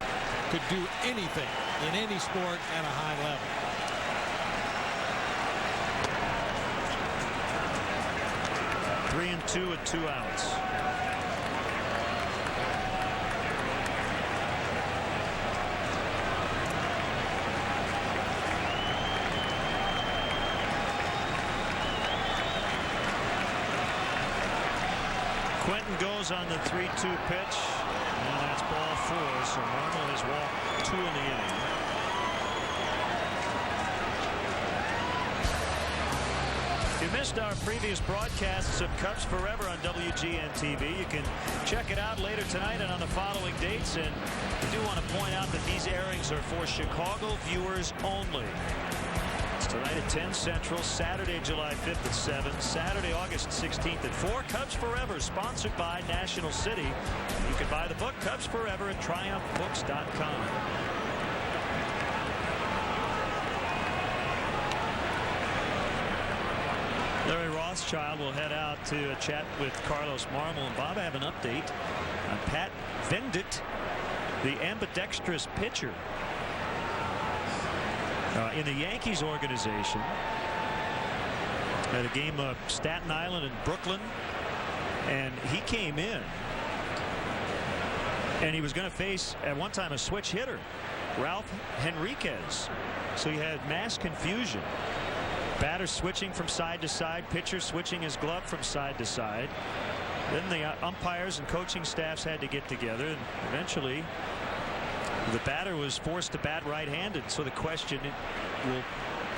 could do anything in any sport at a high level. Three and two with 2 outs. Quentin goes on the 3-2 pitch, and that's ball 4. So Marmol has walked 2 in the inning. If you missed our previous broadcasts of Cubs Forever on WGN TV, you can check it out later tonight and on the following dates. And we do want to point out that these airings are for Chicago viewers only. It's tonight at 10 Central, Saturday, July 5th at 7, Saturday, August 16th at 4. Cubs Forever, sponsored by National City. You can buy the book Cubs Forever at TriumphBooks.com. Larry Rothschild will head out to chat with Carlos Marmol. And Bob, I have an update on Pat Vendit, the ambidextrous pitcher in the Yankees organization at a game of Staten Island and Brooklyn, and he came in and he was going to face at one time a switch hitter, Ralph Henriquez. So you had mass confusion. Batter switching from side to side, pitcher switching his glove from side to side. Then the umpires and coaching staffs had to get together, and eventually the batter was forced to bat right-handed. So the question will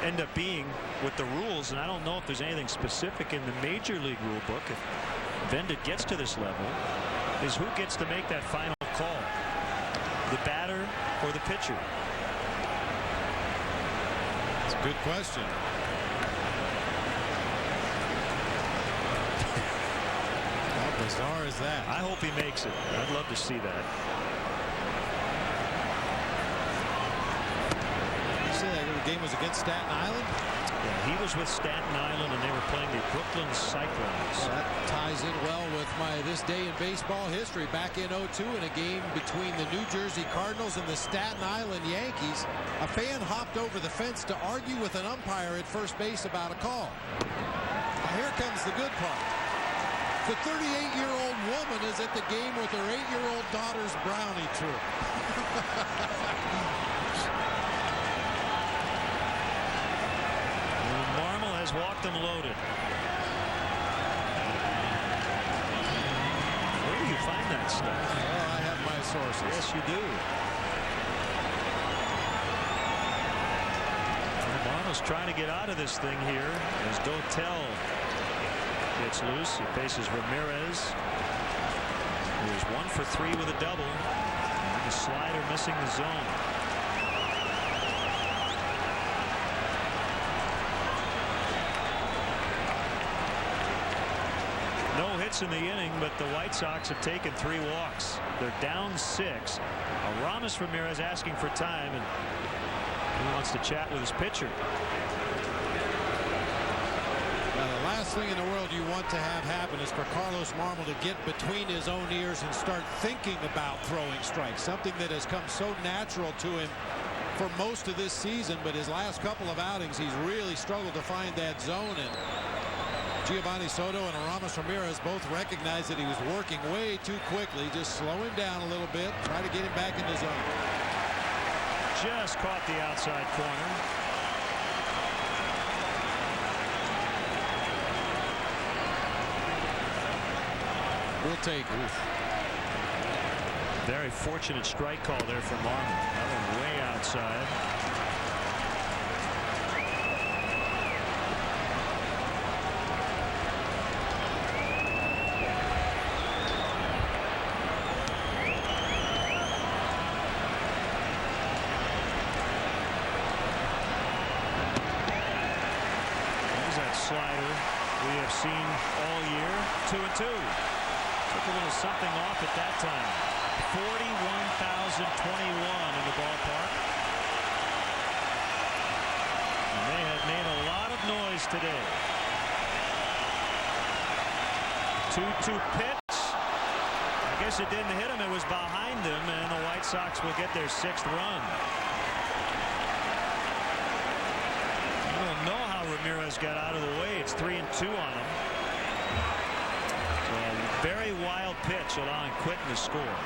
end up being with the rules, and I don't know if there's anything specific in the Major League rule book, if Vendit gets to this level, is who gets to make that final call, the batter or the pitcher? It's a good question. How bizarre is that? I hope he makes it. I'd love to see that. The game was against Staten Island? Yeah, he was with Staten Island, and they were playing the Brooklyn Cyclones. Well, that ties in well with my this day in baseball history. Back in '02, in a game between the New Jersey Cardinals and the Staten Island Yankees, a fan hopped over the fence to argue with an umpire at first base about a call. Now, here comes the good part. The 38-year-old woman is at the game with her 8-year-old daughter's brownie troop. Walked them loaded. Where do you find that stuff? Oh, I have my sources. Yes, you do. Marmol's trying to get out of this thing here as Dotel gets loose. He faces Ramirez, who is 1 for 3 with a double. And the slider missing the zone. No hits in the inning, but the White Sox have taken 3 walks. They're down 6. Aramis Ramirez asking for time, and he wants to chat with his pitcher. Now, the last thing in the world you want to have happen is for Carlos Marmol to get between his own ears and start thinking about throwing strikes, something that has come so natural to him for most of this season, but his last couple of outings, he's really struggled to find that zone. And Giovanni Soto and Aramis Ramirez both recognize that he was working way too quickly. Just slow him down a little bit. Try to get him back in the zone. Just caught the outside corner. We'll take it. Very fortunate strike call there from Marmon. That one way outside. There's that slider we have seen all year. 2-2. Took a little something off at that time. 41,021 in the ballpark. And they have made a lot of noise today. 2-2 pitch. I guess it didn't hit him. It was behind him, and the White Sox will get their 6th run. I don't know how Ramirez got out of the way. It's 3-2 on him. So a very wild pitch, allowing Quinton to score.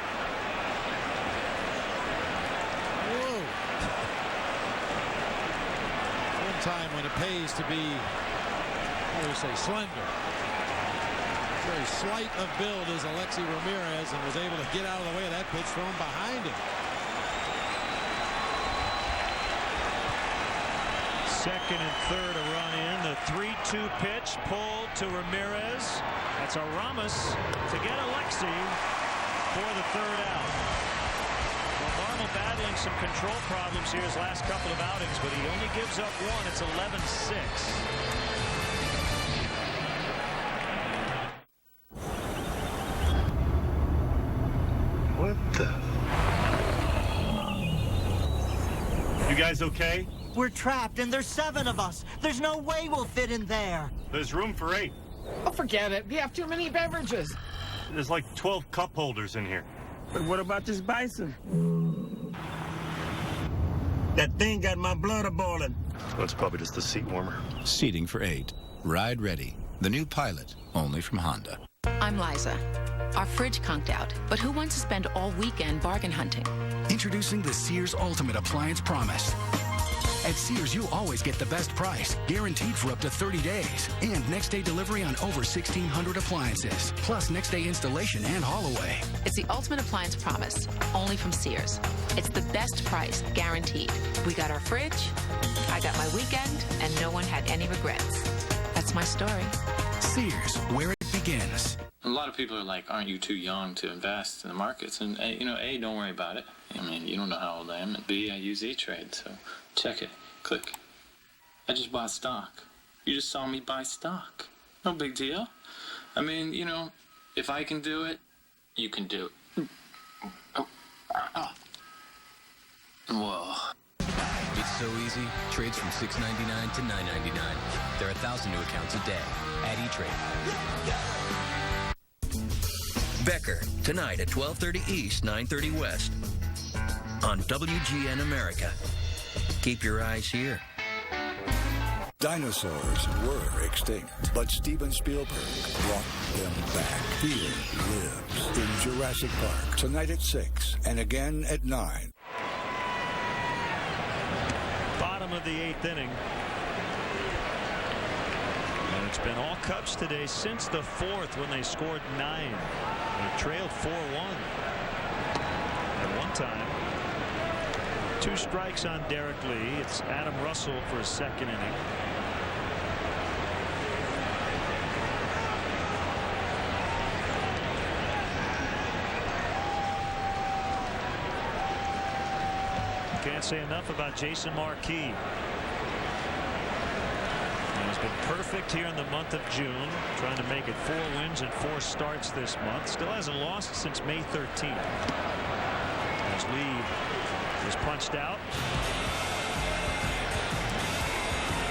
Time when it pays to be, how do you say, slender. Very slight of build is Alexi Ramirez, and was able to get out of the way of that pitch thrown behind him. Second and third a run in. The 3-2 pitch pulled to Ramirez. That's Aramis to get Alexi for the 3rd out. Marmol battling some control problems here his last couple of outings, but he only gives up one. It's 11-6. What the? You guys okay? We're trapped, and there's 7 of us. There's no way we'll fit in there. There's room for 8. Oh, forget it. We have too many beverages. There's like 12 cup holders in here. But what about this bison? That thing got my blood a-boiling. Well, it's probably just the seat warmer. Seating for 8. Ride Ready. The new Pilot, only from Honda. I'm Liza. Our fridge conked out, but who wants to spend all weekend bargain hunting? Introducing the Sears Ultimate Appliance Promise. At Sears, you always get the best price, guaranteed for up to 30 days. And next-day delivery on over 1,600 appliances. Plus next-day installation and haul away. It's the Ultimate Appliance Promise, only from Sears. It's the best price, guaranteed. We got our fridge, I got my weekend, and no one had any regrets. That's my story. Sears, where it begins. A lot of people are like, aren't you too young to invest in the markets? And, you know, A, don't worry about it. I mean, you don't know how old I am. And B, I use E-Trade, so check it. Click. I just bought stock. You just saw me buy stock. No big deal. I mean, you know, if I can do it, you can do it. Whoa. It's so easy. Trades from $6.99 to $9.99. There are 1,000 new accounts a day at E-Trade. Becker, tonight at 12:30 East, 9:30 West. On WGN America. Keep your eyes here. Dinosaurs were extinct, but Steven Spielberg brought them back. Fear lives in Jurassic Park. Tonight at 6 and again at 9. Bottom of the 8th inning. And it's been all Cubs today since the 4th when they scored 9. They trailed 4-1 at one time. 2 strikes on Derek Lee. It's Adam Russell for his 2nd inning. Can't say enough about Jason Marquis. He's been perfect here in the month of June, trying to make it 4 wins and 4 starts this month. Still hasn't lost since May 13th. As Lee is punched out.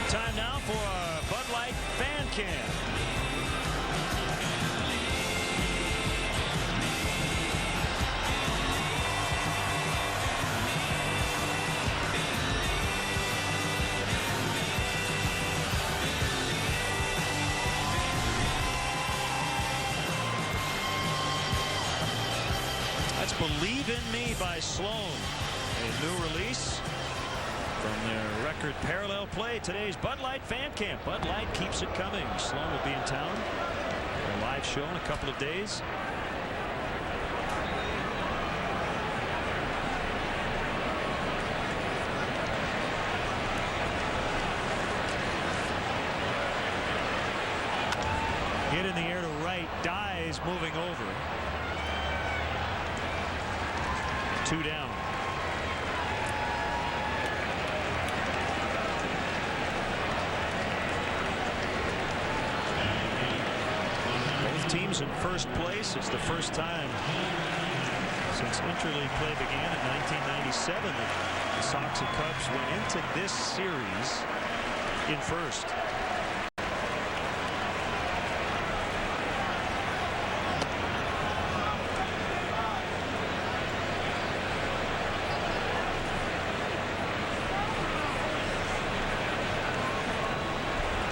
Time now for our Bud Light Fan Cam. Believe in Me by Sloan. A new release from their record Parallel Play. Today's Bud Light Fan Camp. Bud Light keeps it coming. Sloan will be in town. A live show in a couple of days. Hit in the air to right. Dies moving over. 2 down. Both teams in first place. It's the first time since interleague play began in 1997 that the Sox and Cubs went into this series in first.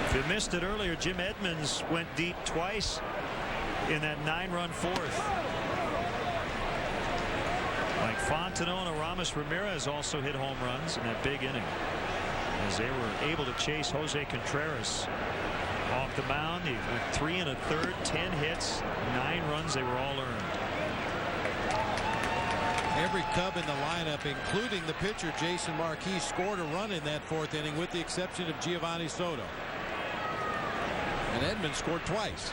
If you missed it earlier, Jim Edmonds went deep twice in that 9-run fourth. Like Fontenot and Aramis Ramirez also hit home runs in that big inning as they were able to chase Jose Contreras off the mound. He went 3 1/3, 10 hits, 9 runs. They were all earned. Every Cub in the lineup, including the pitcher Jason Marquis, scored a run in that 4th inning with the exception of Giovanni Soto. And Edmonds scored twice.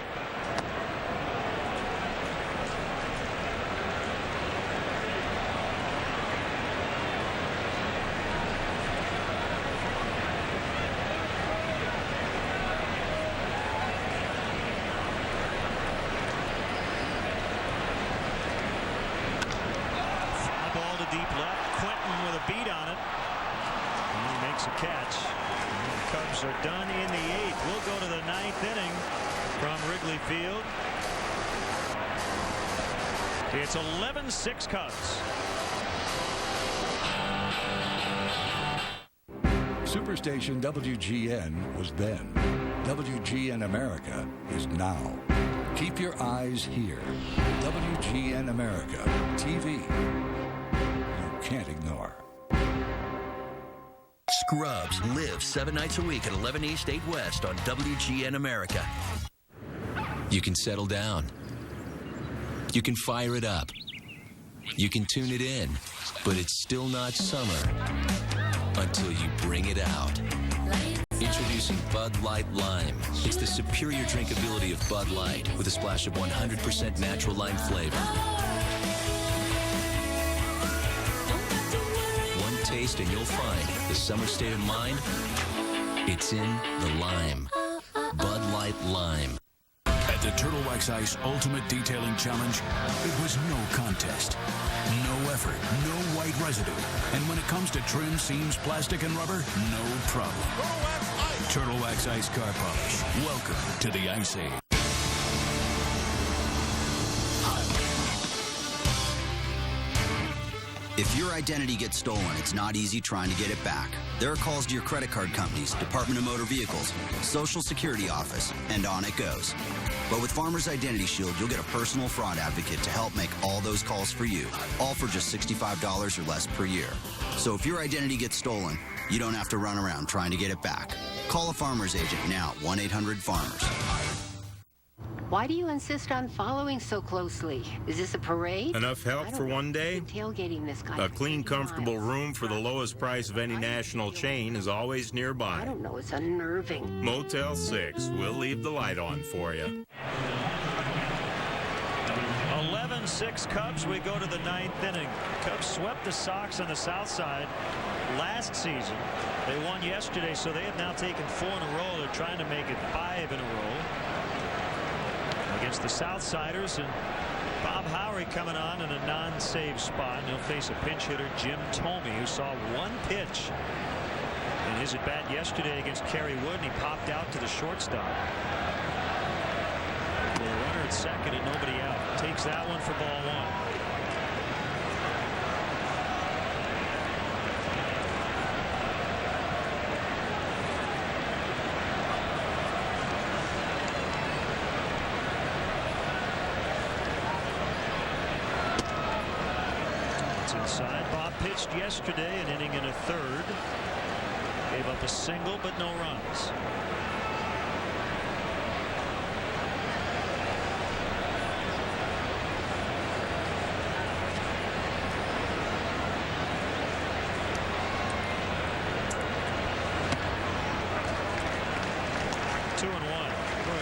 Fly ball to deep left. Quentin with a beat on it. And he makes a catch. The Cubs are done in the 8th. We'll go to the 9th inning from Wrigley Field. It's 11-6 Cubs. Superstation WGN was then. WGN America is now. Keep your eyes here. WGN America TV. You can't ignore. Scrubs live 7 nights a week at 11 East, 8 West on WGN America. You can settle down. You can fire it up. You can tune it in. But it's still not summer until you bring it out. Introducing Bud Light Lime. It's the superior drinkability of Bud Light with a splash of 100% natural lime flavor. Taste and you'll find the summer state of mind. It's in the lime. Bud Light Lime. At the Turtle Wax Ice Ultimate Detailing Challenge, it was no contest, no effort, no white residue. And when it comes to trim, seams, plastic, and rubber, no problem. Turtle Wax Ice Car Polish. Welcome to the Ice Age. If your identity gets stolen, it's not easy trying to get it back. There are calls to your credit card companies, Department of Motor Vehicles, Social Security Office, and on it goes. But with Farmers Identity Shield, you'll get a personal fraud advocate to help make all those calls for you, all for just $65 or less per year. So if your identity gets stolen, you don't have to run around trying to get it back. Call a Farmers agent now, 1-800-FARMERS. Why do you insist on following so closely? Is this a parade? Enough help for one day? Tailgating this guy. A clean, comfortable room for the lowest price of any national chain is always nearby. I don't know. It's unnerving. Motel 6. We'll leave the light on for you. 11-6 Cubs. We go to the 9th inning. Cubs swept the Sox on the south side last season. They won yesterday, so they have now taken 4 in a row. They're trying to make it 5 in a row against the Southsiders, and Bob Howery coming on in a non-save spot, and he'll face a pinch hitter, Jim Thome, who saw one pitch in his at-bat yesterday against Kerry Wood, and he popped out to the shortstop. With a runner at second and nobody out. Takes that one for ball 1. outside. Bob pitched yesterday, an inning and a third. Gave up a single, but no runs.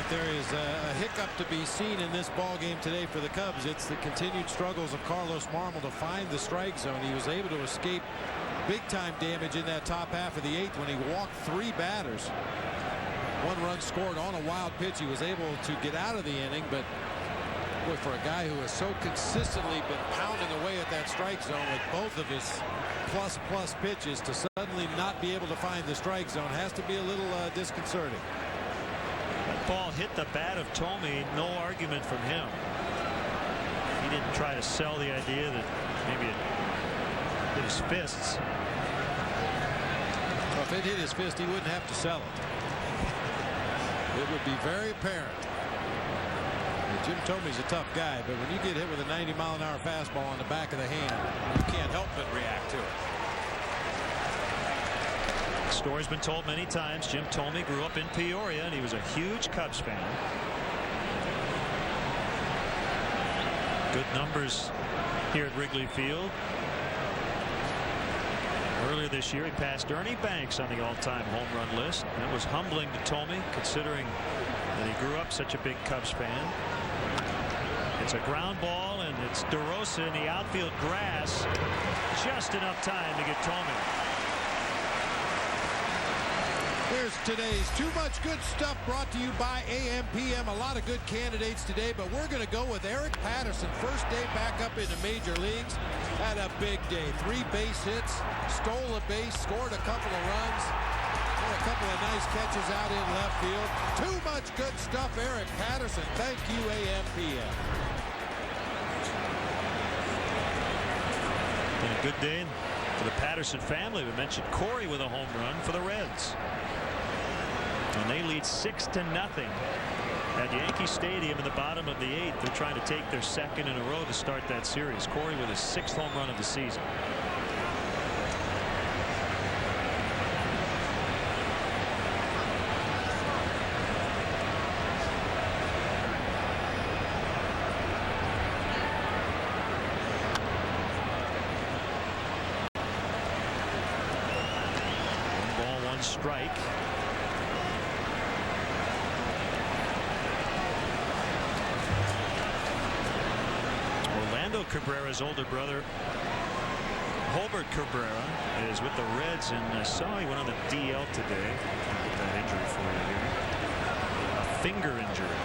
There is a hiccup to be seen in this ball game today for the Cubs. It's the continued struggles of Carlos Marmol to find the strike zone. He was able to escape big-time damage in that top half of the 8th when he walked 3 batters. 1 run scored on a wild pitch. He was able to get out of the inning, but boy, for a guy who has so consistently been pounding away at that strike zone with both of his plus pitches, to suddenly not be able to find the strike zone has to be a little disconcerting. That ball hit the bat of Thome. No argument from him. He didn't try to sell the idea that maybe it hit his fists. Well, if it hit his fist, he wouldn't have to sell it. It would be very apparent. Jim Thome's a tough guy, but when you get hit with a 90-mile-an-hour fastball on the back of the hand, you can't help but react to it. The story's been told many times. Jim Thome grew up in Peoria, and he was a huge Cubs fan. Good numbers here at Wrigley Field. Earlier this year, he passed Ernie Banks on the all-time home run list. That was humbling to Thome, considering that he grew up such a big Cubs fan. It's a ground ball, and it's DeRosa in the outfield grass. Just enough time to get Thome. Here's today's Too Much Good Stuff, brought to you by AM/PM. A lot of good candidates today, but we're going to go with Eric Patterson. First day back up in the major leagues. Had a big day. 3 base hits, stole a base, scored a couple of runs, and a couple of nice catches out in left field. Too much good stuff, Eric Patterson. Thank you, AM/PM. Been a good day for the Patterson family. We mentioned Corey with a home run for the Reds. And they lead 6-0 at Yankee Stadium in the bottom of the 8th. They're trying to take their 2nd in a row to start that series. Corey with his 6th home run of the season. Strike. Orlando Cabrera's older brother, Hobart Cabrera, is with the Reds, and I saw he went on the DL today. I'll get that injury for you here. A finger injury.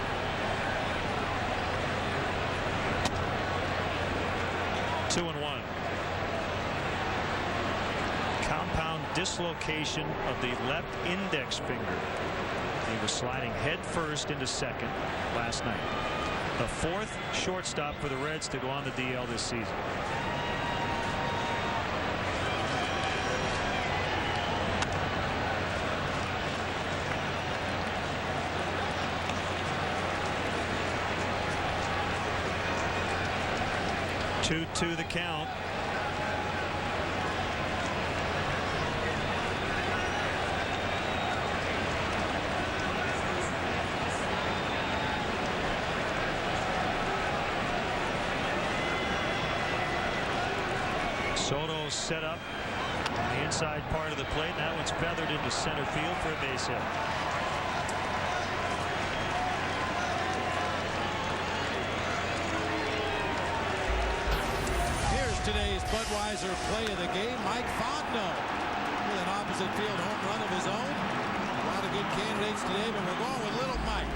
Two and one. Compound dislocation of the left index finger. He was sliding head first into second last night. The 4th shortstop for the Reds to go on the DL this season. Two the count. Soto set up on the inside part of the plate. That one's feathered into center field for a base hit. Here's today's Budweiser play of the game. Mike Fontenot with an opposite field home run of his own. A lot of good candidates today, but we're going with Little Mike.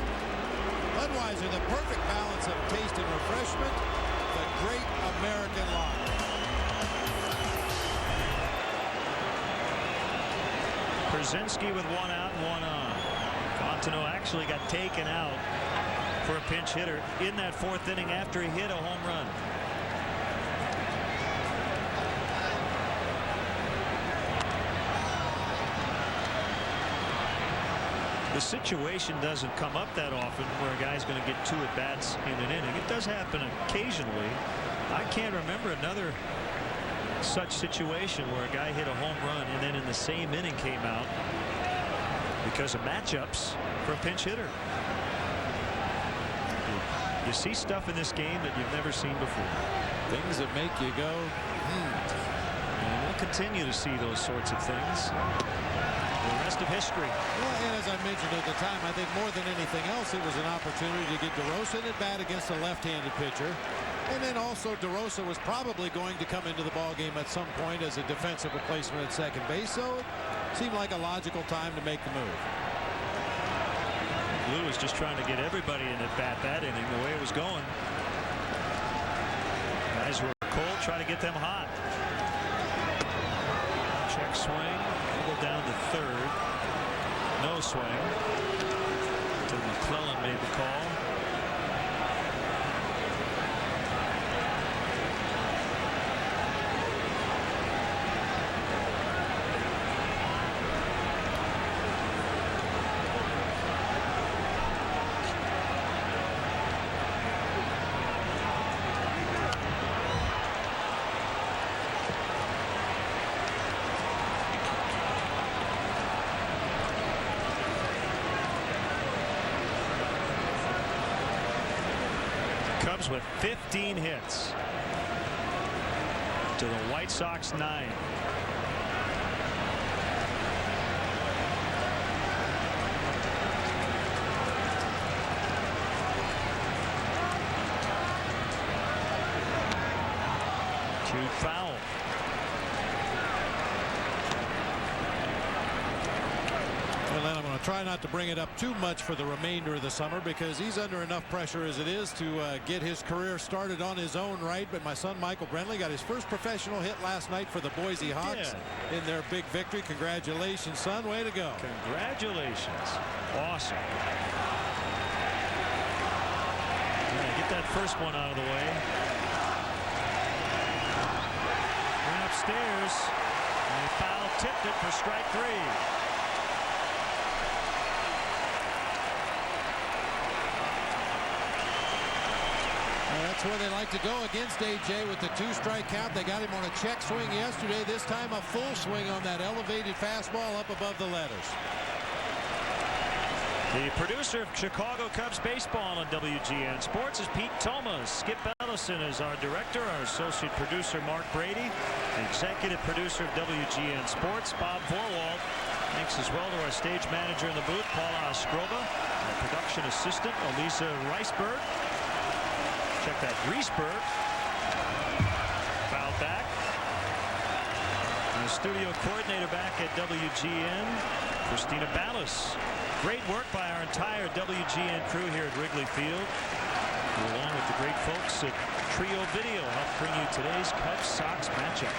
Budweiser, the perfect balance of taste and refreshment. The great American lager. Brzezinski with 1 out and 1 on. Fontenot actually got taken out for a pinch hitter in that 4th inning after he hit a home run. The situation doesn't come up that often where a guy's going to get 2 at-bats in an inning. It does happen occasionally. I can't remember another such situation where a guy hit a home run and then in the same inning came out because of matchups for a pinch hitter. You see stuff in this game that you've never seen before. Things that make you go, And we'll continue to see those sorts of things the rest of history. Well, and as I mentioned at the time, I think more than anything else, it was an opportunity to get DeRosa in at bat against a left-handed pitcher. And then also DeRosa was probably going to come into the ballgame at some point as a defensive replacement at second base. So it seemed like a logical time to make the move. Lou was just trying to get everybody in at bat that inning the way it was going. Guys were cold, try to get them hot. Check swing, go down to third. No swing. Until McClellan made the call. Cubs with 15 hits to the White Sox 9. Two foul. Well, then I'm going to try not to bring it up too much for the remainder of the summer because he's under enough pressure as it is to get his career started on his own right. But my son Michael Brentley got his first professional hit last night for the Boise Hawks in their big victory. Congratulations, son. Way to go. Congratulations. Awesome. Get that first one out of the way. Went upstairs and foul tipped it for strike 3. That's where they like to go against A.J. with the 2-strike count. They got him on a check swing yesterday. This time a full swing on that elevated fastball up above the letters. The producer of Chicago Cubs baseball on WGN Sports is Pete Thomas. Skip Ellison is our director. Our associate producer Mark Brady. The executive producer of WGN Sports Bob Vorwald. Thanks as well to our stage manager in the booth Paula Ostroba. Our production assistant Elisa Reisberg. Check that. Reisberg fouled back. And the studio coordinator back at WGN, Christina Ballas. Great work by our entire WGN crew here at Wrigley Field, along with the great folks at Trio Video, help bring you today's Cubs-Sox matchup.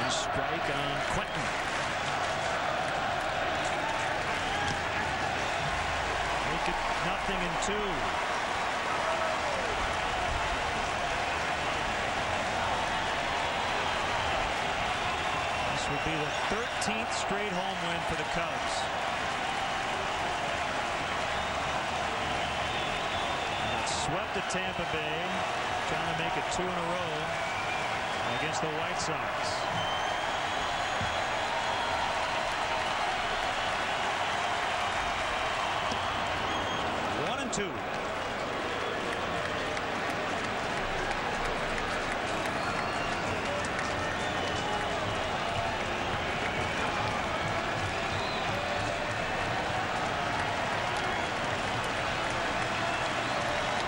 Strike on Quentin. Make it 0-2. This would be the 13th straight home win for the Cubs. And swept at Tampa Bay, trying to make it 2 in a row against the White Sox.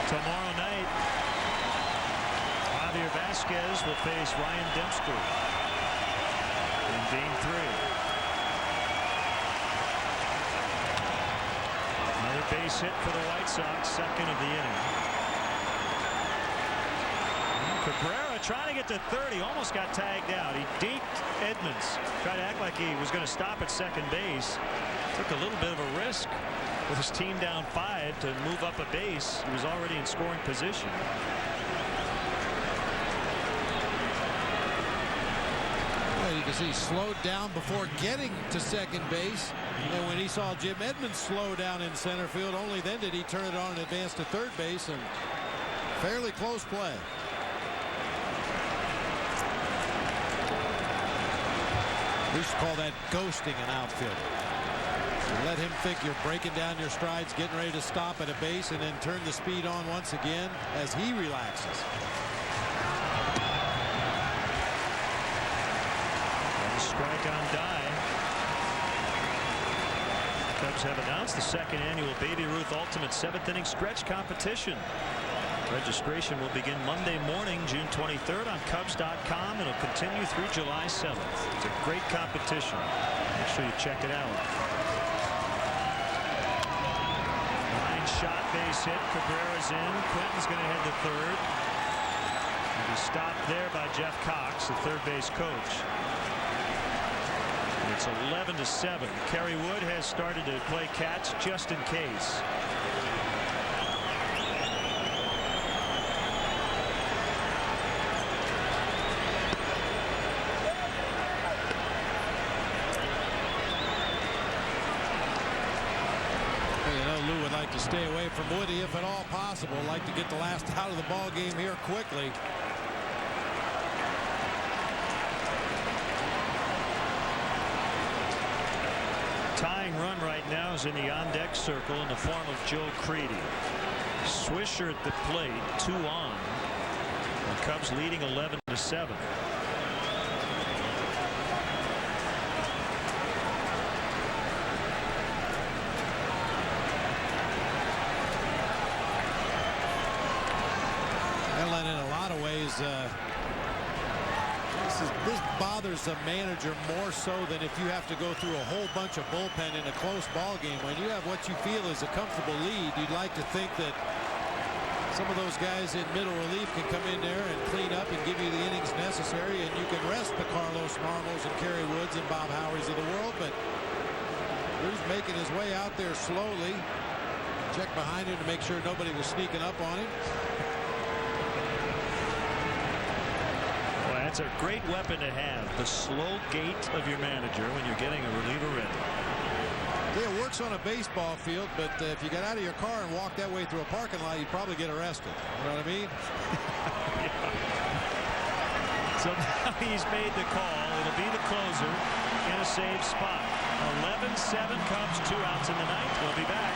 Tomorrow night, Javier Vasquez will face Ryan Dempster in Game 3. Base hit for the White Sox, second of the inning. Cabrera trying to get to third. He almost got tagged out. He deked Edmonds. Tried to act like he was going to stop at second base. Took a little bit of a risk with his team down 5 to move up a base. He was already in scoring position. Well, you can see he slowed down before getting to second base. And when he saw Jim Edmonds slow down in center field, only then did he turn it on and advance to third base, and fairly close play. We used to call that ghosting an outfielder. You let him think you're breaking down your strides, getting ready to stop at a base, and then turn the speed on once again as he relaxes. And a strike on Die. Cubs have announced the second annual Baby Ruth Ultimate 7th Inning Stretch Competition. Registration will begin Monday morning, June 23rd on Cubs.com. It'll continue through July 7th. It's a great competition. Make sure you check it out. Line shot, base hit. Cabrera's in. Quinton's going to head to third. And he's stopped there by Jeff Cox, the third base coach. And it's 11-7. Kerry Wood has started to play catch just in case. To stay away from Woody if at all possible. Like to get the last out of the ball game here quickly. Tying run right now is in the on-deck circle in the form of Joe Creedy. Swisher at the plate, 2 on. The Cubs leading 11-7. This bothers a manager more so than if you have to go through a whole bunch of bullpen in a close ball game. When you have what you feel is a comfortable lead, you'd like to think that some of those guys in middle relief can come in there and clean up and give you the innings necessary, and you can rest the Carlos Marmos and Kerry Woods and Bob Howeries of the world. But Drew's making his way out there slowly. Check behind him to make sure nobody was sneaking up on him. That's a great weapon to have, the slow gait of your manager when you're getting a reliever ready. Yeah, it works on a baseball field, but if you got out of your car and walked that way through a parking lot, you'd probably get arrested. You know what I mean? So now he's made the call. It'll be the closer in a safe spot. 11-7 Cubs, 2 outs in the ninth. We'll be back.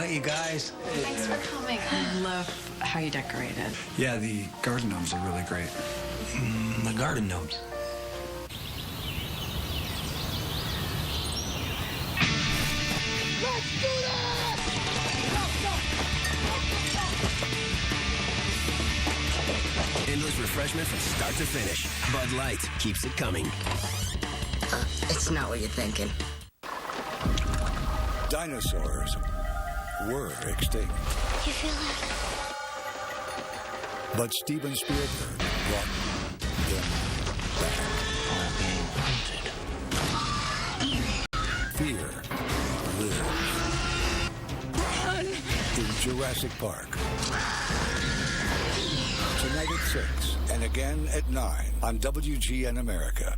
You guys. Thanks for coming. I love how you decorated. Yeah, the garden gnomes are really great. The garden gnomes. Let's do this! Endless refreshment from start to finish. Bud Light keeps it coming. It's not what you're thinking. Dinosaurs were extinct. You feel that? But Steven Spielberg brought them back. Fear lives. Run! In Jurassic Park. Tonight at 6 and again at 9 on WGN America.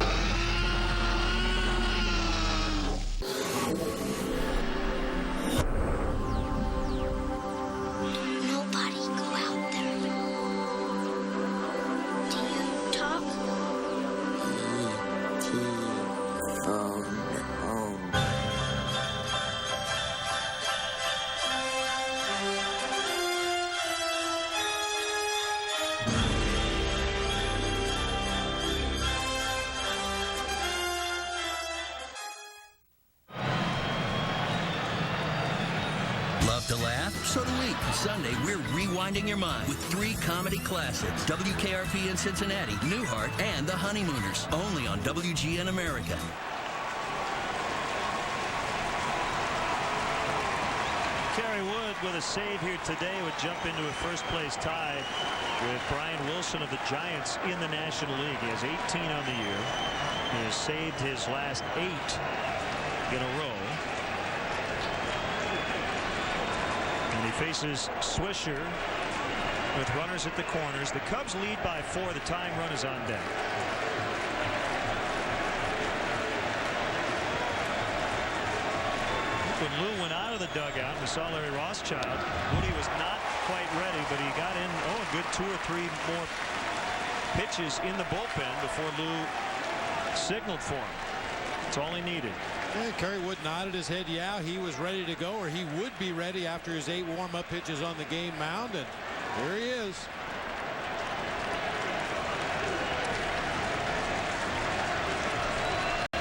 To laugh? So do we. Sunday, we're rewinding your mind with 3 comedy classics. WKRP in Cincinnati, Newhart, and The Honeymooners. Only on WGN America. Kerry Wood with a save here today would jump into a first-place tie with Brian Wilson of the Giants in the National League. He has 18 on the year. He has saved his last 8 in a row. And he faces Swisher with runners at the corners. The Cubs lead by 4. The tying run is on deck. When Lou went out of the dugout and we saw Larry Rothschild, Woody was not quite ready, but he got in a good 2 or 3 more pitches in the bullpen before Lou signaled for him. That's all he needed. Yeah, Kerry Wood nodded his head. Yeah, he was ready to go, or he would be ready after his 8 warm-up pitches on the game mound, and here he is.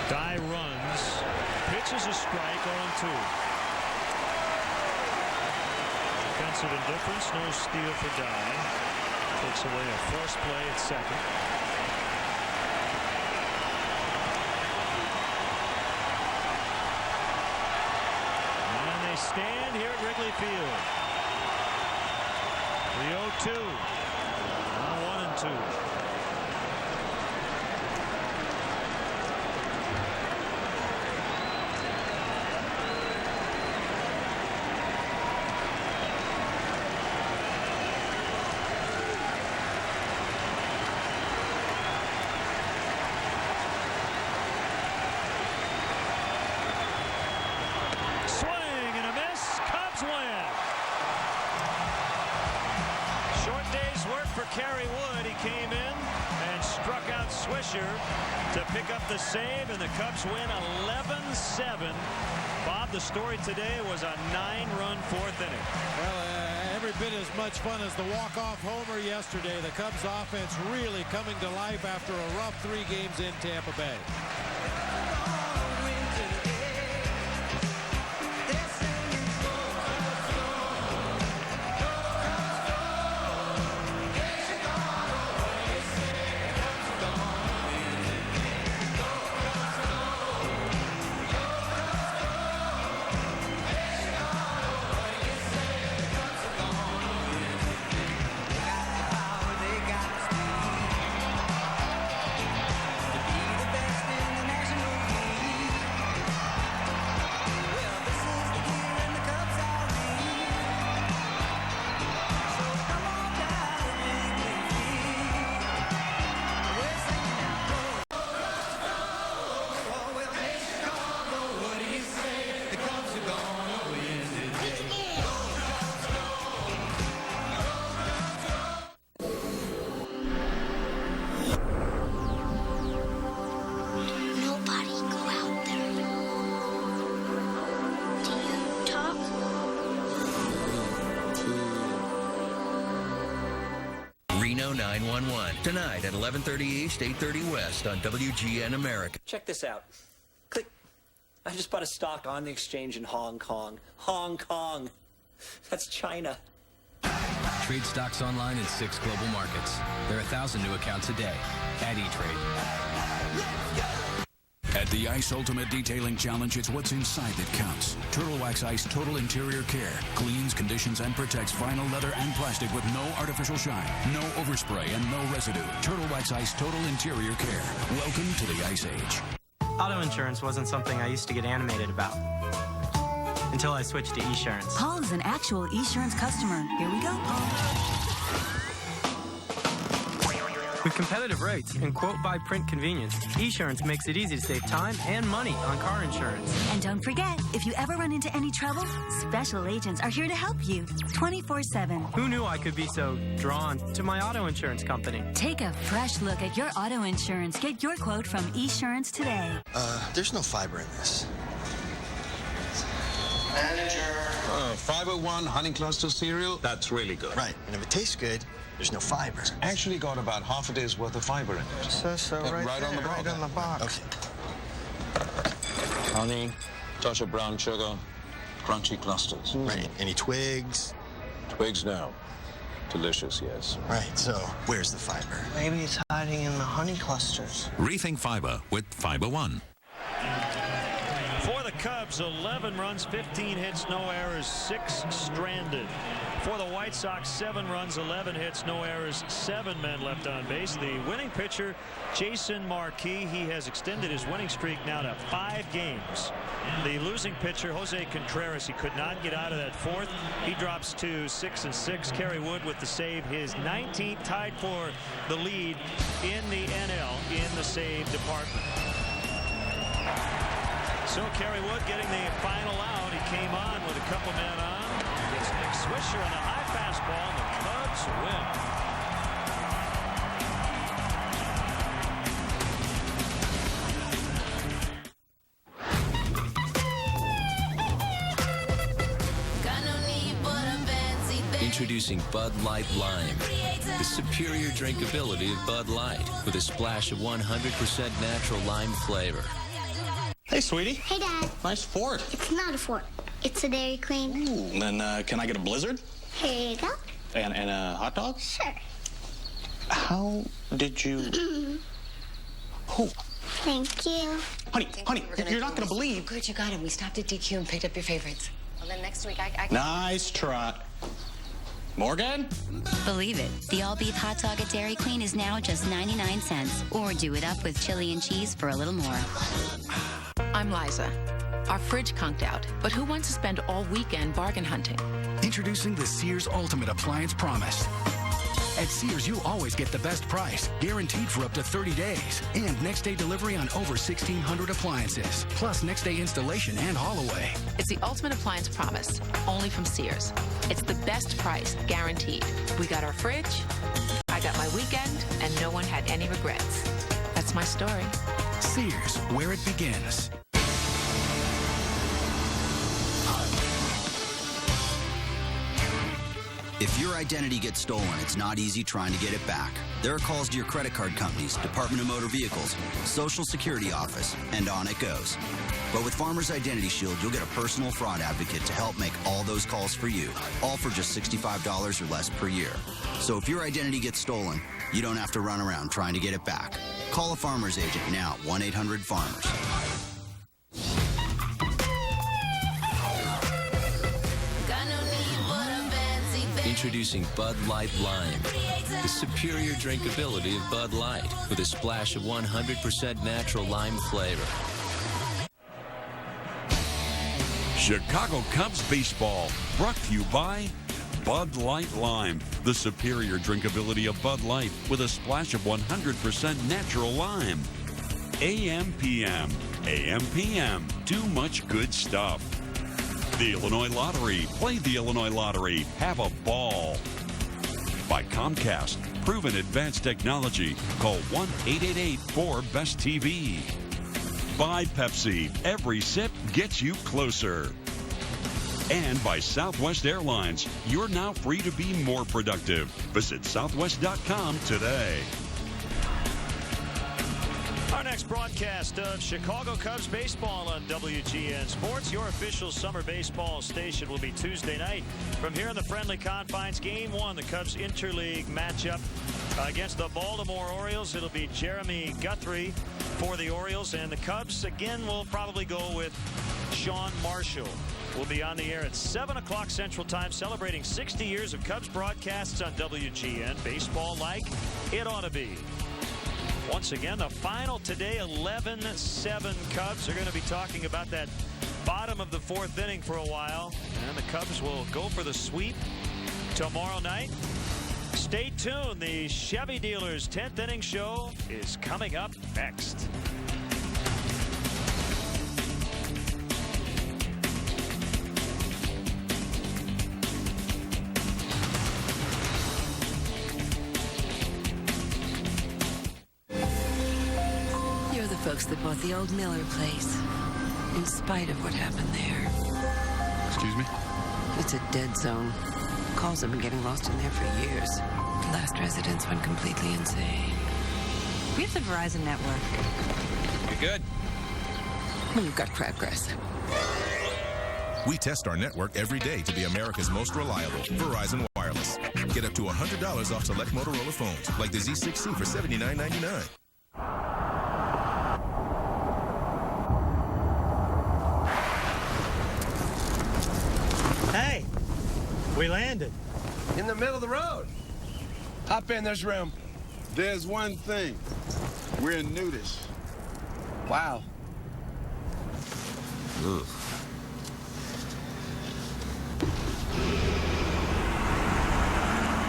Dye runs, pitches a strike, 0-2. Defensive indifference, no steal for Dye. Takes away a force play at second. And they stand here at Wrigley Field. The 0-2. Now 1-2. Kerry Wood, he came in and struck out Swisher to pick up the save, and the Cubs win 11-7. Bob, the story today was a 9-run 4th inning. Well, every bit as much fun as the walk-off homer yesterday. The Cubs offense really coming to life after a rough 3 games in Tampa Bay. Reno 911. Tonight at 11:30 East, 8:30 West on WGN America. Check this out. Click. I just bought a stock on the exchange in Hong Kong. Hong Kong. That's China. Trade stocks online in 6 global markets. There are 1,000 new accounts a day at E-Trade. At the Ice Ultimate Detailing Challenge, it's what's inside that counts. Turtle Wax Ice Total Interior Care. Cleans, conditions, and protects vinyl, leather, and plastic with no artificial shine, no overspray, and no residue. Turtle Wax Ice Total Interior Care. Welcome to the Ice Age. Auto insurance wasn't something I used to get animated about until I switched to Esurance. Paul is an actual Esurance customer. Here we go, Paul. With competitive rates and quote-by-print convenience, Esurance makes it easy to save time and money on car insurance. And don't forget, if you ever run into any trouble, special agents are here to help you 24/7. Who knew I could be so drawn to my auto insurance company? Take a fresh look at your auto insurance. Get your quote from Esurance today. There's no fiber in this. Manager. Fiber One honey cluster cereal, that's really good. Right, and if it tastes good, there's no fiber. It's actually got about half a day's worth of fiber in it. So right on the box. Right on the box. Okay. Honey, touch of brown sugar, crunchy clusters. Right, any twigs? Twigs, no. Delicious, yes. Right, so where's the fiber? Maybe it's hiding in the honey clusters. Rethink fiber with Fiber One. For the Cubs, 11 runs, 15 hits, no errors, 6 stranded. For the White Sox, 7 runs, 11 hits, no errors, 7 men left on base. The winning pitcher, Jason Marquis, he has extended his winning streak now to 5 games. The losing pitcher, Jose Contreras, he could not get out of that fourth. He drops to 6-6. Kerry Wood with the save, his 19th, tied for the lead in the NL in the save department. So Kerry Wood getting the final out. He came on with a couple men on. Gets Nick Swisher on a high fastball. The Cubs win. Introducing Bud Light Lime. The superior drinkability of Bud Light with a splash of 100% natural lime flavor. Hey, sweetie. Hey, Dad. Nice fort. It's not a fort. It's a Dairy Queen. Ooh, then can I get a Blizzard? Here you go. And a hot dog? Sure. How did you... Oh. Thank you. Honey, you're not going to believe... Good, you got him. We stopped at DQ and picked up your favorites. Well, then next week I can... Nice try. Morgan? Believe it. The all-beef hot dog at Dairy Queen is now just 99 cents. Or do it up with chili and cheese for a little more. I'm Liza. Our fridge conked out, but who wants to spend all weekend bargain hunting? Introducing the Sears Ultimate Appliance Promise. At Sears, you always get the best price, guaranteed for up to 30 days. And next-day delivery on over 1,600 appliances, plus next-day installation and haul-away. It's the Ultimate Appliance Promise, only from Sears. It's the best price, guaranteed. We got our fridge, I got my weekend, and no one had any regrets. That's my story. Sears, where it begins. If your identity gets stolen, it's not easy trying to get it back. There are calls to your credit card companies, Department of Motor Vehicles, Social Security Office, and on it goes. But with Farmers Identity Shield, you'll get a personal fraud advocate to help make all those calls for you, all for just $65 or less per year. So if your identity gets stolen, you don't have to run around trying to get it back. Call a Farmers agent now, 1-800-FARMERS. Introducing Bud Light Lime. The superior drinkability of Bud Light with a splash of 100% natural lime flavor. Chicago Cubs baseball brought to you by Bud Light Lime. The superior drinkability of Bud Light with a splash of 100% natural lime. AM/PM. AM/PM. Too much good stuff. The Illinois Lottery. Play the Illinois Lottery. Have a ball. By Comcast. Proven advanced technology. Call 1-888-4BEST-TV. By Pepsi. Every sip gets you closer. And by Southwest Airlines. You're now free to be more productive. Visit southwest.com today. Our next broadcast of Chicago Cubs baseball on WGN Sports, your official summer baseball station, will be Tuesday night from here in the friendly confines. Game 1, the Cubs interleague matchup against the Baltimore Orioles. It'll be Jeremy Guthrie for the Orioles, and the Cubs again will probably go with Sean Marshall. We'll be on the air at 7 o'clock Central Time, celebrating 60 years of Cubs broadcasts on WGN. Baseball like it ought to be. Once again, the final today, 11-7 Cubs. Are going to be talking about that bottom of the 4th inning for a while. And the Cubs will go for the sweep tomorrow night. Stay tuned. The Chevy Dealers 10th inning show is coming up next. Folks that bought the old Miller place, in spite of what happened there. Excuse me? It's a dead zone. Calls have been getting lost in there for years. The last residents went completely insane. We have the Verizon network. You're good? Well, you've got crabgrass. We test our network every day to be America's most reliable. Verizon Wireless. Get up to $100 off select Motorola phones, like the Z6C for $79.99. We landed. In the middle of the road. Hop in, there's room. There's one thing. We're nudists. Wow. Ugh.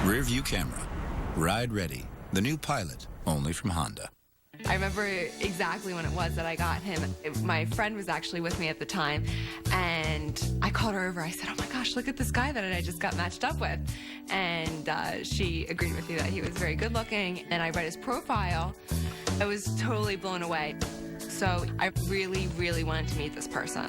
Rear view camera. Ride ready. The new Pilot, only from Honda. I remember exactly when it was that I got him. My friend was actually with me at the time, and I called her over. I said, oh my gosh, look at this guy that I just got matched up with. And she agreed with me that he was very good looking, and I read his profile. I was totally blown away. So I really, really wanted to meet this person.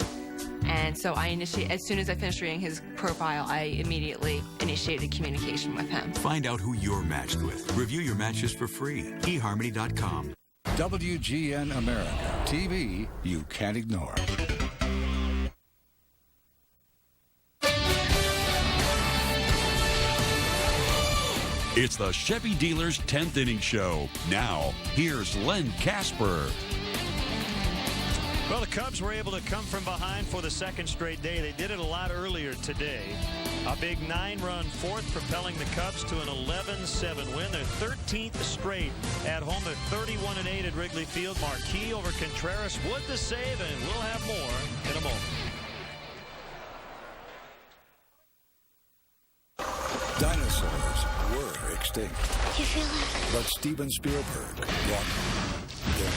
And so as soon as I finished reading his profile, I immediately initiated communication with him. Find out who you're matched with. Review your matches for free. eHarmony.com. WGN America. TV you can't ignore. It's the Chevy Dealers 10th Inning Show. Now, here's Len Casper. Well, the Cubs were able to come from behind for the second straight day. They did it a lot earlier today. A big 9-run fourth, propelling the Cubs to an 11-7 win. Their 13th straight at home. They're 31-8 at Wrigley Field. Marquis over Contreras. Wood the save, and we'll have more in a moment. Dinosaurs were extinct. You feel it? But Steven Spielberg brought them back.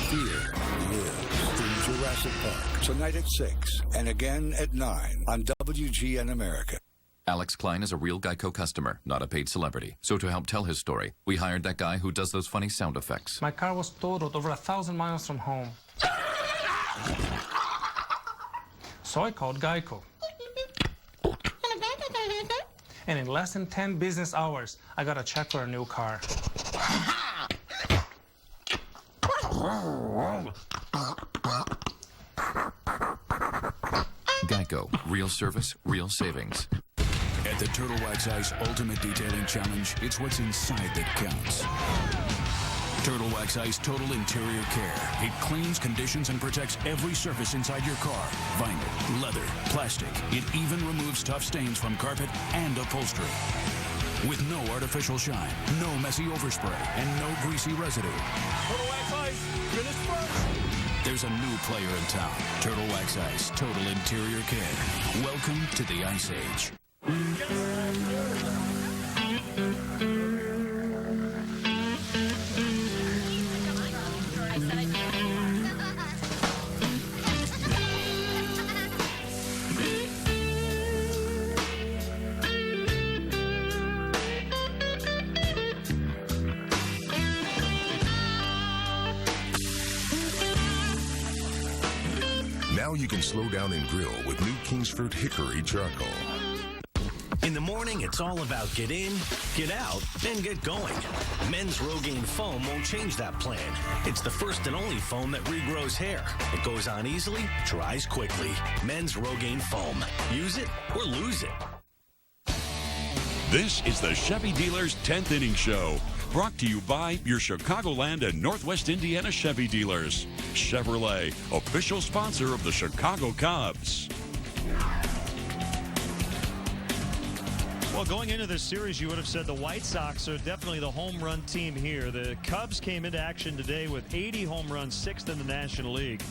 Fear lives in Jurassic Park. Tonight at 6 and again at 9 on WGN America. Alex Klein is a real Geico customer, not a paid celebrity. So to help tell his story, we hired that guy who does those funny sound effects. My car was totaled over 1,000 miles from home. So I called Geico. And in less than 10 business hours, I got a check for a new car. Geico. Real service, real savings. At the Turtle Wax Ice Ultimate Detailing Challenge, it's what's inside that counts. Turtle Wax Ice Total Interior Care. It cleans, conditions, and protects every surface inside your car. Vinyl, leather, plastic. It even removes tough stains from carpet and upholstery. With no artificial shine, no messy overspray, and no greasy residue. Turtle Wax Ice, finish first. There's a new player in town. Turtle Wax Ice Total Interior Care. Welcome to the Ice Age. Now you can slow down and grill with new Kingsford Hickory Charcoal. In the morning, it's all about get in, get out, and get going. Men's Rogaine Foam won't change that plan. It's the first and only foam that regrows hair. It goes on easily, dries quickly. Men's Rogaine Foam. Use it or lose it. This is the Chevy Dealers 10th Inning Show. Brought to you by your Chicagoland and Northwest Indiana Chevy dealers. Chevrolet, official sponsor of the Chicago Cubs. Well, going into this series, you would have said the White Sox are definitely the home run team here. The Cubs came into action today with 80 home runs, 6th in the National League.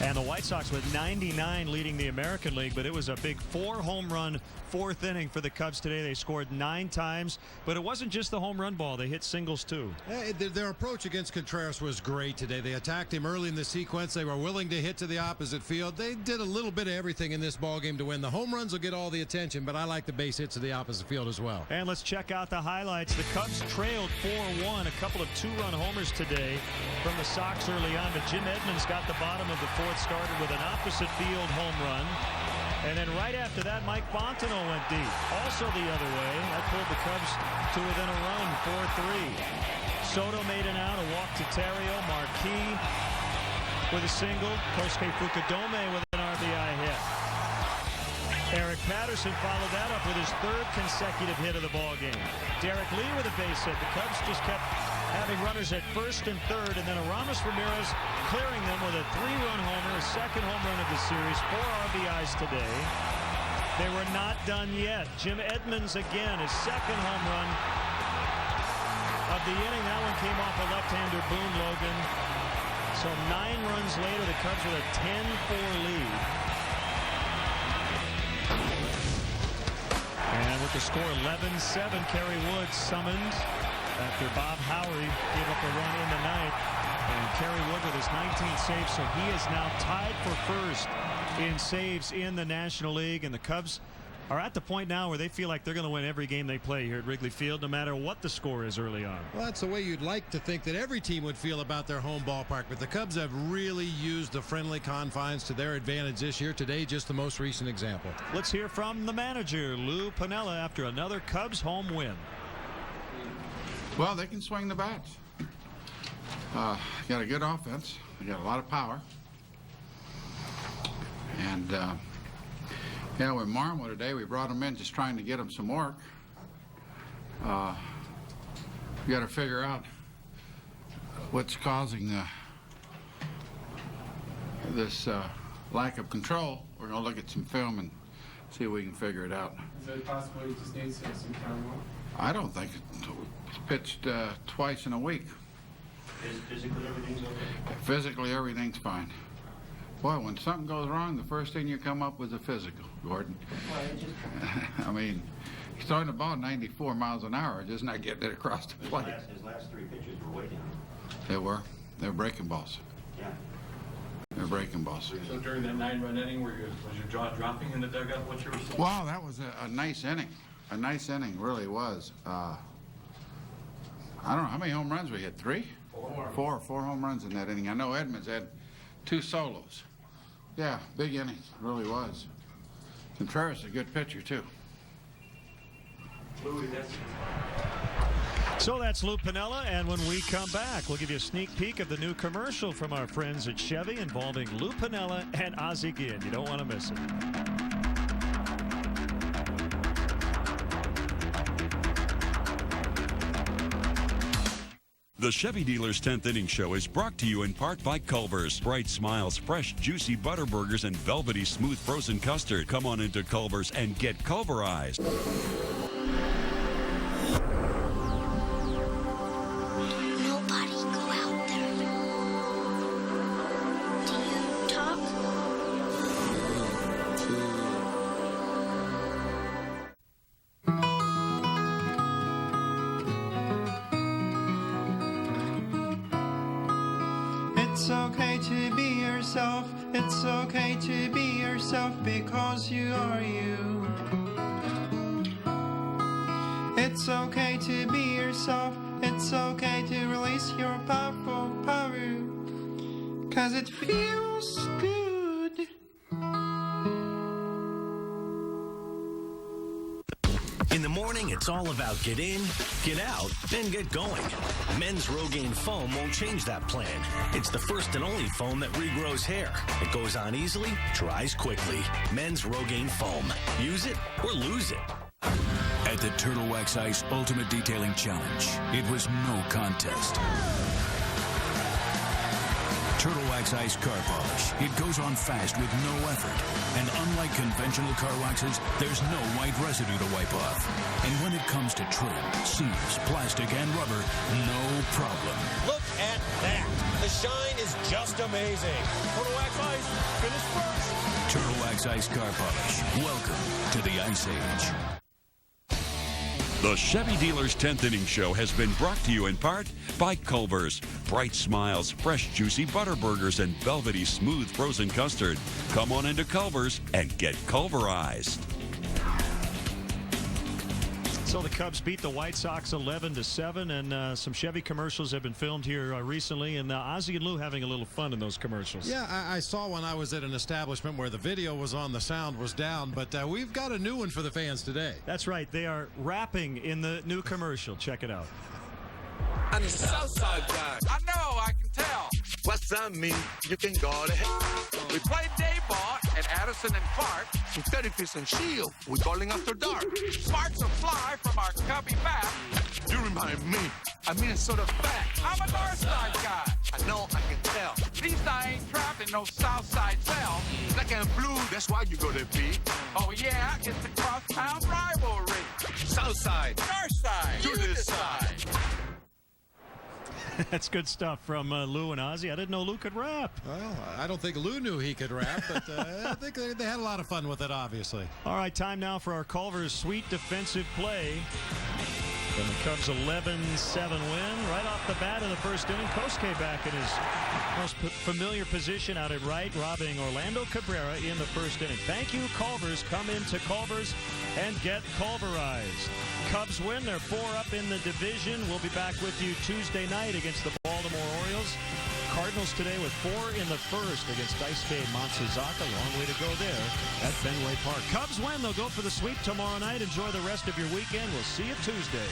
And the White Sox with 99 leading the American League. But it was a big 4-home run 4th inning for the Cubs today. They scored 9 times. But it wasn't just the home run ball. They hit singles, too. Their approach against Contreras was great today. They attacked him early in the sequence. They were willing to hit to the opposite field. They did a little bit of everything in this ballgame to win. The home runs will get all the attention, but I like the base hits to the opposite field as well. And let's check out the highlights. The Cubs trailed 4-1. A couple of 2-run homers today from the Sox early on. But Jim Edmonds got the bottom of the 4th, started with an opposite field home run. And then right after that, Mike Fontenot went deep. Also the other way. That pulled the Cubs to within a run, 4-3. Soto made an out, a walk to Terrio. Marquis with a single. Kosuke Fukudome with an RBI hit. Eric Patterson followed that up with his 3rd consecutive hit of the ballgame. Derek Lee with a base hit. The Cubs just kept having runners at 1st and 3rd, and then Aramis Ramirez clearing them with a 3-run homer, his 2nd home run of the series, 4 RBIs today. They were not done yet. Jim Edmonds again, his second home run of the inning. That one came off a left-hander, Boone Logan. So 9 runs later, the Cubs with a 10-4 lead. And with the score 11-7, Kerry Wood summoned after Bob Howery gave up a run in the ninth. And Kerry Wood with his 19th save, so he is now tied for first in saves in the National League. And the Cubs are at the point now where they feel like they're going to win every game they play here at Wrigley Field, no matter what the score is early on. Well, that's the way you'd like to think that every team would feel about their home ballpark, but the Cubs have really used the friendly confines to their advantage this year. Today, just the most recent example. Let's hear from the manager, Lou Piniella, after another Cubs home win. Well, they can swing the bats. Got a good offense. They got a lot of power. And yeah, with Marmwood today, we brought him in just trying to get him some work. You got to figure out what's causing this lack of control. We're going to look at some film and see if we can figure it out. Is there a possibility he just needs some time off? I don't think it's pitched twice in a week. Physically, everything's okay? Physically, everything's fine. Boy, when something goes wrong, the first thing you come up with is a physical, Gordon. I mean, he's throwing the ball 94 miles an hour, just not getting it across the plate. His last 3 pitches were way down. They were. They're breaking balls. Yeah. They're breaking balls. So during that 9-run inning, was your jaw dropping in the dugout? What's your response? Wow, that was a nice inning. A nice inning, really was. I don't know how many home runs we hit. 3? 4 home runs in that inning. I know Edmonds had 2 solos. Yeah, big inning, really was. Contreras is a good pitcher too. So that's Lou Piniella, and when we come back, we'll give you a sneak peek of the new commercial from our friends at Chevy involving Lou Piniella and Ozzie Guillen. You don't want to miss it. The Chevy Dealer's 10th Inning Show is brought to you in part by Culver's. Bright smiles, fresh, juicy butter burgers, and velvety smooth frozen custard. Come on into Culver's and get Culverized. Nobody go out there. Do you talk? It's okay to be yourself. It's okay to be yourself because you are you. It's okay to be yourself. It's okay to release your powerful power. 'Cause it feels good. In the morning, it's all about get in, get out, and get going. Men's Rogaine foam won't change that plan. It's the first and only foam that regrows hair. It goes on easily, dries quickly. Men's Rogaine foam. Use it or lose it. At the Turtle Wax Ice Ultimate Detailing Challenge, it was no contest. Turtle Wax Ice car polish. It goes on fast with no effort. And unlike conventional car waxes, there's no white residue to wipe off. And when it comes to trim, seams, plastic, and rubber, no problem. Look at that. The shine is just amazing. Turtle Wax Ice, finish first. Turtle Wax Ice car polish. Welcome to the Ice Age. The Chevy Dealer's 10th Inning Show has been brought to you in part by Culver's. Bright smiles, fresh, juicy butter burgers, and velvety smooth frozen custard. Come on into Culver's and get Culverized. So the Cubs beat the White Sox 11-7, and some Chevy commercials have been filmed here recently, and Ozzie and Lou having a little fun in those commercials. Yeah, I saw when I was at an establishment where the video was on, the sound was down, but we've got a new one for the fans today. That's right. They are rapping in the new commercial. Check it out. I'm a Southside guy. I know, I can tell. What's that mean? You can go to hell. We played day ball at Addison and Clark. In 30th and Shield, we're calling after dark. Sparks will fly from our cubby back. You remind me, I'm Minnesota back. I'm a Northside guy. I know, I can tell. At least I ain't trapped in no Southside cell. Black and blue, that's why you go to be. Oh yeah, it's the crosstown rivalry. Southside, Northside, you decide. That's good stuff from Lou and Ozzy. I didn't know Lou could rap. Well, I don't think Lou knew he could rap, but I think they had a lot of fun with it, obviously. All right, time now for our Culver's sweet defensive play. From the Cubs' 11-7 win. Right off the bat in the first inning, Kosuke back in his most familiar position out at right, robbing Orlando Cabrera in the first inning. Thank you, Culver's. Come into Culver's and get Culverized. Cubs win. They're 4 up in the division. We'll be back with you Tuesday night against the Baltimore Orioles. Cardinals today with 4 in the first against Daisuke Matsuzaka. Long way to go there at Fenway Park. Cubs win. They'll go for the sweep tomorrow night. Enjoy the rest of your weekend. We'll see you Tuesday.